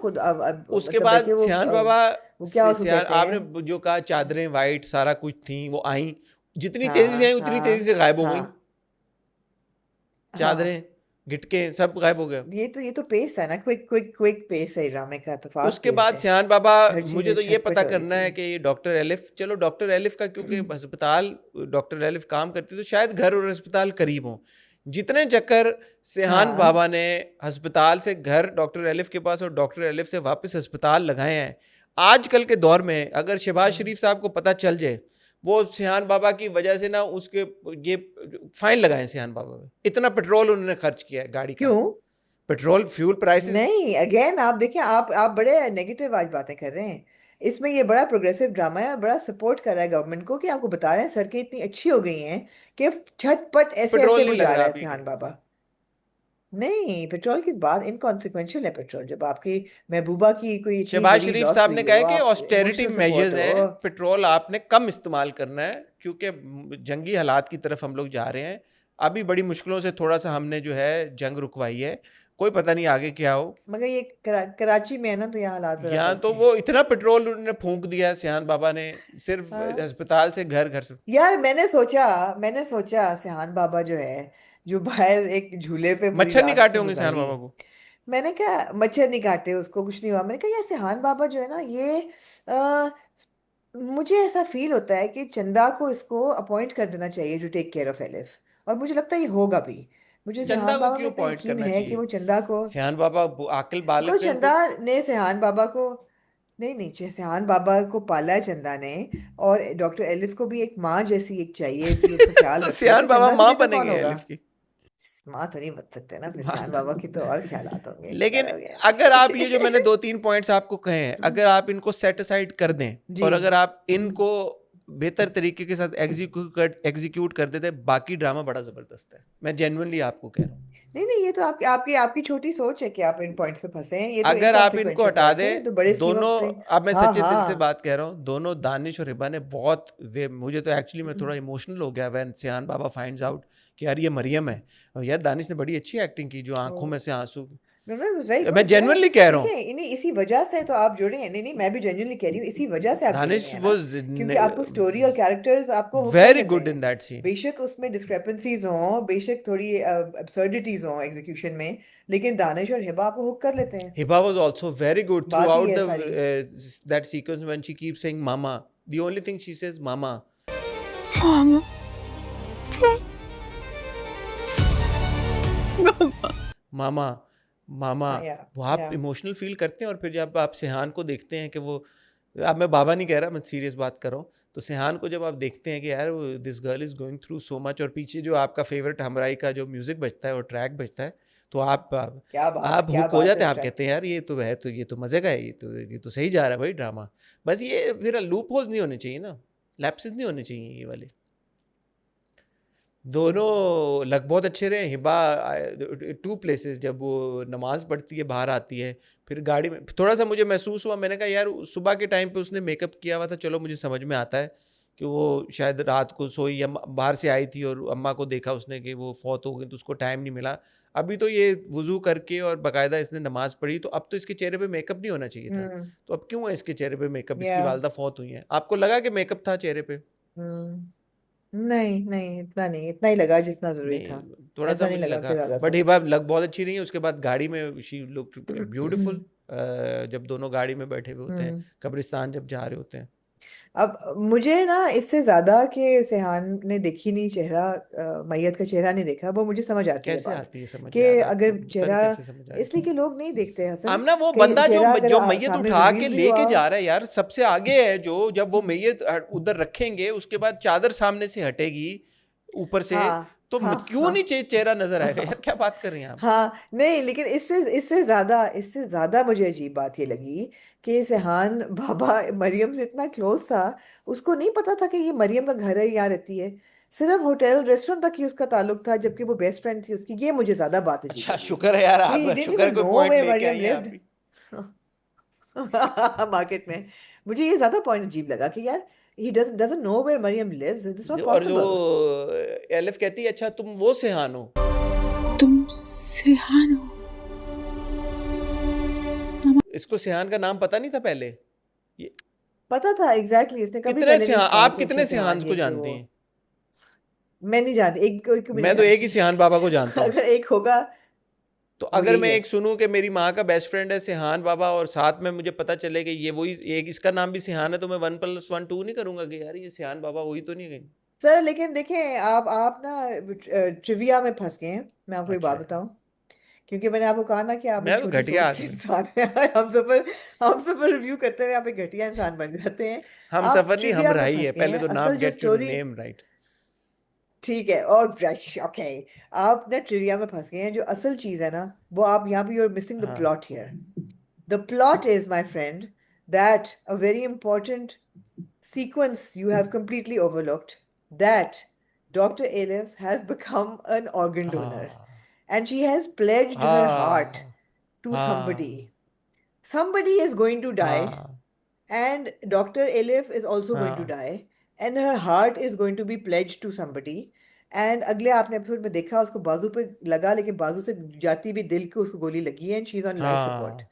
खुद अब उसके मतलब बाद बैठे वो सिहान बाबा वो क्या उसको सिहान कहते हैं। आपने जो कहा चादरें वाइट सारा कुछ थी, वो आई, जितनी हाँ तेजी से आई उतनी हाँ तेजी से गायब हो गई। हाँ हाँ चादरें गिटके सब गायब हो गए। ये तो पेस है ना, क्विक क्विक क्विक पेस है ड्रामे का, तो फास्ट उसके पेस्ड बाद है, सिहान बाबा, हर चीज मुझे तो ये झटपट पता हो रही करना है थी। कि ये डॉक्टर एलिफ, चलो डॉक्टर एलिफ का क्योंकि अस्पताल डॉक्टर एलिफ काम करती तो शायद घर और अस्पताल करीब हों। जितने चक्कर सिहान हाँ बाबा ने अस्पताल से घर डॉक्टर एलिफ के पास और डॉक्टर एलिफ से वापस अस्पताल लगाए हैं, आजकल के दौर में अगर शहबाज शरीफ साहब को पता चल जाए, वो सिहान बाबा की वजह से ना उसके ये फाइन लगाए सिहान बाबा पे। इतना पेट्रोल उन्होंने खर्च किया है गाड़ी का, क्यों पेट्रोल फ्यूल प्राइसेस। नहीं, अगेन आप देखिए, आप बड़े नेगेटिव आज बातें कर रहे हैं। इसमें ये बड़ा प्रोग्रेसिव ड्रामा है, बड़ा सपोर्ट कर रहा है गवर्नमेंट को कि आपको बता रहे हैं सड़कें इतनी अच्छी हो गई हैं कि झटपट ऐसे पेट्रोल ऐसे नहीं वो लग जा रहा रहा है अभी। सिहान बाबा। नहीं, पेट्रोल की बात इनकॉन्सिक्वेंशियल है पेट्रोल, जब आपकी महबूबा की कोई इतनी शहबाज बड़ी शरीफ लॉस साहब ने हुई कहा हो, है कि आप ऑस्टेरिटी इमोशनल मेजर्स सपोर्ट हैं, हो। पेट्रोल आपने कम इस्तेमाल करना है क्योंकि जंगी हालात की तरफ हम लोग जा रहे हैं। अभी बड़ी मुश्किलों से थोड़ा सा हमने जो है जंग रुकवाई है, कोई पता नहीं आगे क्या हो। मगर ये कराची में है ना, तो यहाँ हालात जरा यहाँ फर्क तो है। वो इतना पेट्रोल उन्होंने फूंक दिया सिहान बाबा ने, सिर्फ हाँ अस्पताल से घर से। यार मैंने सोचा सिहान बाबा जो है, जो बाहर एक झूले पे पूरी मच्छर नहीं रात काटे उसने होंगे सिहान गुजारी, बाबा को। मैंने कहा मच्छर नहीं काटे उसको, कुछ नहीं हुआ। मैंने कहा यार सिहान बाबा जो है ना, ये आ, मुझे ऐसा फील होता है कि चंदा को इसको अपॉइंट कर देना चाहिए to take care of Elif, और मुझे लगता है ये होगा भी। मुझे चंदा सिहान को बाबा में क्यों इतना पॉइंट यकीन करना है कि चाहिए? वो चंदा को, सिहान बाबा आकिल बिकॉज बालिग हैं चंदा खुद। ने सिहान बाबा को, नहीं सिहान बाबा को पाला है चंदा ने, और डॉक्टर एलिफ को भी एक माँ जैसी एक चाहिए कि उसका ख्याल तो रखे, सिहान तो बाबा चंदा से माँ बेहतर कौन बनेंगे होगा? एलिफ की। माँ तो नहीं बन सकते ना, फिर माँ। सिहान बाबा की तो और ख्यालात होंगे, लेकिन करोगे। अगर आप ये जो मैंने 2-3 पॉइंट्स आपको कहे हैं, अगर आप इनको सेट असाइड कर दें जी और अगर आप इनको बेहतर तरीके के साथ एग्जीक्यूट कर देते, बाकी ड्रामा बड़ा जबरदस्त है। मैं जेन्युइनली आपको कह रहा हूँ। नहीं ये तो आपकी आपकी आपकी छोटी सोच है कि आप इन पॉइंट्स पे फंसे हैं, ये तो अगर आप इनको इनकॉन्सिक्वेंशियल हटा पॉइंट्स हैं, दें, तो बड़े स्कीम दोनों, ऑफ थिंग। अब मैं हाँ सच्चे दिल से हाँ बात कह रहा हूँ, दोनों दानिश और हिबा ने बहुत मुझे तो एक्चुअली मैं थोड़ा इमोशनल हो गया when Sheehan Baba finds out कि यार ये मरियम है। और यार दानिश ने बड़ी अच्छी एक्टिंग की, जो आंखों में से आंसू। नो नो वेरी मैं गुड। जेन्युइनली कह रहा हूँ, देखिए इन्हीं इसी वजह से तो आप जुड़े हैं। नहीं मैं भी जेन्युइनली कह रही हूँ, इसी वजह से आप जुड़े दानिश हैं ना, वाज क्योंकि आपको स्टोरी और कैरेक्टर्स आपको hook कर वेरी लेते गुड हैं। In that scene. बेशक उसमें डिस्क्रेपेंसीज हों, बेशक थोड़ी absurdities हों एग्जीक्यूशन में, लेकिन दानिश और हिबा आपको हुक कर लेते हैं। Hiba was also very good बात throughout ही है the सारी। that sequence when she keeps saying mama. The only thing she says mama. मामा मामा। या वो आप इमोशनल फील करते हैं, और फिर जब आप सिहान को देखते हैं कि वो, अब मैं बाबा नहीं कह रहा, मैं सीरियस बात कर रहा हूँ, तो सिहान को जब आप देखते हैं कि यार this girl is going through so much, और पीछे जो आपका फेवरेट हमराई का जो म्यूज़िक बजता है और ट्रैक बजता है, तो आप क्या हुक हो बात जाते है हैं। इस आप ट्रैक कहते हैं यार ये तो मज़े का है, ये तो सही जा रहा है भाई ड्रामा। बस ये फिर लूप होल्स नहीं होने चाहिए ना, लैप्सेस नहीं होने चाहिए ये वाले। दोनों लग बहुत अच्छे रहे। हिबा 2 प्लेसेस, जब वो नमाज पढ़ती है बाहर आती है, फिर गाड़ी में थोड़ा सा मुझे महसूस हुआ, मैंने कहा यार सुबह के टाइम पे उसने मेकअप किया हुआ था, चलो मुझे समझ में आता है कि वो शायद रात को सोई या बाहर से आई थी और अम्मा को देखा उसने कि वो फौत हो गई, तो उसको टाइम नहीं मिला। अभी तो ये वुजू करके और बाकायदा इसने नमाज पढ़ी, तो अब तो इसके चेहरे पे मेकअप नहीं होना चाहिए था, तो अब क्यों है इसके चेहरे पे मेकअप? इसकी वालदा फौत हुई है, आपको लगा कि मेकअप था चेहरे पे? नहीं नहीं, इतना नहीं, इतना ही लगा जितना जरूरी नहीं, था, थोड़ा ऐसा सा नहीं मुझे लगा लगा, कि ज्यादा बट था। ये बात लग बहुत अच्छी नहीं है। उसके बाद गाड़ी में शी लुक ब्यूटीफुल, जब दोनों गाड़ी में बैठे हुए होते हैं, कब्रिस्तान जब जा रहे होते हैं। अब मुझे ना इससे ज्यादा कि सेहान ने देखी नहीं चेहरा, मैयत का चेहरा नहीं देखा, वो मुझे समझ आती है कैसे बात आती है समझ कि यार आपको? अगर पता नहीं चेहरा, कैसे समझ आती इसलिए कि लोग नहीं देखते हसन आमना, वो कि बंदा जो चेहरा अगर जो मैयत सामने उठा रिवील के भी लेके हुआ। जा रहा है यार, सबसे आगे है जो, जब वो मैयत उधर रखेंगे उसके बाद चादर सामने से हटेगी ऊपर से, हाँ तो हाँ क्यों नहीं हाँ चेहरा नजर आएगा यार? क्या बात कर रही हैं आप? हाँ, नहीं, लेकिन इससे ज्यादा मुझे अजीब बात ये लगी कि सेहान बाबा मरियम से इतना क्लोज था, उसको नहीं पता था कि ये मरियम का घर है, यहाँ रहती है, सिर्फ होटल रेस्टोरेंट तक ही उसका ताल्लुक था, जबकि वो बेस्ट फ्रेंड थी उसकी। ये मुझे ज्यादा बात अजीब अच्छा, लगी शुक्र है यार, कि he आप didn't शुक्र है even कोई know पॉइंट where लेके Maryam आई हैं आप lived भी। मार्केट में। मुझे ये ज्यादा पॉइंट अजीब लगा कि यार he doesn't know where Maryam lives, it's not और जो possible। एलिफ कहती है, अच्छा तुम वो सेहान हो? तुम सेहान हो? इसको सेहान का नाम पता नहीं था पहले? ये पता था एग्जैक्टली, इसने कभी कितने पहले नहीं सेहान, कहा आप कि कितने अच्छा सेहान सेहान को ये कि जानती वो। हैं? मैं नहीं जानती, एक को भी नहीं मैं तो एक ही जानती। सेहान बाबा को जानता हूँ। अगर एक होगा तो वो अगर यही मैं है। एक सुनूं कि मेरी माँ का बेस्ट फ्रेंड है सेहान बाबा, और साथ में मुझे पता चले कि ये वही एक, इसका नाम भी सेहान है, तो मैं 1+1 2 नहीं करूंगा कि यार ये सेहान बाबा वही तो नहीं गई? सर लेकिन देखें, आप ना ट्रिविया में फंस गए हैं। मैं आपको एक अच्छा बात बताऊं, क्योंकि मैंने आपको कहा ना कि आप मैं एक तो छोटी घटिया सोच के आदमी हूँ। इंसान हैं। हम सब पर रिव्यू करते हुए आप एक घटिया इंसान बन जाते हैं। हम आप सफर नहीं, हम ट्रिविया में राही फंस है, गए पहले हैं। तो नाम असल जो get your story, name right. ठीक है, और ओके, आप ना ट्रिविया में फंस गए हैं। जो असल चीज है ना, वो आप यहाँ पे, यू आर मिसिंग द हाँ plot here. The plot is, my friend, that a very important sequence you have completely overlooked, that Dr. Elif has become an organ donor हाँ and she has pledged her heart हाँ to somebody. हाँ Somebody is going to die, हाँ and Dr. Elif is also going to हाँ die, and her heart is going to be pledged to somebody. And अगले आपने episode में देखा, उसको बाजू पे लगा, लेकिन बाजू से जाती भी दिल को उसको गोली लगी है, and she is on life support. हाँ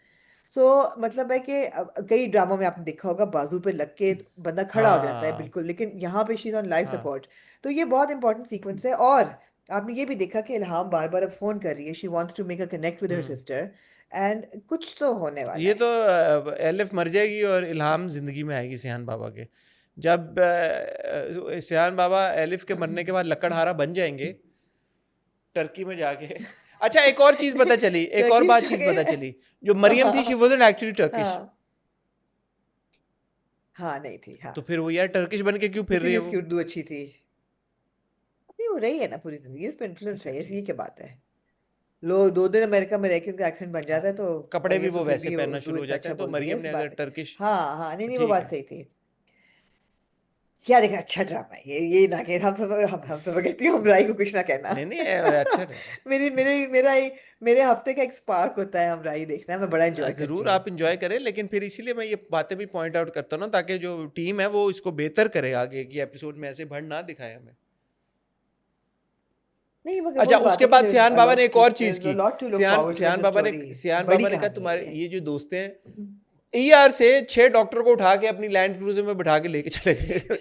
सो मतलब है कि कई ड्रामों में आपने देखा होगा, बाजू पे लग के बंदा खड़ा हो जाता है हाँ बिल्कुल, लेकिन यहाँ पे शी इज ऑन लाइफ हाँ सपोर्ट। तो ये बहुत इंपॉर्टेंट सीक्वेंस है। और आपने ये भी देखा कि इल्हाम बार बार अब फोन कर रही है, she wants to make a connect with her sister, and कुछ तो होने वाला ये है। तो एलिफ मर जाएगी और इल्हाम जिंदगी में आएगी सेहान बाबा के। जब सेहान बाबा एलिफ के मरने के बाद लकड़हारा बन जाएंगे टर्की में जाके। अच्छा, एक और चीज पता चली, एक और टर्की बात में चीज जाके पता चली, जो मरियम थी शी वाजंट एक्चुअली टर्किश। हाँ हाँ, नहीं थी, हाँ, तो फिर वो यार टर्किश बन के क्यों फिर रही इसीलिए है उसकी वो? उर्दू अच्छी थी। नहीं, वो रही है ना पूरी जिंदगी, उस पर इन्फ्लुएंस अच्छा है, ठीक, ऐसी क्या बात है। लोग 2 दिन अमेरिका में रह के उनका एक्सेंट बन जाता है, तो कपड़े भी मरियम वो तो फिर वैसे भी पहनना उर्दू शुरू हो इतना जाते अच्छा हैं, तो बोलती है, मरियम इस ने अगर बात। टर्किश, हाँ हाँ, नहीं नहीं, वो ठीक बात है। सही थी। क्या देखा, अच्छा ड्रामा है ये ना कि हम सब कहती हूँ हमराई को कुछ ना कहना। नहीं नहीं अच्छा रहेगा। मेरी मेरी मेरा मेरे हफ्ते का एक स्पार्क होता है हमराई देखना, मैं बड़ा एंजॉय करती ज़रूर हूँ। आप इंजॉय करें, लेकिन फिर इसीलिए मैं ये बातें भी पॉइंट आउट करता हूँ ना, ताकि जो टीम है वो इसको बेहतर करे, आगे की एपिसोड में ऐसे भंड ना दिखाए हमें। नहीं, मगर अच्छा, वही बात उसके है कि बाद सियान बाबा ने एक और चीज़ there's a की। lot to look सियान forward to in सियान the बाबा ने story। सियान बड़ी बाबा ने कहा, कहानी है तुम्हारे ये। ये जो दोस्त हैं ईआर से 6 डॉक्टर को उठा के अपनी लैंड क्रूजर में बिठा के लेके चले गए।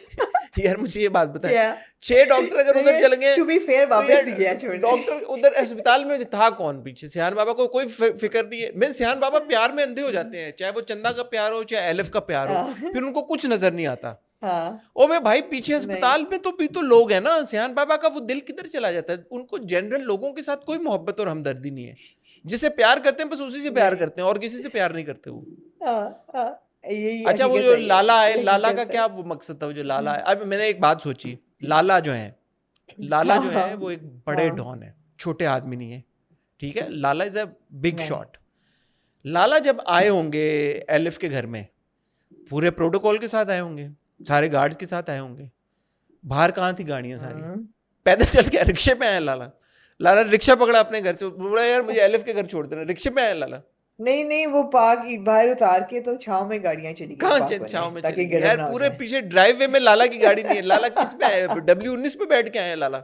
यार मुझे ये बात बताएं, क्या 6 डॉक्टर अगर उधर चले गए, टू बी फेयर तो वापस यार भी गया छोड़ने। डॉक्टर उधर अस्पताल में था कौन पीछे? सियान बाबा को कोई फिक्र नहीं है। मैं सियान बाबा प्यार में अंधे हो जाते हैं, चाहे वो चंदा का प्यार हो चाहे एलिफ का प्यार हो, हाँ फिर उनको कुछ नजर नहीं आता। हाँ, ओ वे भाई, पीछे नहीं अस्पताल में तो भी तो लोग हैं ना। सियान बाबा का वो दिल किधर चला जाता है? उनको जनरल लोगों के साथ कोई मोहब्बत और हमदर्दी नहीं है। जिसे प्यार करते हैं बस उसी से प्यार नहीं, करते हैं, और किसी से प्यार नहीं करते वो। हाँ, यही अच्छा, वो हकीकत जो है, ये लाला है, ये लाला का हकीकत है। क्या वो मकसद था? वो जो लाला है, अब मैंने एक बात सोची, लाला जो है, लाला हाँ जो हाँ है वो एक बड़े हाँ, डॉन है, छोटे आदमी नहीं है, ठीक है? लाला इज अ बिग नहीं, शॉट। लाला जब आए होंगे एलिफ के घर में, पूरे प्रोटोकॉल के साथ आए होंगे, सारे गार्ड्स के साथ आए होंगे। बाहर कहाँ थी गाड़ियाँ सारी? पैदल चल के रिक्शे पे आए लाला। लाला रिक्शा पकड़ा अपने घर से, बोला यार मुझे एलिफ के घर छोड़ देना। रिक्शे पे आए लाला, नहीं नहीं, वो पार्क बाहर उतार के तो छांव में गाड़ियां चली गई कहाँ पार्क होने, छाव में ताकि चली गई गर्म यार? ना हो पूरे जाए। पीछे ड्राइववे में लाला की गाड़ी नहीं है। लाला किस पे आया? W19 पे बैठ के आए हैं लाला।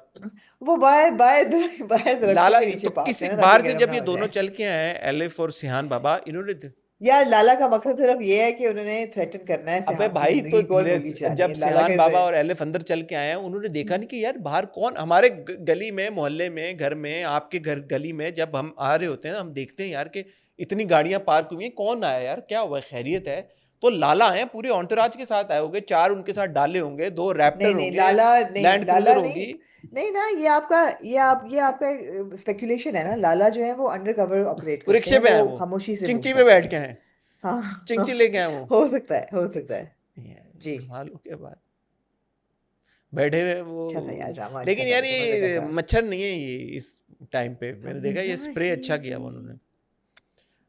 वो बाहर बाहर बाहर दरख्तों लाला के नीचे तो पार्क किसी है ना, बाहर ताकि से गर्म जब ना ये हो दोनों जाए। चल के आए हैं, एलिफ और सिहान बाबा, इन्होंने यार लाला का मकसद सिर्फ ये है कि उन्होंने थ्रेटन करना है अबे सिहान की भाई तो जिंदगी को और मूवी चलानी जब है। लाला सिहान कैसे बाबा और एलिफ अंदर चल के आए हैं, उन्होंने देखा नहीं कि यार बाहर कौन हमारे गली में, मोहल्ले में, घर में, आपके घर गली में जब हम आ रहे होते हैं, हम देखते हैं यार कि इतनी गाड़ियां पार्क हुई हैं, कौन आया यार, क्या हुआ, खैरियत है? तो लाला आए हैं, पूरे ऑन्टोराज के साथ आए होंगे, 4 उनके साथ डाले होंगे, 2 नहीं रैप्टर नहीं होंगे, लाला नहीं, लैंड लाला क्रूजर नहीं, होगी। नहीं ना, ये आपका स्पेकुलेशन है ना। लाला जो है वो अंडरकवर ऑपरेट वो करते रिक्शे हैं, पे आए, वो वो खामोशी से मूव चिंची पे करते बैठ हैं। के आए, हाँ चिंची लेके आए वो। हो सकता है, हो सकता है। जी, कमाल हो गया बात। बैठे हुए वो, अच्छा था यार, ड्रामा अच्छा लेकिन था, यार वो तो मजे का ये था। मच्छर नहीं है ये इस टाइम पे, मैंने देखा ये स्प्रे अच्छा किया हुआ उन्होंने।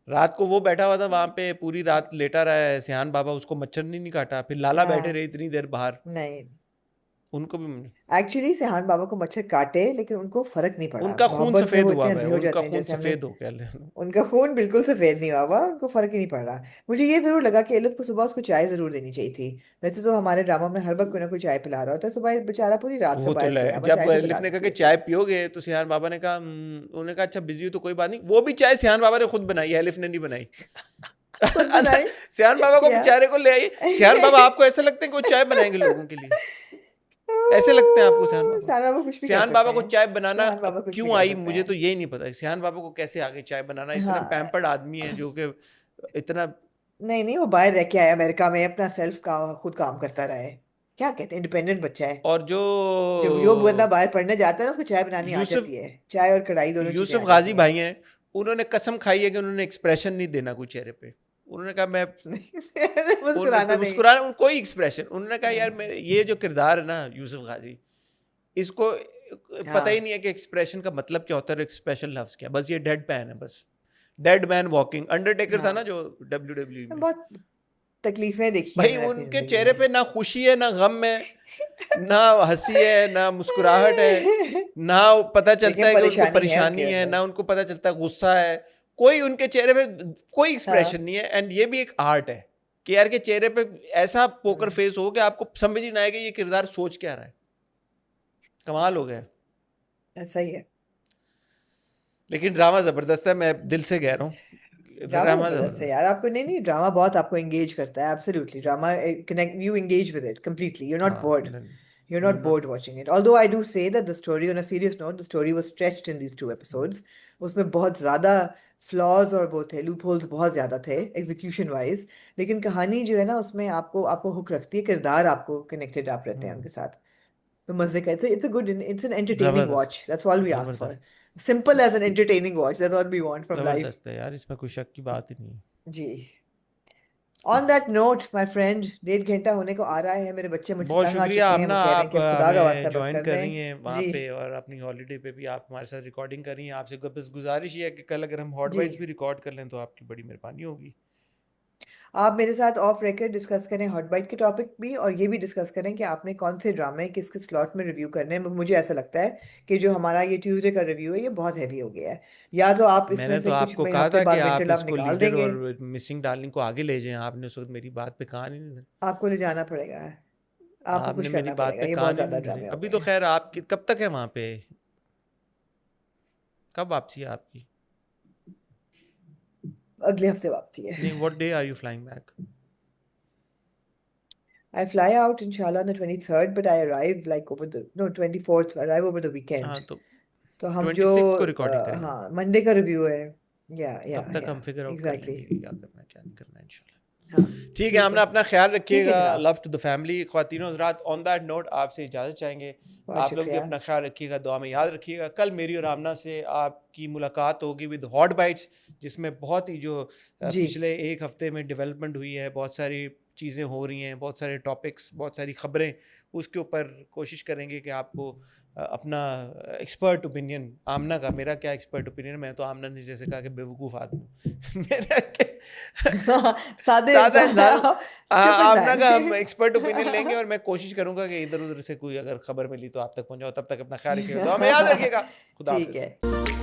रात को वो बैठा हुआ था वहां पे, पूरी रात लेटा रहा है सिहान बाबा, उसको मच्छर नहीं काटा। फिर लाला बैठे हाँ रहे इतनी देर बाहर, नहीं, उनको भी एक्चुअली सिहान बाबा को मच्छर काटे लेकिन उनको फर्क नहीं पड़ा। उनका खून मोहब्बत में सफेद वो हुआ इतने है, अंधे हो उनका जाते हैं, खून जैसे हमने, सफेद हो गया। उनका खून बिल्कुल सफेद नहीं हुआ हुआ, उनको फर्क ही नहीं पड़ रहा। मुझे ये जरूर लगा कि एलिफ को सुबह उसको चाय जरूर देनी चाहिए थी। वैसे तो हमारे ड्रामा में हर वक्त कोई ना कोई चाय पिला रहा होता है, सुबह बेचारा पूरी रात का वो तो बायस गया, बस जब चाय तो एलिफ पिला ने कहा दी कि उसने। चाय पियोगे, तो सिहान बाबा ने कहा उन्होंने कहा अच्छा बिजी हो तो कोई बात नहीं। वो भी चाय सिहान बाबा ने खुद बनाई है, एलिफ ने नहीं बनाई। खुद बनाई सिहान बाबा को या बेचारे को ले आई। सिहान बाबा आपको ऐसा लगता है कि वो चाय बनाएंगे लोगों के लिए? ऐसे लगते हैं आपको सिहान बाबा? सिहान बाबा कुछ भी कर सिहान बाबा सकते को हैं, चाय बनाना सिहान बाबा कुछ भी क्यों कर आई, सकते मुझे तो हैं। यही नहीं पता। सिहान बाबा को कैसे आ गई चाय बनाना? इतना हाँ पैम्पर्ड आदमी है जो कि इतना। नहीं नहीं, वो बाहर रह के आया अमेरिका में, अपना सेल्फ का खुद काम करता रहा है। क्या कहते हैं, इंडिपेंडेंट बच्चा है। और जो जब जो बंदा बाहर पढ़ने जाता है ना, उसको चाय बनानी आ यूसुफ जाती है, चाय और कढ़ाई दोनों चीजें यूसुफ आ गाजी जाती भाई हैं, उन्होंने कसम खाई है कि उन्होंने एक्सप्रेशन नहीं देना कोई चेहरे पे। उन्होंने कहा मैं हैं। मुस्कुराना नहीं। मुस्कुराना, कोई एक्सप्रेशन। उन्होंने कहा यार मेरे ये जो किरदार है ना यूसुफ गाजी, इसको पता ही हाँ नहीं है कि एक्सप्रेशन का मतलब क्या होता है, एक्सप्रेशन लफ्ज क्या। बस ये डेड पैन है, बस डेड मैन वॉकिंग। अंडरटेकर था ना हाँ, जो WWE में, बहुत तकलीफें देखी हैं भाई मैंने अपनी उनके जिंदगी चेहरे पे में। ना खुशी है, ना गम है, ना हंसी है, ना मुस्कुराहट है, ना पता चलता लेकिन है कि उनको परेशानी है परेशानी उनके है, अंदर। ना उनको पता चलता है गुस्सा है। कोई उनके चेहरे पे कोई एक्सप्रेशन हाँ नहीं है। एंड ये भी एक आर्ट है कि यार के चेहरे पे ऐसा पोकर फेस हो कि आपको समझ ही ना आए कि ये किरदार सोच क्या रहा है। कमाल हो गया। ऐसा ही है। लेकिन ड्रामा जबरदस्त है, मैं दिल से कह रहा हूँ, ड्रामा ड्रामा जबरदस्त है जबरदस्त। यार। आपको नहीं नहीं, ड्रामा बहुत आपको एंगेज करता है। Absolutely, drama connect, you engage with it completely, you not हाँ board, you're you're not not- bored watching it. Although I do say that the story, on a serious note, the story was stretched in these 2 episodes. उसमें बहुत ज़्यादा flaws और वो थे, loopholes बहुत ज़्यादा थे execution wise. लेकिन कहानी जो है ना, उसमें आपको आपको हुक रखती है, किरदार आपको connected आप रहते हैं उनके साथ। तो मज़े का, it's a good, it's an entertaining जबरदस्त watch. That's all we ask for. जबरदस्त Simple as an entertaining watch. That's all we want from life. जबरदस्त है यार, इसमें कोई शक की बात ही नहीं है। जी। On that note, my friend, 1.5 घंटा होने को आ रहा है, मेरे बच्चे मुझसे बहुत तंग आ शुक्रिया चुके हैं, आमना, वो कह रहे हैं आप कि अब खुदा का हमें वास्ता बस ज्वाइन कर कर दें। रही हैं वहाँ जी पे, और अपनी हॉलीडे पे भी आप हमारे साथ रिकॉर्डिंग कर रही हैं। आपसे बस गुजारिश ये है कि कल अगर हम हॉट जी, वाइट्स भी रिकॉर्ड कर लें तो आपकी बड़ी मेहरबानी होगी। आप मेरे साथ ऑफ रिकॉर्ड डिस्कस करें हॉट बाइट के टॉपिक भी, और ये भी डिस्कस करें कि आपने कौन से ड्रामे किस किस स्लॉट में रिव्यू करने हैं। मुझे ऐसा लगता है कि जो हमारा ये ट्यूसडे का रिव्यू है, ये बहुत हैवी हो गया है। या तो आप इसमें मैंने से तो कुछ आपको में कहा हफ्ते था कि बाद विंटर आप लव इसको निकाल लीडर देंगे। और मिसिंग डार्लिंग को आगे ले जाएं। आपने उस वक्त मेरी बात पे कान ही नहीं धरे। आपको ले जाना पड़ेगा, आपको कुछ आपने मेरी करना बात पड़ेगा, पे ये बहुत कान ही ज़्यादा नहीं धरे। ड्रामे हो अभी गए तो हैं। खैर आपकी कब तक है वहाँ पे? कब वापसी है आपकी? अगले हफ्ते वापसी है। नहीं, what day are you flying back? I fly out inshallah on the 23rd, but I arrive like over the, no, 24th, arrive over the weekend. हाँ तो तो हम जो 26 को रिकॉर्डिंग करेंगे। हाँ, मंडे का रिव्यू है। या तब तक हम फिगर आउट कर एग्जैक्टली। लेंगे कि क्या करना है क्या नहीं करना है इंशाल्लाह। हाँ ठीक ठीक है, हमने है, अपना ख्याल ठीक है रखिएगा। जनाब, लव टू द फैमिली। ख्वातीनो हज़रात, ऑन दैट नोट आपसे इजाज़त चाहेंगे। बहुत आप लोग भी शुक्रिया। अपना ख्याल रखिएगा, दुआ में याद रखिएगा। कल मेरी और आमना से आपकी मुलाकात होगी विद हॉट बाइट्स, जिसमें बहुत ही जो जी पिछले 1 हफ्ते में डेवलपमेंट हुई है, बहुत सारी चीज़ें हो रही हैं, बहुत सारे टॉपिक्स, बहुत सारी ख़बरें, उसके ऊपर कोशिश करेंगे कि आपको अपना एक्सपर्ट ओपिनियन, आमना का, मेरा क्या एक्सपर्ट ओपिनियन, मैं तो आमना ने जैसे कहा कि बेवकूफ़ आदमी मेरा सादे सादा इंसान। stupid आमना man। का हम एक्सपर्ट ओपिनियन लेंगे और मैं कोशिश करूंगा कि इधर उधर से कोई अगर खबर मिली तो आप तक पहुंचाओ। तब तक अपना ख्याल रखिएगा, तो हमें याद रखिएगा। खुदा ठीक हाफिज़। है।